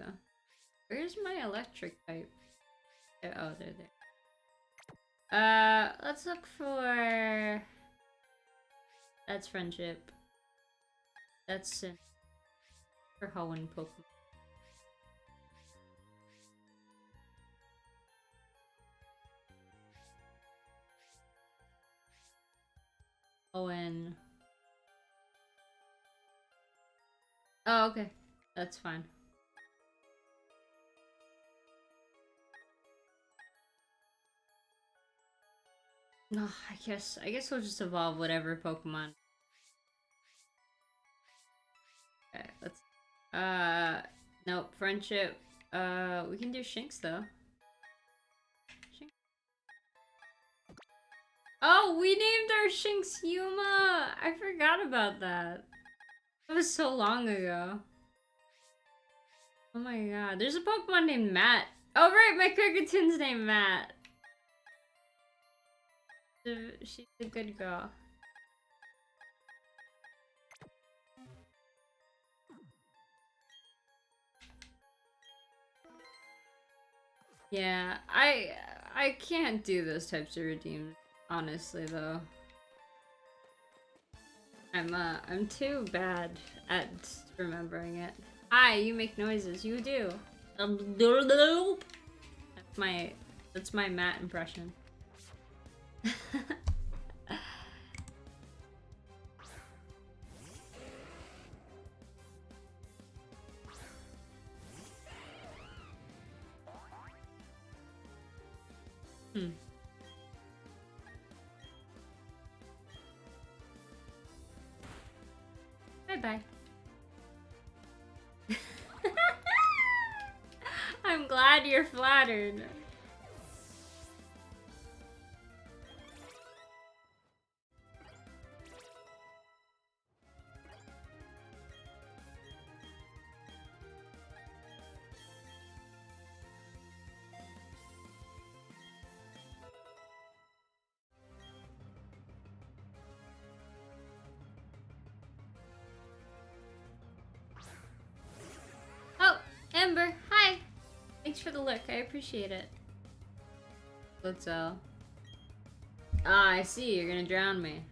Where's my electric pipe? Oh, they're there. Let's look for... That's friendship. That's sin. For Hoenn Pokemon. Hoenn. Oh, okay. That's fine. No, I guess we'll just evolve whatever Pokemon. Okay, let's nope, friendship. We can do Shinx though. Shinx. Oh, we named our Shinx Yuma! I forgot about that. That was so long ago. Oh my god, there's a Pokemon named Matt. Oh right, my Kricketton's named Matt. She's a good girl. Yeah, I can't do those types of redeems, honestly though. I'm too bad at remembering it. Hi, you make noises. You do. That's my Matt impression. Bye-bye. I'm glad you're flattered. Oh, Ember, hi! Thanks for the look, I appreciate it. Let's Ah, I see, you're gonna drown me.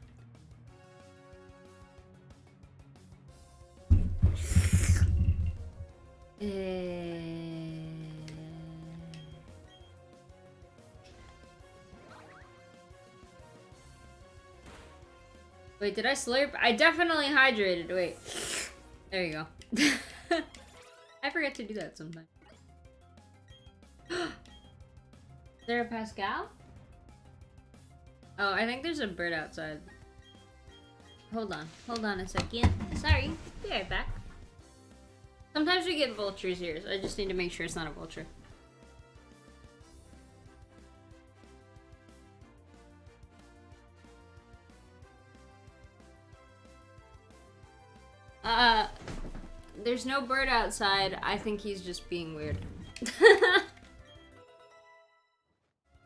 Wait, did I slurp? I definitely hydrated. Wait. There you go. I forget to do that sometimes. Is there a Pascal? Oh, I think there's a bird outside. Hold on a second. Sorry, be right back. Sometimes we get vultures here, so I just need to make sure it's not a vulture. There's no bird outside. I think he's just being weird.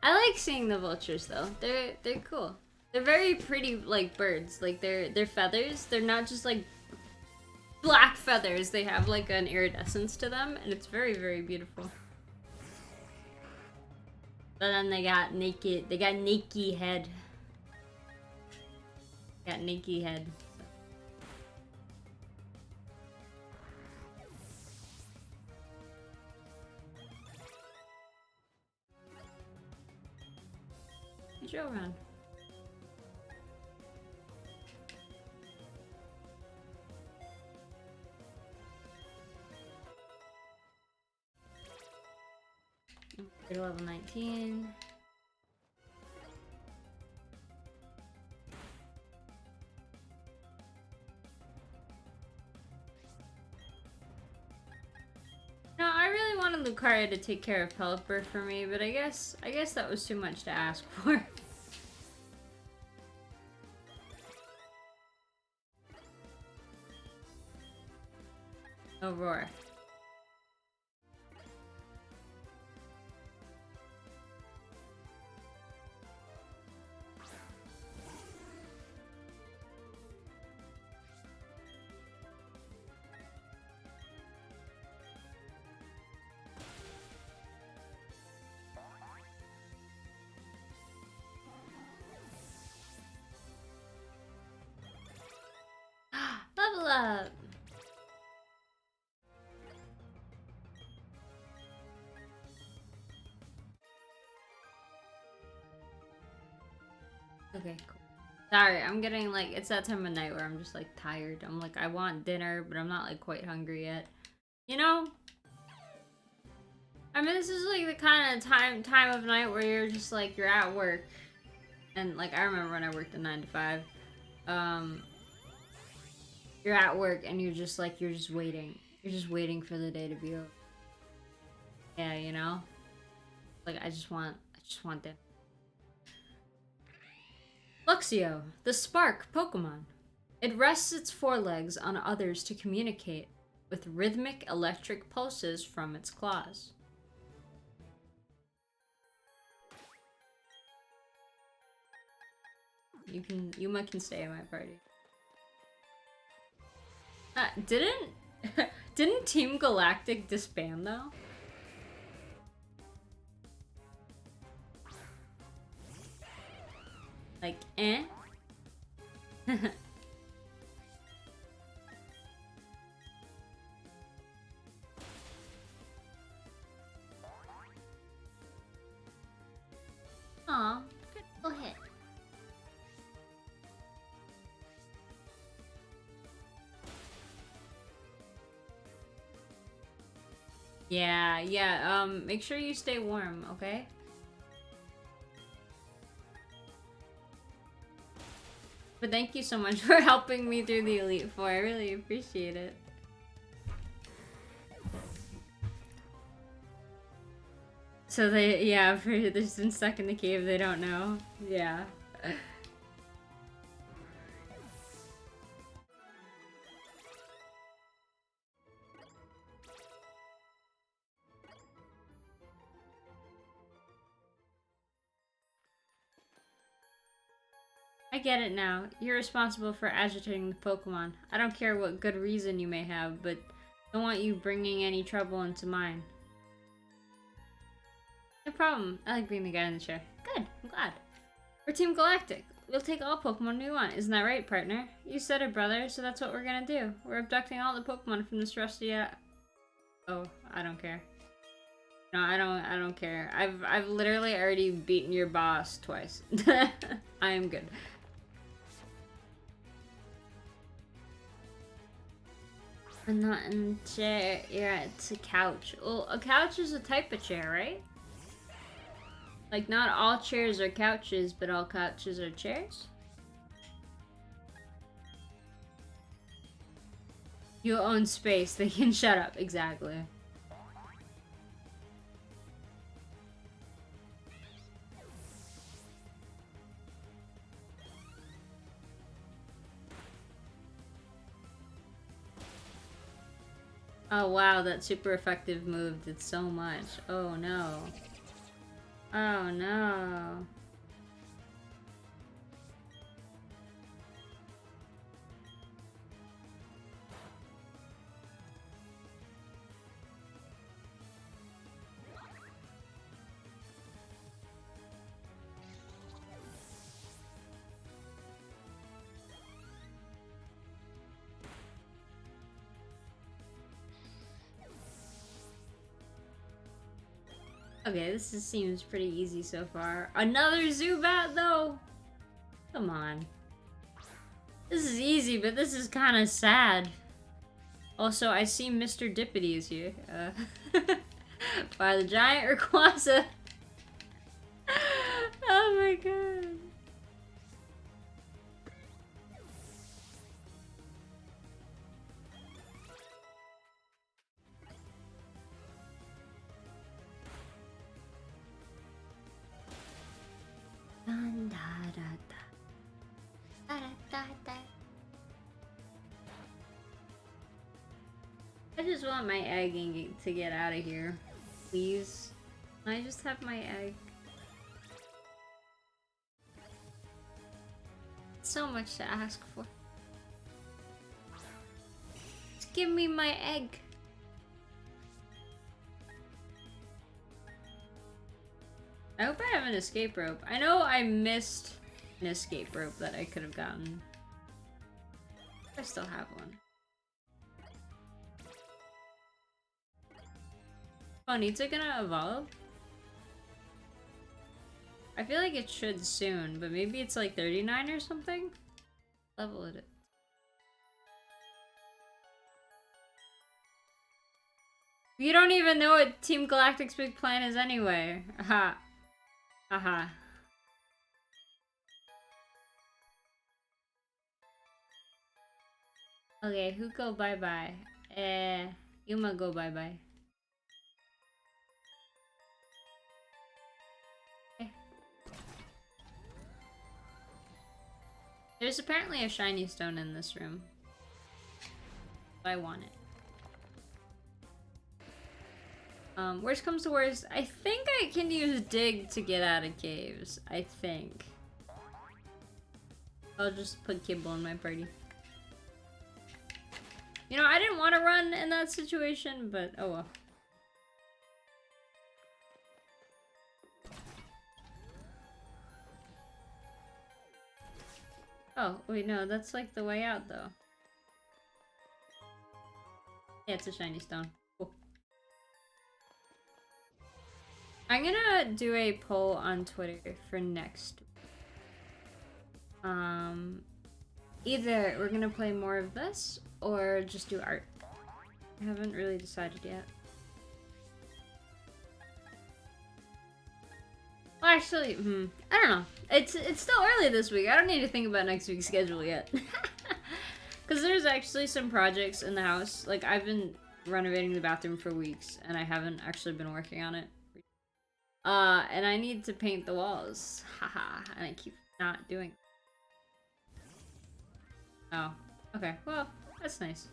I like seeing the vultures though. They're cool. They're very pretty, like birds. Like their feathers. They're not just like black feathers. They have like an iridescence to them, and it's very, very beautiful. But then they got naked. They got naked head. Got naked head. Joe run? Go to level 19. No, I really wanted Lucaria to take care of Pelipper for me, but I guess that was too much to ask for. Aurora. Level up! Okay, cool. Sorry, I'm getting like, it's that time of night where I'm just like tired. I'm like, I want dinner, but I'm not like quite hungry yet. You know? I mean, this is like the kind of time of night where you're just like, you're at work. And like, I remember when I worked a 9 to 5. You're at work and you're just like, you're just waiting. You're just waiting for the day to be over. Yeah, you know? Like, I just want dinner. Luxio, the Spark Pokemon. It rests its forelegs on others to communicate with rhythmic electric pulses from its claws. Yuma can stay in my party. Didn't Team Galactic disband though? Like, eh? Aw, critical hit. Yeah, make sure you stay warm, okay? But thank you so much for helping me through the Elite Four. I really appreciate it. So they've been stuck in the cave, they don't know. Yeah. I get it now. You're responsible for agitating the Pokemon. I don't care what good reason you may have, but I don't want you bringing any trouble into mine. No problem. I like being the guy in the chair. Good. I'm glad. We're Team Galactic. We'll take all Pokemon we want. Isn't that right, partner? You said it, brother, so that's what we're gonna do. We're abducting all the Pokemon from this rusty, Oh, I don't care. No, I don't care. I've literally already beaten your boss twice. I am good. I'm not in the chair. Yeah, it's a couch. Well, a couch is a type of chair, right? Like, not all chairs are couches, but all couches are chairs? You own space. They can shut up. Exactly. Oh wow, that super effective move did so much. Oh no. Oh no. Okay, seems pretty easy so far. Another Zubat though? Come on. This is easy, but this is kind of sad. Also, I see Mr. Dippity is here. By the giant Rayquaza. Oh my god. Dun, da, da, da. Da, da, da, da. I just want my egg to get out of here. Please. Can I just have my egg? So much to ask for. Just give me my egg. I hope I have an escape rope. I know I missed an escape rope that I could have gotten. I still have one. Oh, Nita gonna evolve? I feel like it should soon, but maybe it's like 39 or something? Level it. You don't even know what Team Galactic's big plan is anyway. Aha. Aha. Okay, who go bye-bye? Yuma go bye-bye. There's apparently a shiny stone in this room. I want it. Worst comes to worst, I think I can use dig to get out of caves. I think. I'll just put Kibble in my party. You know, I didn't want to run in that situation, but oh well. Oh, wait, no, that's like the way out, though. Yeah, it's a shiny stone. Cool. I'm gonna do a poll on Twitter for next. Either we're gonna play more of this, or just do art. I haven't really decided yet. Well, actually, I don't know. It's still early this week. I don't need to think about next week's schedule yet. Because there's actually some projects in the house. Like, I've been renovating the bathroom for weeks, and I haven't actually been working on it. And I need to paint the walls. Haha, and I keep not doing it. Oh, okay. Well, that's nice.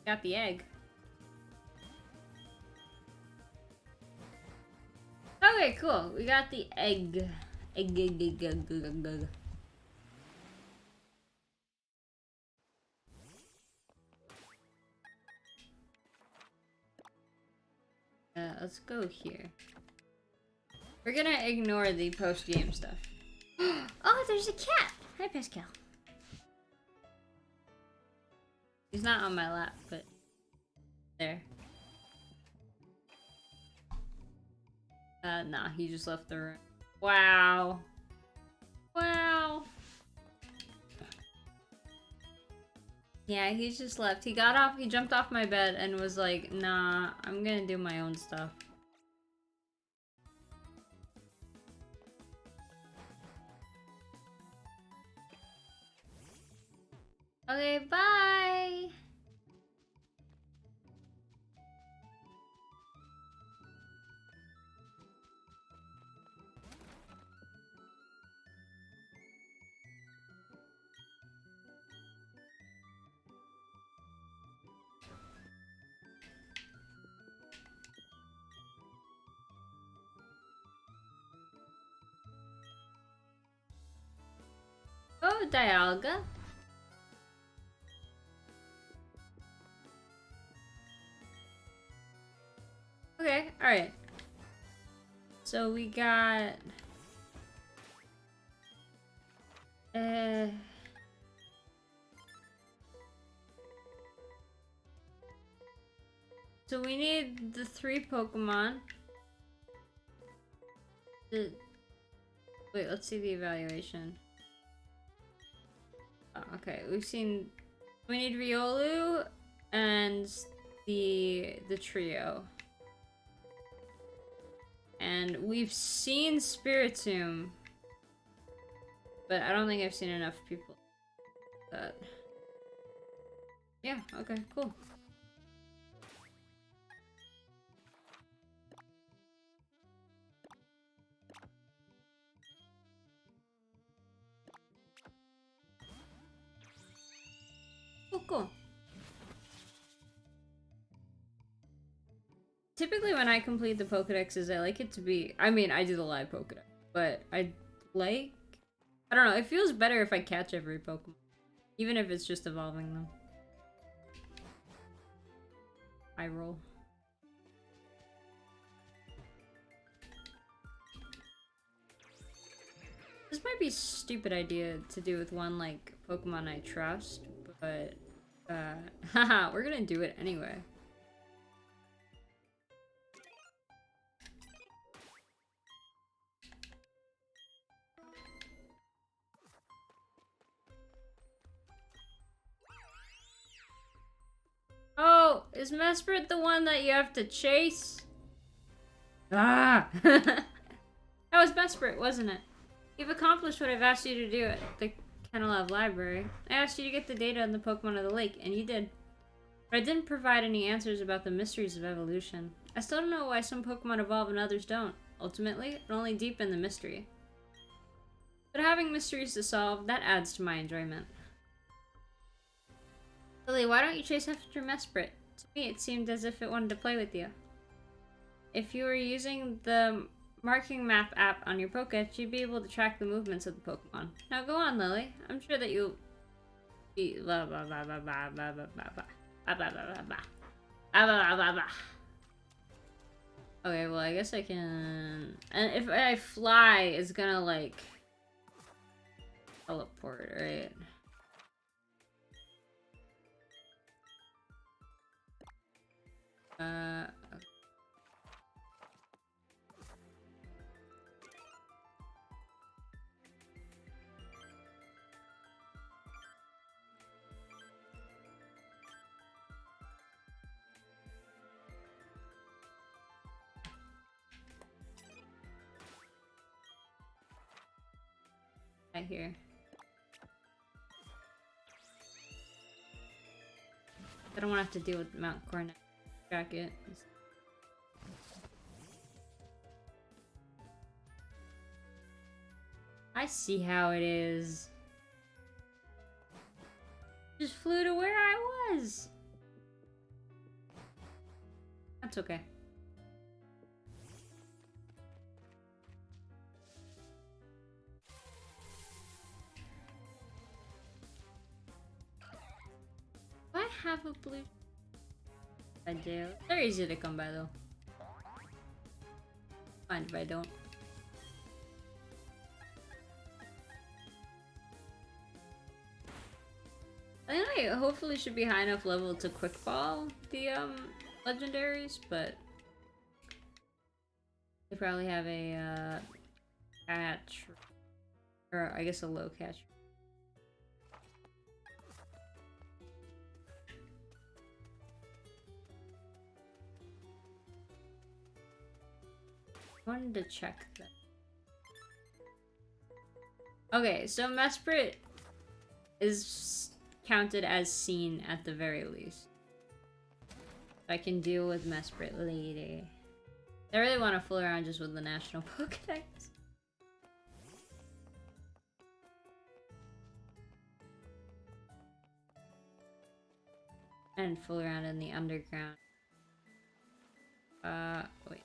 Got the egg. Okay, cool. We got the egg. Egg. Let's go here. We're gonna ignore the post-game stuff. Oh, there's a cat! Hi, Pascal. He's not on my lap, but there. Nah, he just left the room. Wow. Wow. Yeah, he's just left. He got off, he jumped off my bed and was like, nah, I'm gonna do my own stuff. Okay, bye! Oh, Dialga. Okay, alright. So we got... So we need the 3 Pokemon. Wait, let's see the evaluation. Oh, okay, we need Riolu and the trio. And we've seen Spiritomb, but I don't think I've seen enough people that. Yeah, okay, cool. Cool. Typically when I complete the Pokedexes, I like it to be... I mean, I do the live Pokedex, but I don't know, it feels better if I catch every Pokemon. Even if it's just evolving them. I roll. This might be a stupid idea to do with one, like, Pokemon I trust, but... haha, we're gonna do it anyway. Oh, is Mesprit the one that you have to chase? Ah! That was Mesprit, wasn't it? You've accomplished what I've asked you to do at the Kennelab Library. I asked you to get the data on the Pokemon of the lake, and you did. But I didn't provide any answers about the mysteries of evolution. I still don't know why some Pokemon evolve and others don't. Ultimately, it only deepened the mystery. But having mysteries to solve, that adds to my enjoyment. Lily, why don't you chase after Mesprit? To me, it seemed as if it wanted to play with you. If you were using the marking map app on your Pokédex, you'd be able to track the movements of the Pokemon. Now go on, Lily. I'm sure that you'll be blah blah blah blah blah blah blah blah blah blah blah blah blah blah blah blah. Okay, well I guess I can. And if I fly, it's gonna like teleport, right? Okay. Right here. I don't want to have to deal with Mount Coronet jacket. I see how it is. Just flew to where I was. That's okay. Do I have a blue? I do. They're easy to come by though. Fine if I don't. I think I hopefully should be high enough level to quick ball the legendaries, but they probably have a catch, or I guess a low catch. I wanted to check that. Okay, so Mesprit is counted as seen at the very least. I can deal with Mesprit later. I really want to fool around just with the National Pokédex. And fool around in the underground. Wait.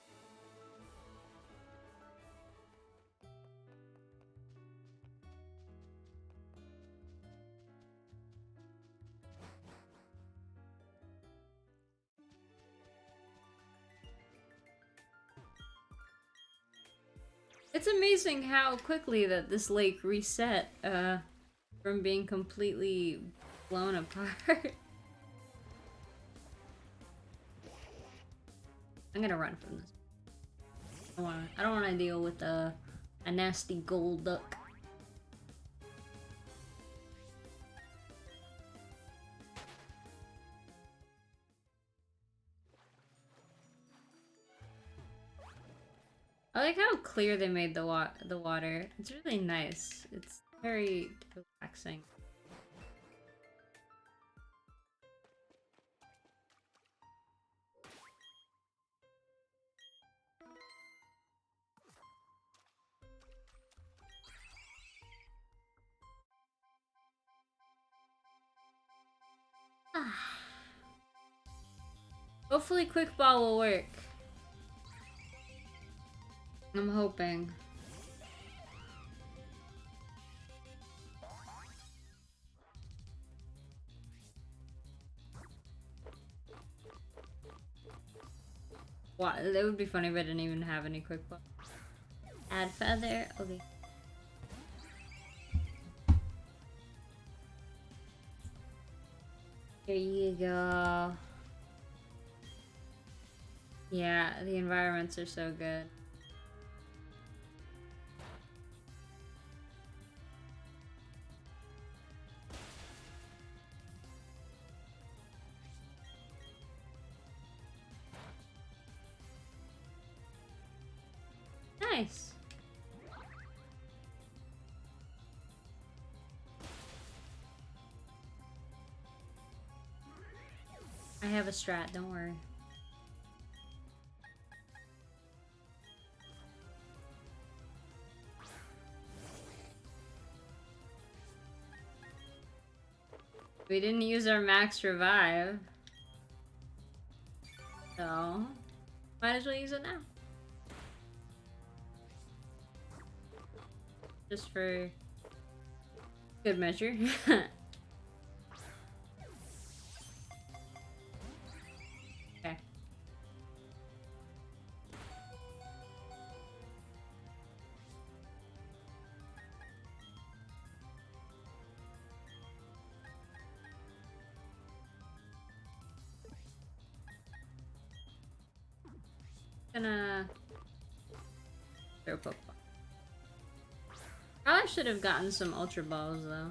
It's amazing how quickly that this lake reset, from being completely blown apart. I'm gonna run from this. I don't wanna deal with a nasty gold duck. I like how clear they made the water. It's really nice. It's very relaxing. Hopefully quick ball will work. I'm hoping. Wow, that would be funny if I didn't even have any quick ball. Add feather. Okay. There you go. Yeah, the environments are so good. Nice. I have a strat, don't worry. We didn't use our max revive. So, might as well use it now. Just for good measure. Okay. Gonna throw Pokeball. Probably should have gotten some Ultra Balls though.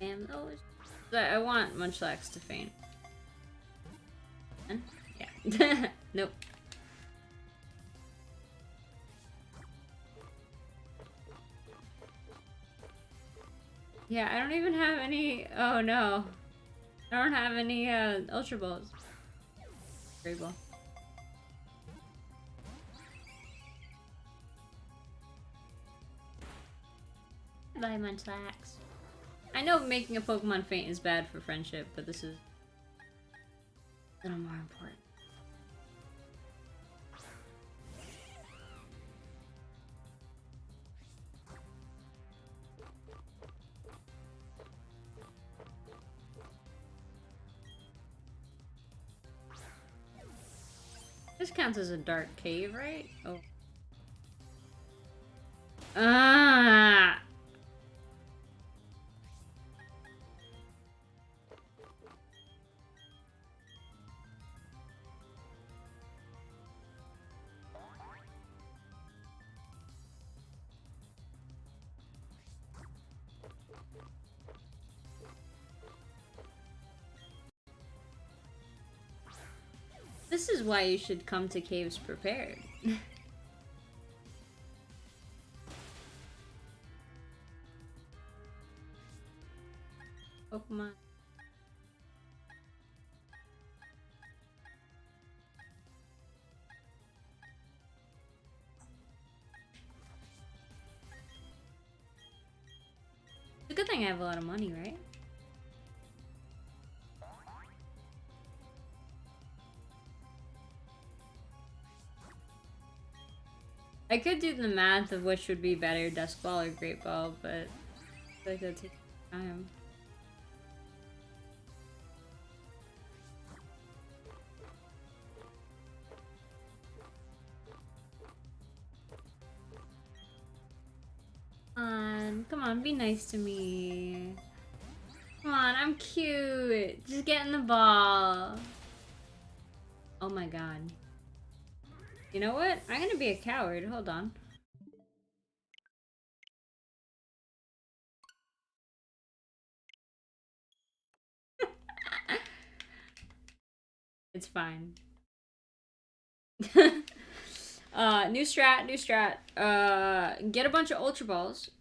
And oh, I want Munchlax to faint. Yeah. Nope. Yeah, I don't even have any. Oh no. I don't have any Ultra Balls. Great Ball. Bye, Munchlax. I know making a Pokemon faint is bad for friendship, but this is a little more important. This counts as a dark cave, right? Oh. Ah! This is why you should come to caves prepared. Pokemon. It's a good thing I have a lot of money, right? I could do the math of which would be better, Dusk Ball or Great Ball, but I feel like that'd take time. Come on, be nice to me. I'm cute. Just getting the ball. Oh my god. You know what? I'm gonna be a coward. Hold on. It's fine. New strat, new strat. Get a bunch of Ultra Balls.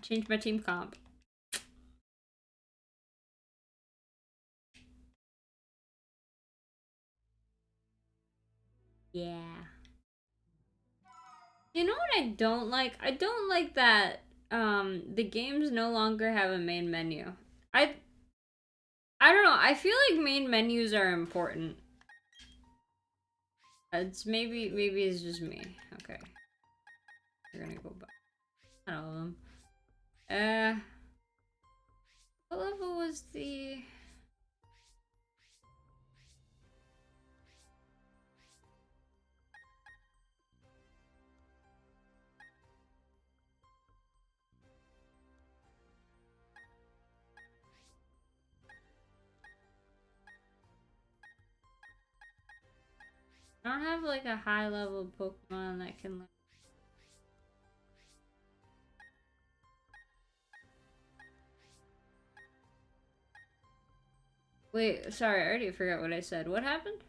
Change my team comp. Yeah. You know what I don't like? I don't like that, the games no longer have a main menu. I don't know, I feel like main menus are important. It's maybe it's just me. Okay. We're gonna go back. Not all of them. What level was the... I don't have like a high level Pokemon that can... Wait, sorry, I already forgot what I said. What happened?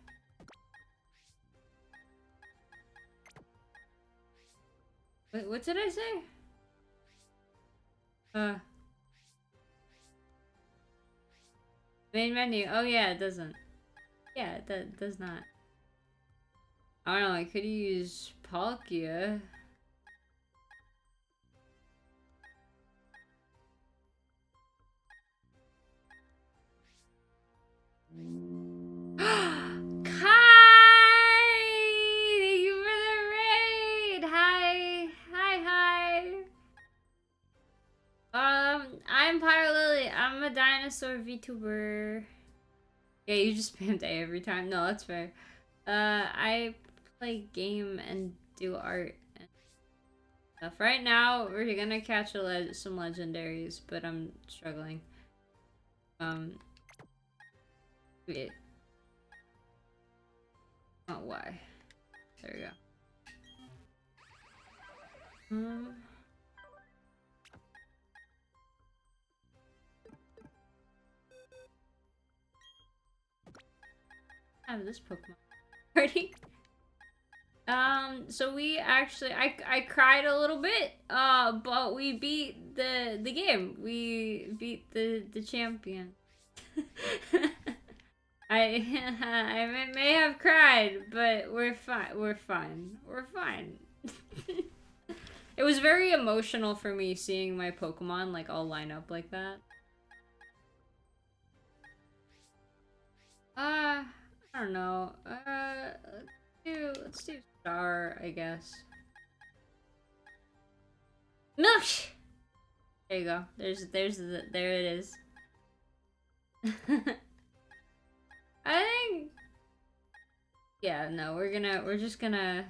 Wait, what did I say? Main menu. Oh yeah, it doesn't. Yeah, that does not. I don't know, I could use Palkia. Kai! Thank you for the raid! Hi! Hi! I'm Pyro Lily. I'm a dinosaur VTuber. Yeah, you just spammed A every time. No, that's fair. I play game and do art and stuff. Right now, we're gonna catch some legendaries, but I'm struggling. Wait. Oh, why? There we go. I have this Pokemon already. So we actually, I cried a little bit, but we beat the game. We beat the champion. I may have cried, but we're fine. We're fine. We're fine. It was very emotional for me seeing my Pokemon like all line up like that. I don't know. Let's do Star, I guess. Milk. There you go. There it is. I think. Yeah, no, we're just gonna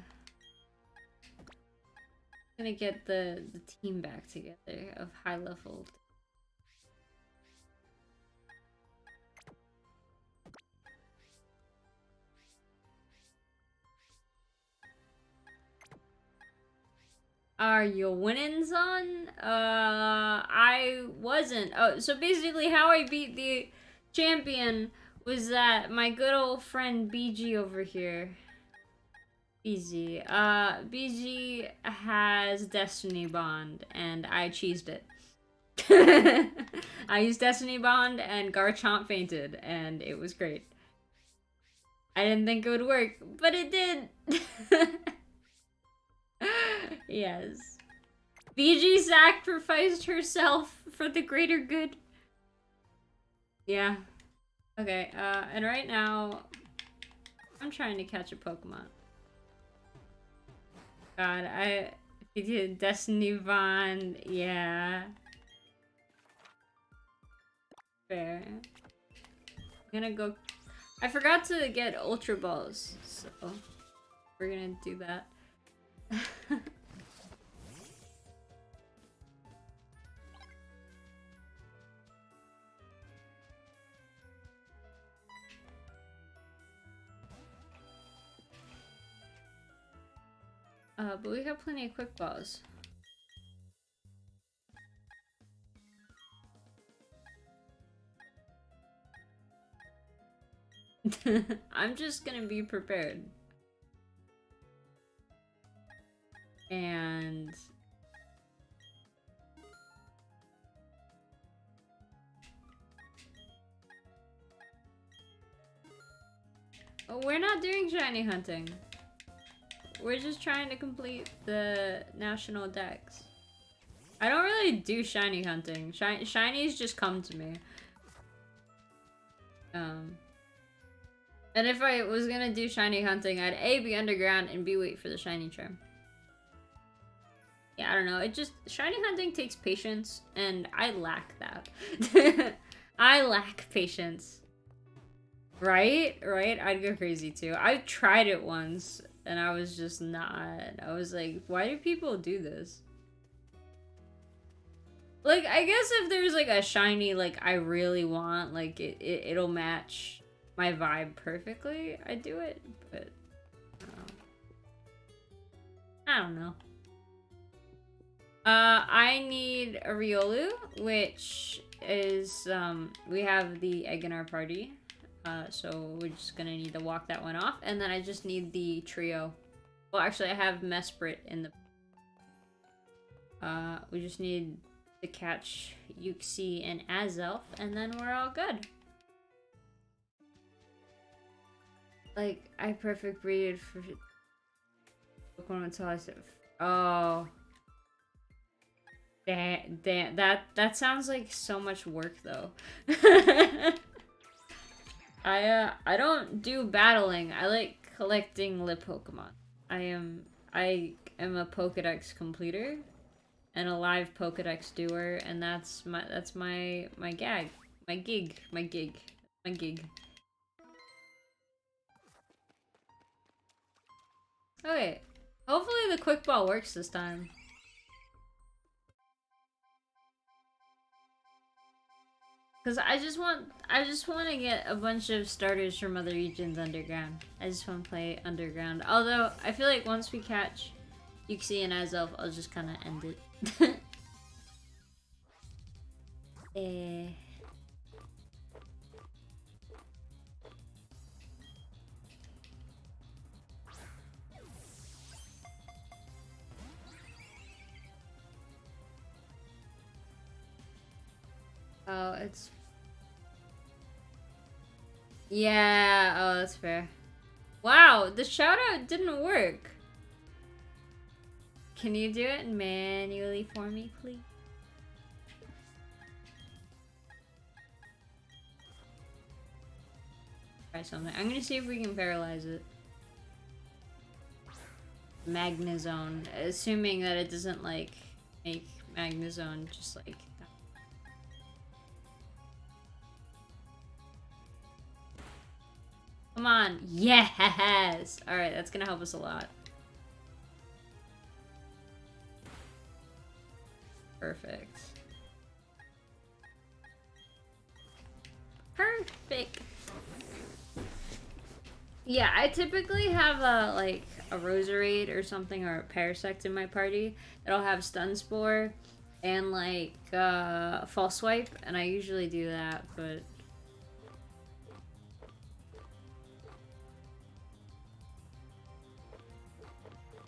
get the team back together of high level. Are you winning, son? I wasn't. Oh, so basically how I beat the champion was that my good old friend BG over here. BG has Destiny Bond, and I cheesed it. I used Destiny Bond, and Garchomp fainted, and it was great. I didn't think it would work, but it did! Yes. BG sacrificed herself for the greater good. Yeah. Okay, and right now, I'm trying to catch a Pokemon. God, if you did Destiny Bond, yeah. Fair. I'm gonna go... I forgot to get Ultra Balls, so we're gonna do that. But we got plenty of quick balls. I'm just gonna be prepared. And... oh, we're not doing shiny hunting. We're just trying to complete the national dex. I don't really do shiny hunting. Shinies just come to me. And if I was gonna do shiny hunting, I'd A, be underground, and B, wait for the shiny charm. Yeah, I don't know. It just... shiny hunting takes patience, and I lack that. I lack patience. Right? Right? I'd go crazy too. I tried it once, and I was just not... I was like, why do people do this? Like, I guess if there's, like, a shiny, like, I really want, like, it'll match my vibe perfectly, I do it, but I don't know. I need a Riolu, which is, we have the egg in our party, so we're just gonna need to walk that one off, and then I just need the trio. Well, actually, I have Mesprit in the... we just need to catch Yuxi and Azelf, and then we're all good. Like, I perfect breeded for Pokemon until I said, oh, damn, that sounds like so much work though. I don't do battling. I like collecting lip Pokemon. I am a Pokedex completer and a live Pokedex doer, and that's my gig. Okay, hopefully the quick ball works this time. Cause I just want to get a bunch of starters from other regions underground. I just want to play underground. Although I feel like once we catch Yuxi and Azelf, I'll just kind of end it. Oh, it's... yeah, oh, that's fair. Wow, the shoutout didn't work. Can you do it manually for me, please? Try something. I'm gonna see if we can paralyze it. Magnezone, assuming that it doesn't, like, make Magnezone just, like... come on. Yes! Alright, that's gonna help us a lot. Perfect. Perfect. Yeah, I typically have a, like, a Roserade or something, or a Parasect in my party that'll have Stun Spore and, like, False Swipe, and I usually do that, but...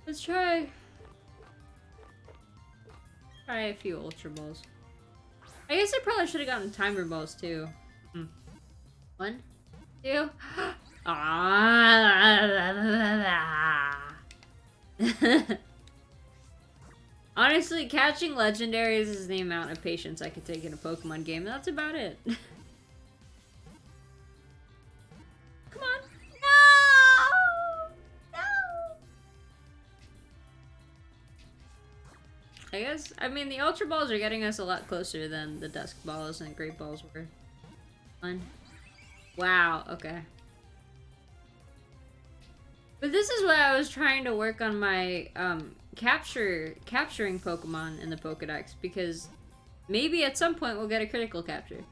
let's try a few Ultra Balls. I guess I probably should have gotten Timer Balls too. 1, 2. Honestly, catching legendaries is the amount of patience I could take in a Pokemon game. That's about it. Come on. No! I guess, I mean, the Ultra Balls are getting us a lot closer than the Dusk Balls and Great Balls were. 1. Wow, okay. But this is why I was trying to work on my, capturing Pokemon in the Pokedex, because maybe at some point we'll get a critical capture.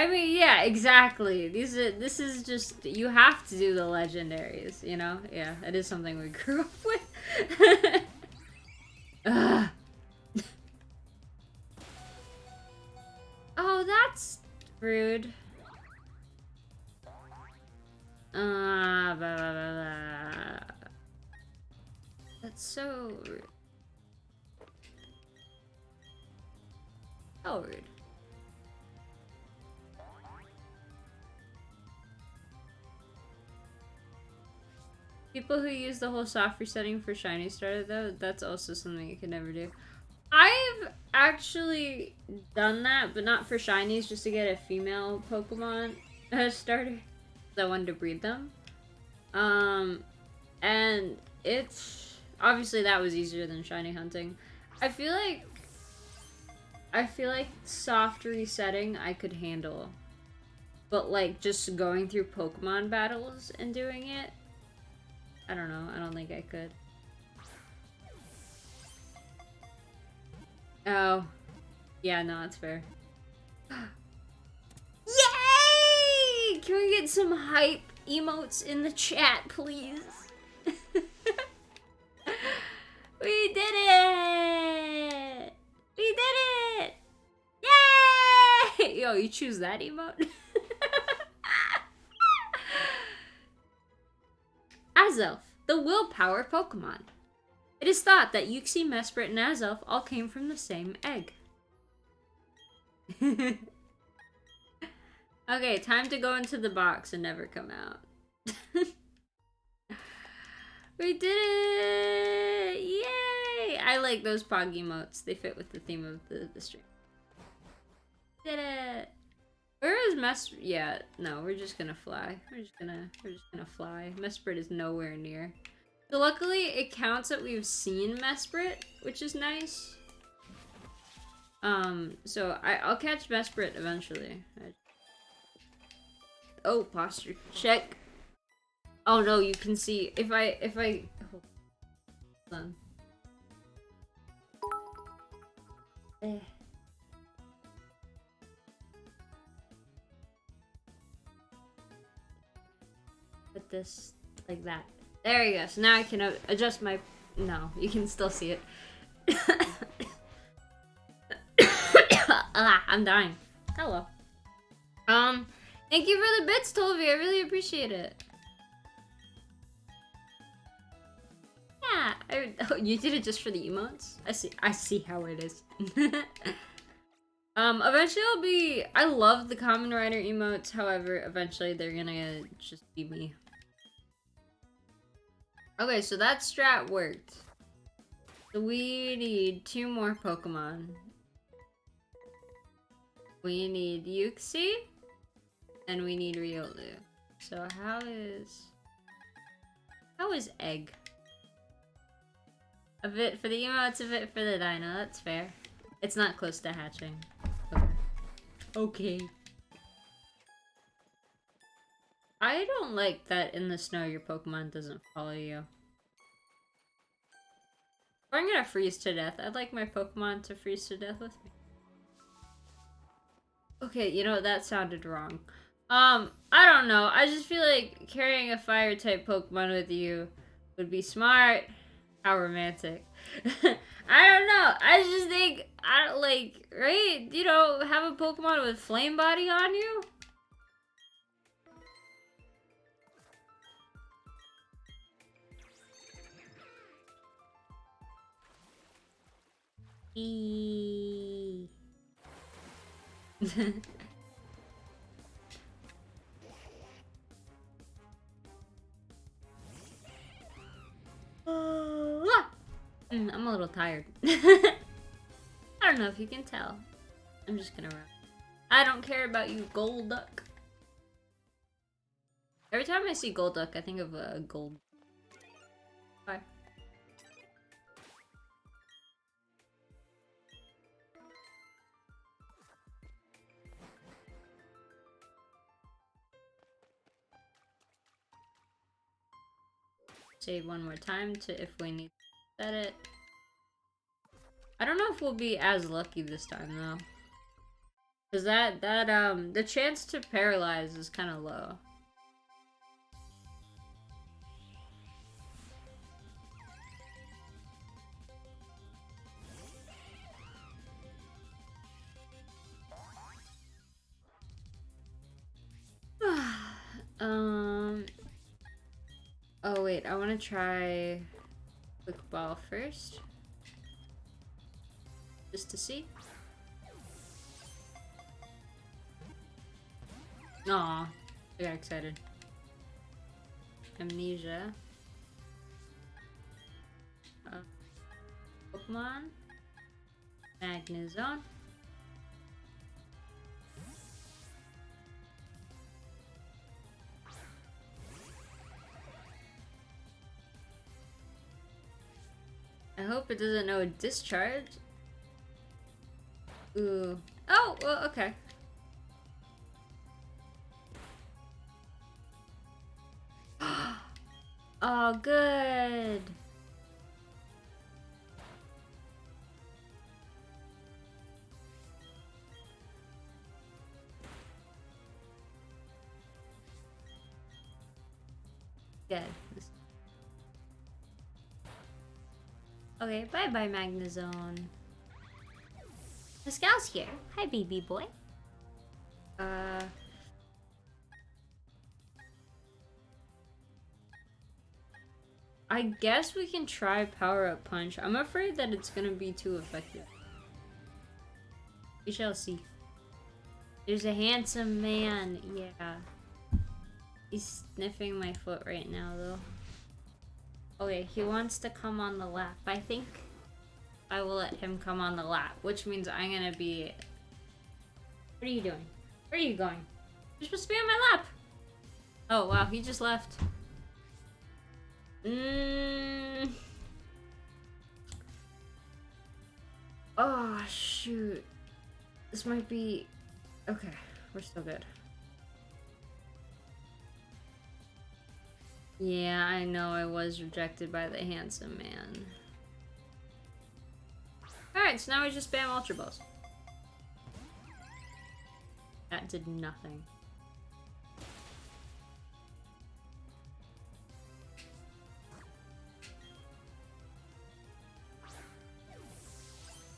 I mean, yeah, exactly. This is just, you have to do the legendaries, you know? Yeah, it is something we grew up with. Ugh. Oh, that's rude. Blah, blah, blah, blah. That's so rude. So rude. People who use the whole soft resetting for shiny starter though, that's also something you can never do. I've actually done that, but not for shinies, just to get a female Pokemon starter. I wanted to breed them. And it's obviously that was easier than shiny hunting. I feel like soft resetting I could handle. But like just going through Pokemon battles and doing it, I don't know. I don't think I could. Oh. Yeah, no, that's fair. Yay! Can we get some hype emotes in the chat, please? We did it! We did it! Yay! Yo, you choose that emote? Azelf, the willpower Pokemon. It is thought that Uxie, Mesprit, and Azelf all came from the same egg. Okay, time to go into the box and never come out. We did it! Yay! I like those Pog emotes. They fit with the theme of the stream. Did it! Where is Mesprit? Yeah, no, we're just gonna fly. We're just gonna fly. Mesprit is nowhere near. So luckily, it counts that we've seen Mesprit, which is nice. So I'll catch Mesprit eventually. Oh, posture check. Oh no, you can see if I hold on. Put this like that. There you go. So now I can adjust my. No, you can still see it. I'm dying. Hello. Thank you for the bits, Tolvi. I really appreciate it. Yeah. Oh, you did it just for the emotes? I see how it is. Eventually I'll be. I love the Common Rider emotes. However, eventually they're gonna just be me. Okay, so that strat worked. So we need 2 more Pokemon. We need Uxie, and we need Riolu. So how is Egg? A bit for the emotes, a bit for the dino. That's fair. It's not close to hatching. Okay. I don't like that in the snow your Pokemon doesn't follow you. Or I'm gonna freeze to death. I'd like my Pokemon to freeze to death with me. Okay, you know, that sounded wrong. I don't know. I just feel like carrying a fire type Pokemon with you would be smart. How romantic. I don't know. I just think, I don't like, right? You know, have a Pokemon with Flame Body on you? I'm a little tired. I don't know if you can tell. I'm just gonna run. I don't care about you, Golduck. Every time I see Golduck, I think of a gold. Bye. Save one more time to if we need to set it. I don't know if we'll be as lucky this time though. Cause the chance to paralyze is kind of low. Oh wait, I want to try quick ball first. Just to see. Aw, I got excited. Amnesia. Pokemon. Magnezone. I hope it doesn't know discharge. Ooh. Oh, well, okay. Oh, good. Good. Okay, bye-bye, Magnezone. Pascal's here. Hi, baby boy. I guess we can try Power Up Punch. I'm afraid that it's gonna be too effective. We shall see. There's a handsome man. Yeah. He's sniffing my foot right now, though. Okay, he wants to come on the lap. I think I will let him come on the lap, which means I'm gonna be... What are you doing? Where are you going? You're supposed to be on my lap! Oh, wow, he just left. Oh, shoot. This might be... Okay, we're still good. Yeah, I know I was rejected by the handsome man. Alright, so now we just spam Ultra Balls. That did nothing.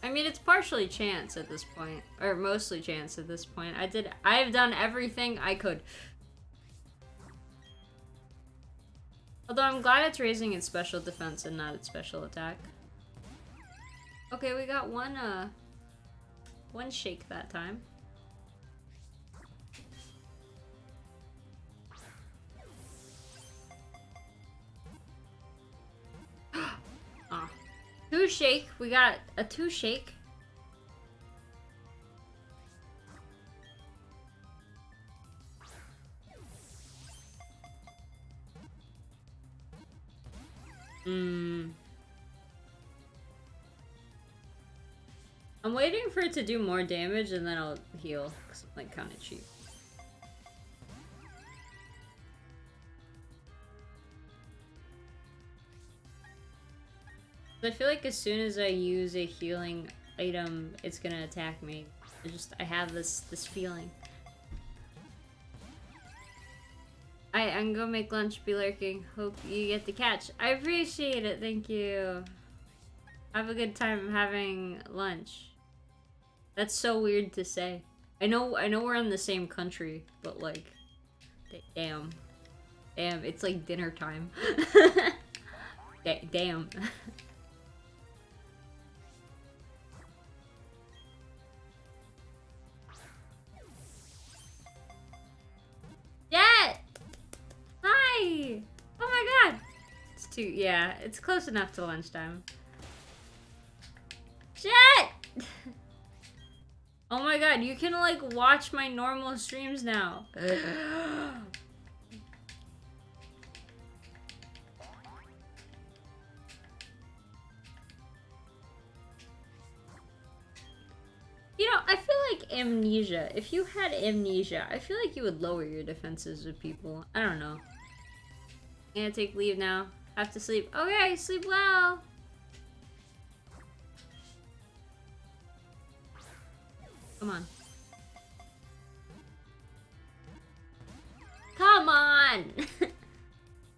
I mean, it's partially chance at this point. Or mostly chance at this point. I've done everything I could. Although I'm glad it's raising its special defense and not its special attack. Okay, we got one shake that time. Ah. 2 shake. We got a 2 shake. I'm waiting for it to do more damage and then I'll heal, because I'm like kind of cheap. I feel like as soon as I use a healing item, it's gonna attack me. I have this feeling. I'm gonna make lunch, be lurking. Hope you get the catch. I appreciate it, thank you. Have a good time having lunch. That's so weird to say. I know we're in the same country, but like, damn, it's like dinner time. Damn. Jet! Hi! Oh my god! It's too, yeah, it's close enough to lunchtime. Jet! Oh my god, you can like watch my normal streams now. You know, I feel like amnesia. If you had amnesia, I feel like you would lower your defenses with people. I don't know. I'm gonna take leave now. Have to sleep. Okay, sleep well. Come on. on!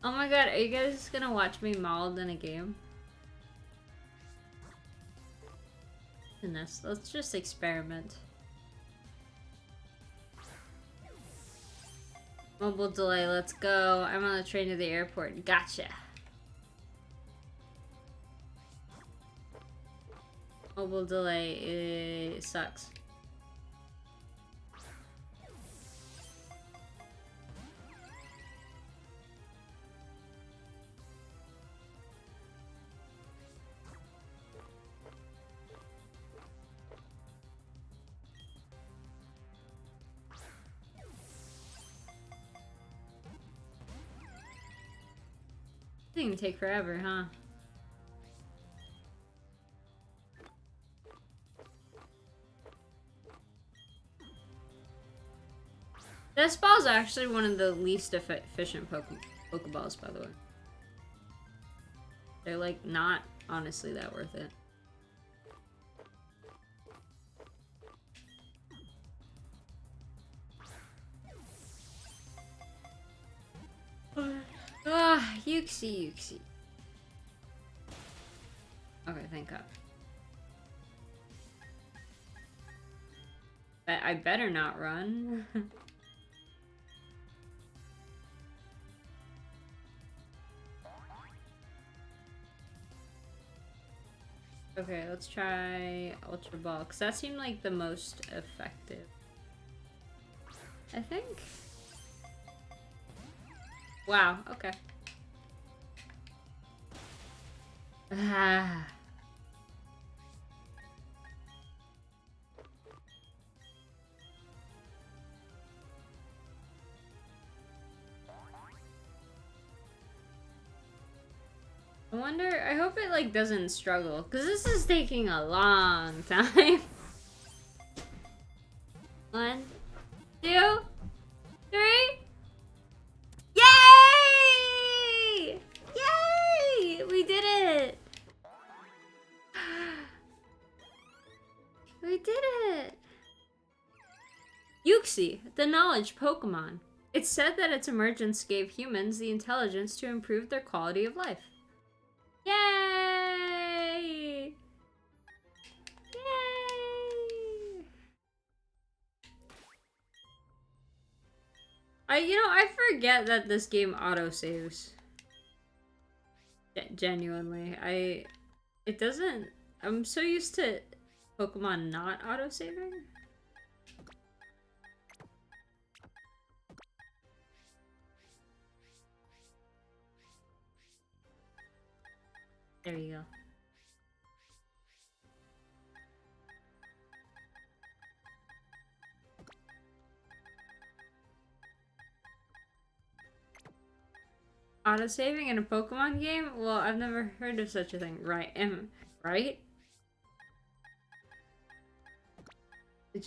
Oh my god, are you guys gonna watch me mauled in a game? Goodness, let's just experiment. Mobile delay, let's go. I'm on the train to the airport. Gotcha. Mobile delay sucks. This thing can take forever, huh? This ball's actually one of the least efficient Pokeballs, by the way. They're like not honestly that worth it. Ah, Yuxi. Okay, thank God. I better not run. Okay, let's try Ultra Ball, because that seemed like the most effective. I think. Wow, okay. Ah. I wonder, I hope it like doesn't struggle, because this is taking a long time. 1, 2, 3. Yay! Yay! We did it! We did it! Yuxi, the knowledge Pokemon. It's said that its emergence gave humans the intelligence to improve their quality of life. Yay! Yay! I forget that this game auto-saves. Genuinely. It doesn't... I'm so used to Pokemon not auto-saving. There you go. Auto-saving in a Pokemon game? Well, I've never heard of such a thing. Right? Right? It's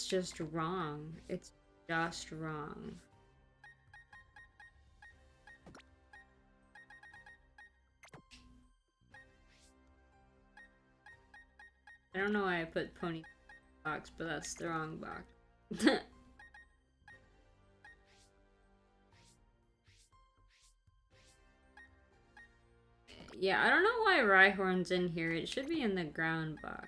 just wrong. It's just wrong. I don't know why I put Pony box, but that's the wrong box. Yeah, I don't know why Rhyhorn's in here. It should be in the ground box.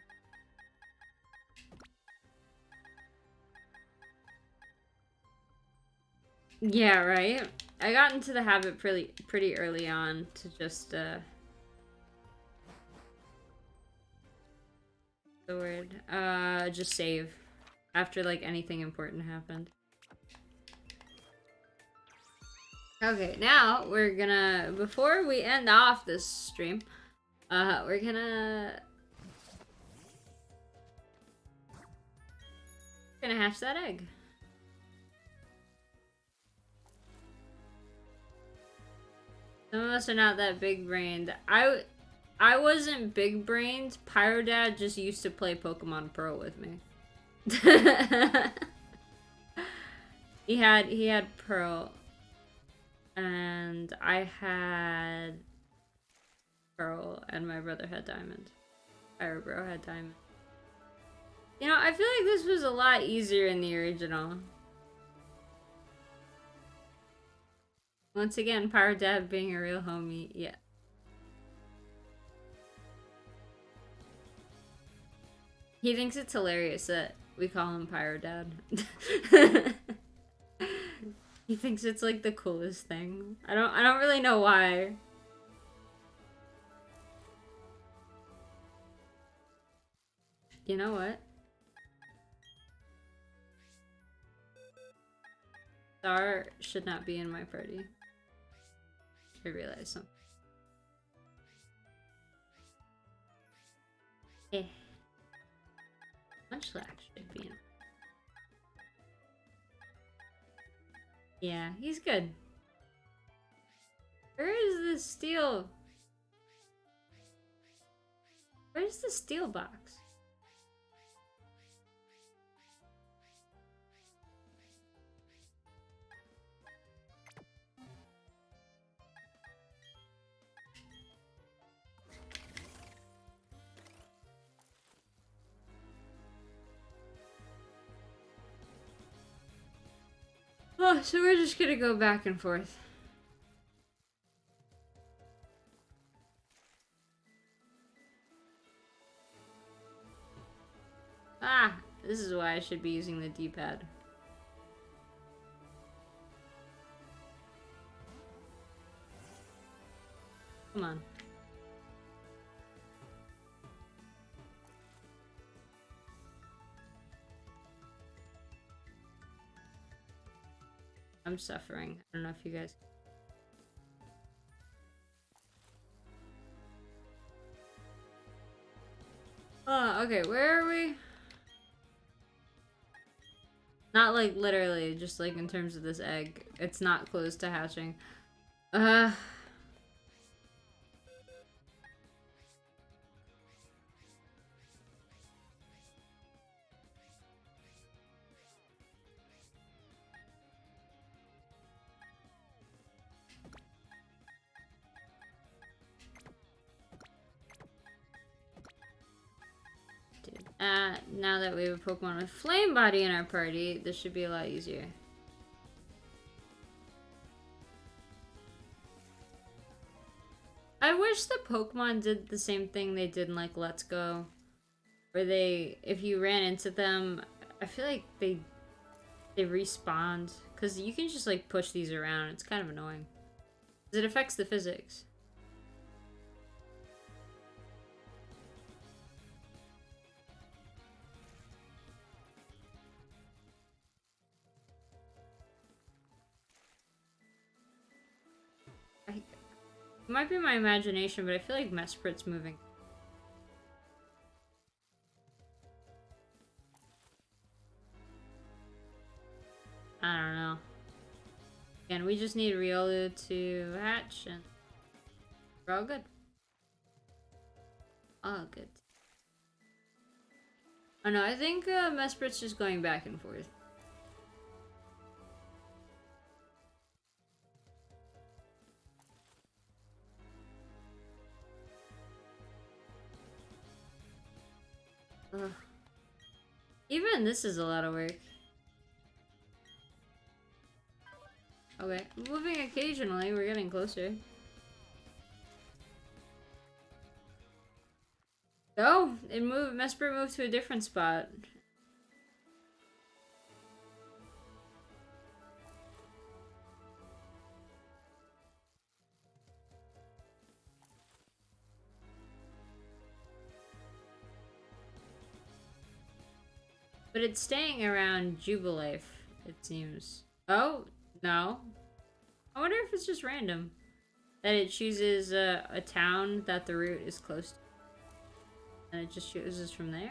Yeah, right? I got into the habit pretty early on to just, the word? Just save. After, like, anything important happened. Okay, now we're gonna, before we end off this stream, we're gonna hatch that egg. Some of us are not that big-brained. I wasn't big-brained. Pyro Dad just used to play Pokemon Pearl with me. He had Pearl. And I had Pearl, and my brother had Diamond. Pyro Bro had Diamond. You know, I feel like this was a lot easier in the original. Once again, Pyro Dad being a real homie. Yeah. He thinks it's hilarious that we call him Pyro Dad. He thinks it's like the coolest thing. I don't really know why. You know what? Star should not be in my party. I realize something. Eh. Munchlax should be in. Yeah, he's good. Where is the steel? Where's the steel box? Oh, so we're just gonna go back and forth. Ah, this is why I should be using the D-pad. Come on. I'm suffering. I don't know if you guys... Oh, okay, where are we? Not like literally, just like in terms of this egg. It's not close to hatching. Now that we have a Pokemon with Flame Body in our party, this should be a lot easier. I wish the Pokemon did the same thing they did in like Let's Go. Where they, if you ran into them, I feel like they respawned. Because you can just like push these around. It's kind of annoying. Because it affects the physics. It might be my imagination, but I feel like Mesprit's moving. I don't know. Again, we just need Riolu to hatch and we're all good. All good. Oh no, I think Mesprit's just going back and forth. Ugh. Even this is a lot of work. Okay, moving occasionally, we're getting closer. Oh, it moved. Mesprit moved to a different spot. But it's staying around Jubilife, it seems. Oh, no. I wonder if it's just random. That it chooses a town that the route is close to. And it just chooses from there?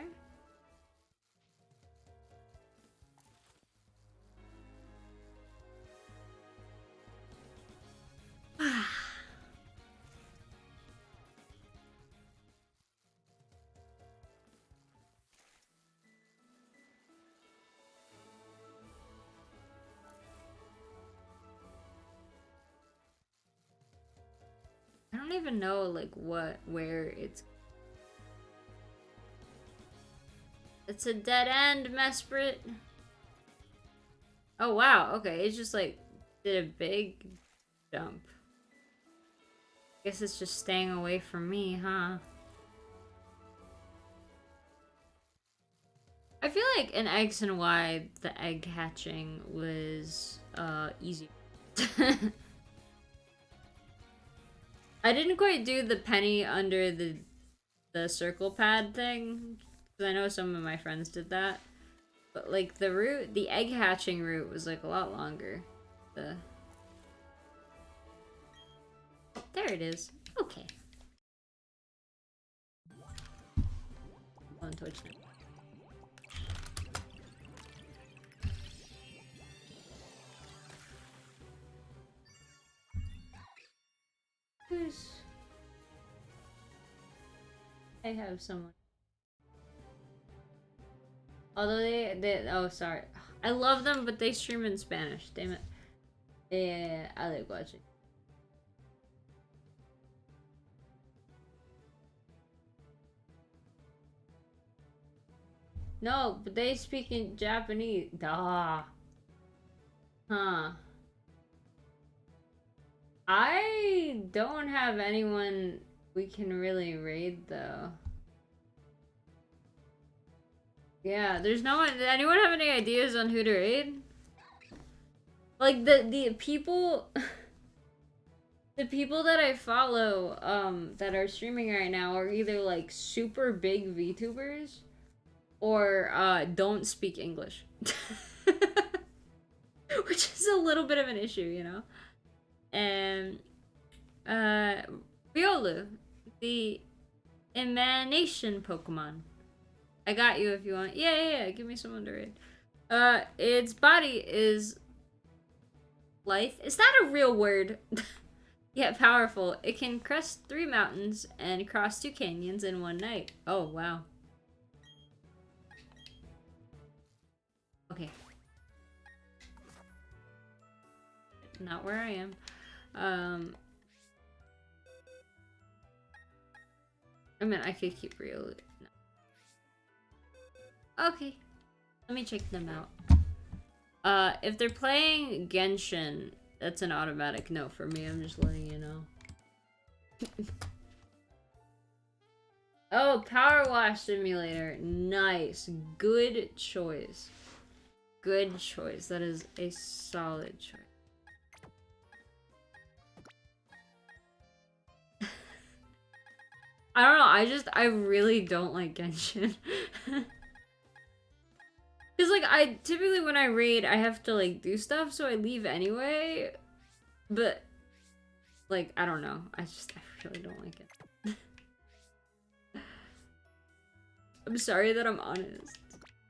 I don't even know, like, where it's... It's a dead end, Mesprit. Oh, wow. Okay, it's just, like, did a big jump. Guess it's just staying away from me, huh? I feel like in X and Y, the egg hatching was easy. I didn't quite do the penny under the circle pad thing, because I know some of my friends did that. But like the egg hatching route was like a lot longer. Oh, there it is. Okay. On Twitch now. I have someone. Although they oh sorry. I love them, but they stream in Spanish. Damn it. Yeah, I like watching. No, but they speak in Japanese. Duh. Huh. I don't have anyone we can really raid though. Yeah, there's no one. Did anyone have any ideas on who to raid? Like the people the people that I follow that are streaming right now are either like super big VTubers or don't speak English. Which is a little bit of an issue, you know? And Riolu, the emanation Pokemon. I got you if you want. Yeah. Give me someone to raid. Its body is lithe. Is that a real word? Yet powerful. It can crest 3 mountains and cross 2 canyons in one night. Oh, wow. Okay. Not where I am. I mean, I could keep real. No. Okay. Let me check them out. If they're playing Genshin, that's an automatic no for me. I'm just letting you know. Oh, Power Wash Simulator. Nice. Good choice. Good choice. That is a solid choice. I don't know, I really don't like Genshin. Cause like, typically when I raid, I have to like do stuff, so I leave anyway. But, like, I don't know. I really don't like it. I'm sorry that I'm honest.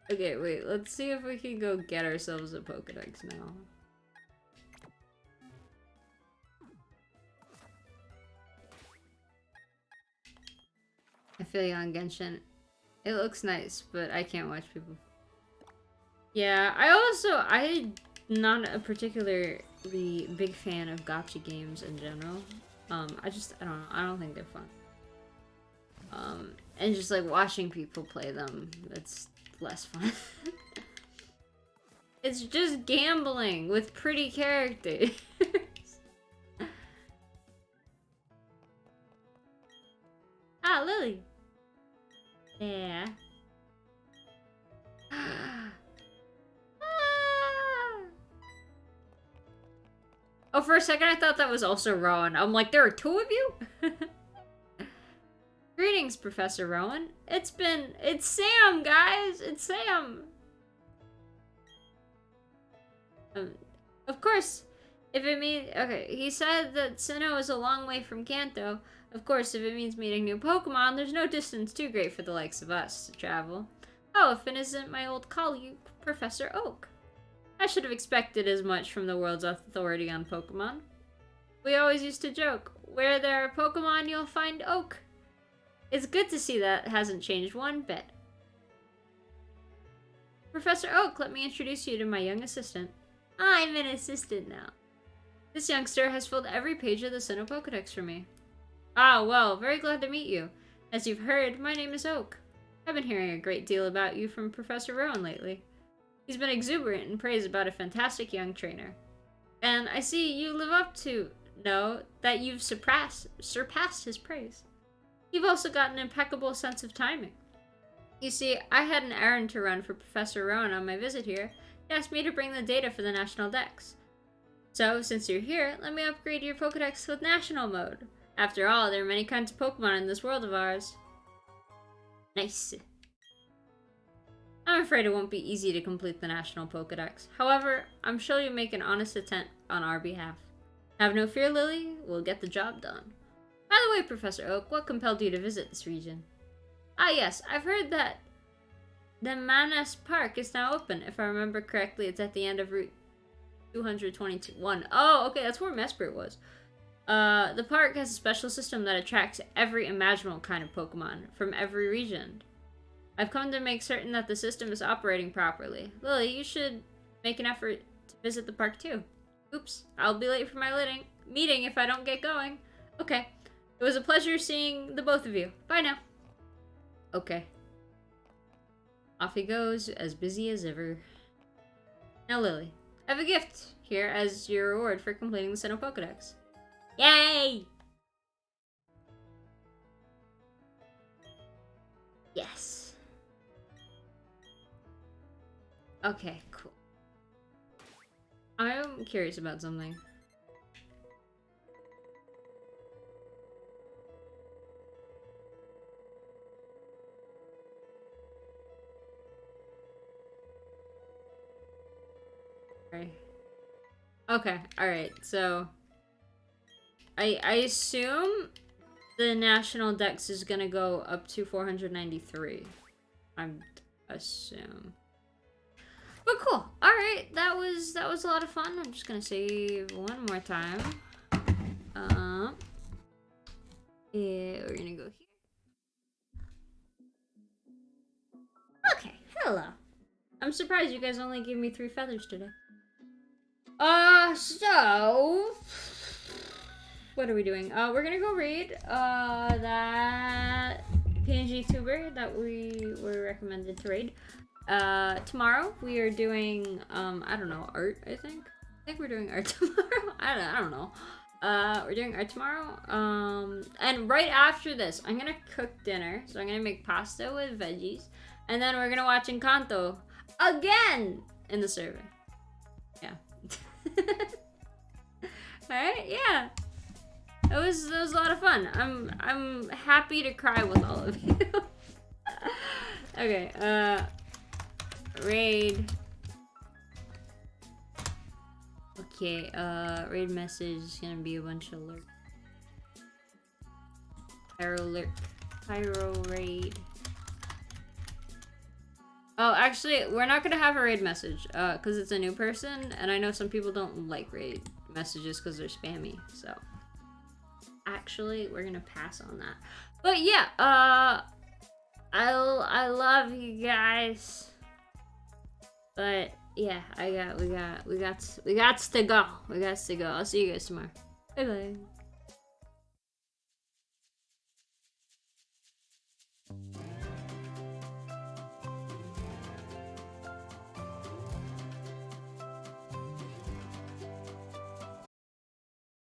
Okay, wait, let's see if we can go get ourselves a Pokedex now. I feel you on Genshin. It looks nice, but I can't watch people. Yeah, I'm not a particularly big fan of gacha games in general. I don't know, I don't think they're fun. And just like watching people play them, that's less fun. It's just gambling with pretty characters. Ah, Lily. Yeah. Oh, for a second I thought that was also Rowan. I'm like, there are 2 of you? Greetings, Professor Rowan. It's Sam, guys! It's Sam! Of course, if it means... Okay, he said that Sinnoh is a long way from Kanto. Of course, if it means meeting new Pokemon, there's no distance too great for the likes of us to travel. Oh, if it isn't my old colleague, Professor Oak. I should have expected as much from the world's authority on Pokemon. We always used to joke, where there are Pokemon, you'll find Oak. It's good to see that hasn't changed one bit. Professor Oak, let me introduce you to my young assistant. I'm an assistant now. This youngster has filled every page of the Sinnoh Pokedex for me. Ah, well, very glad to meet you. As you've heard, my name is Oak. I've been hearing a great deal about you from Professor Rowan lately. He's been exuberant in praise about a fantastic young trainer. And I see you live up to know that you've surpassed his praise. You've also got an impeccable sense of timing. You see, I had an errand to run for Professor Rowan on my visit here. He asked me to bring the data for the National Dex. So, since you're here, let me upgrade your Pokedex with National Mode. After all, there are many kinds of Pokemon in this world of ours. Nice. I'm afraid it won't be easy to complete the National Pokedex. However, I'm sure you'll make an honest attempt on our behalf. Have no fear, Lily. We'll get the job done. By the way, Professor Oak, what compelled you to visit this region? Ah, yes, I've heard that the Manas Park is now open. If I remember correctly, it's at the end of Route 221. Oh, okay, that's where Mesprit was. The park has a special system that attracts every imaginable kind of Pokemon from every region. I've come to make certain that the system is operating properly. Lily, you should make an effort to visit the park too. Oops, I'll be late for my meeting if I don't get going. Okay, it was a pleasure seeing the both of you. Bye now. Okay. Off he goes, as busy as ever. Now, Lily, I have a gift here as your reward for completing the Sinnoh Pokedex. Yay! Yes. Okay, cool. I'm curious about something. Okay, alright, so I assume the National Dex is gonna go up to 493. I'm assume. But cool. Alright, that was a lot of fun. I'm just gonna save one more time. Yeah, we're gonna go here. Okay, hello. I'm surprised you guys only gave me 3 feathers today. So what are we doing? We're gonna go raid that PNG tuber that we were recommended to raid. Tomorrow we are doing I don't know, art, I think we're doing art tomorrow. I don't know. We're doing art tomorrow. And right after this, I'm gonna cook dinner. So I'm gonna make pasta with veggies, and then we're gonna watch Encanto again in the server. Yeah. Alright, yeah. It was a lot of fun. I'm happy to cry with all of you. Okay, raid. Okay, raid message is gonna be a bunch of lurk. Pyro raid. Oh, actually, we're not gonna have a raid message, because it's a new person, and I know some people don't like raid messages because they're spammy, so. Actually, we're gonna pass on that. But yeah, I love you guys. But yeah, we got to go. We got to go. I'll see you guys tomorrow. Bye bye.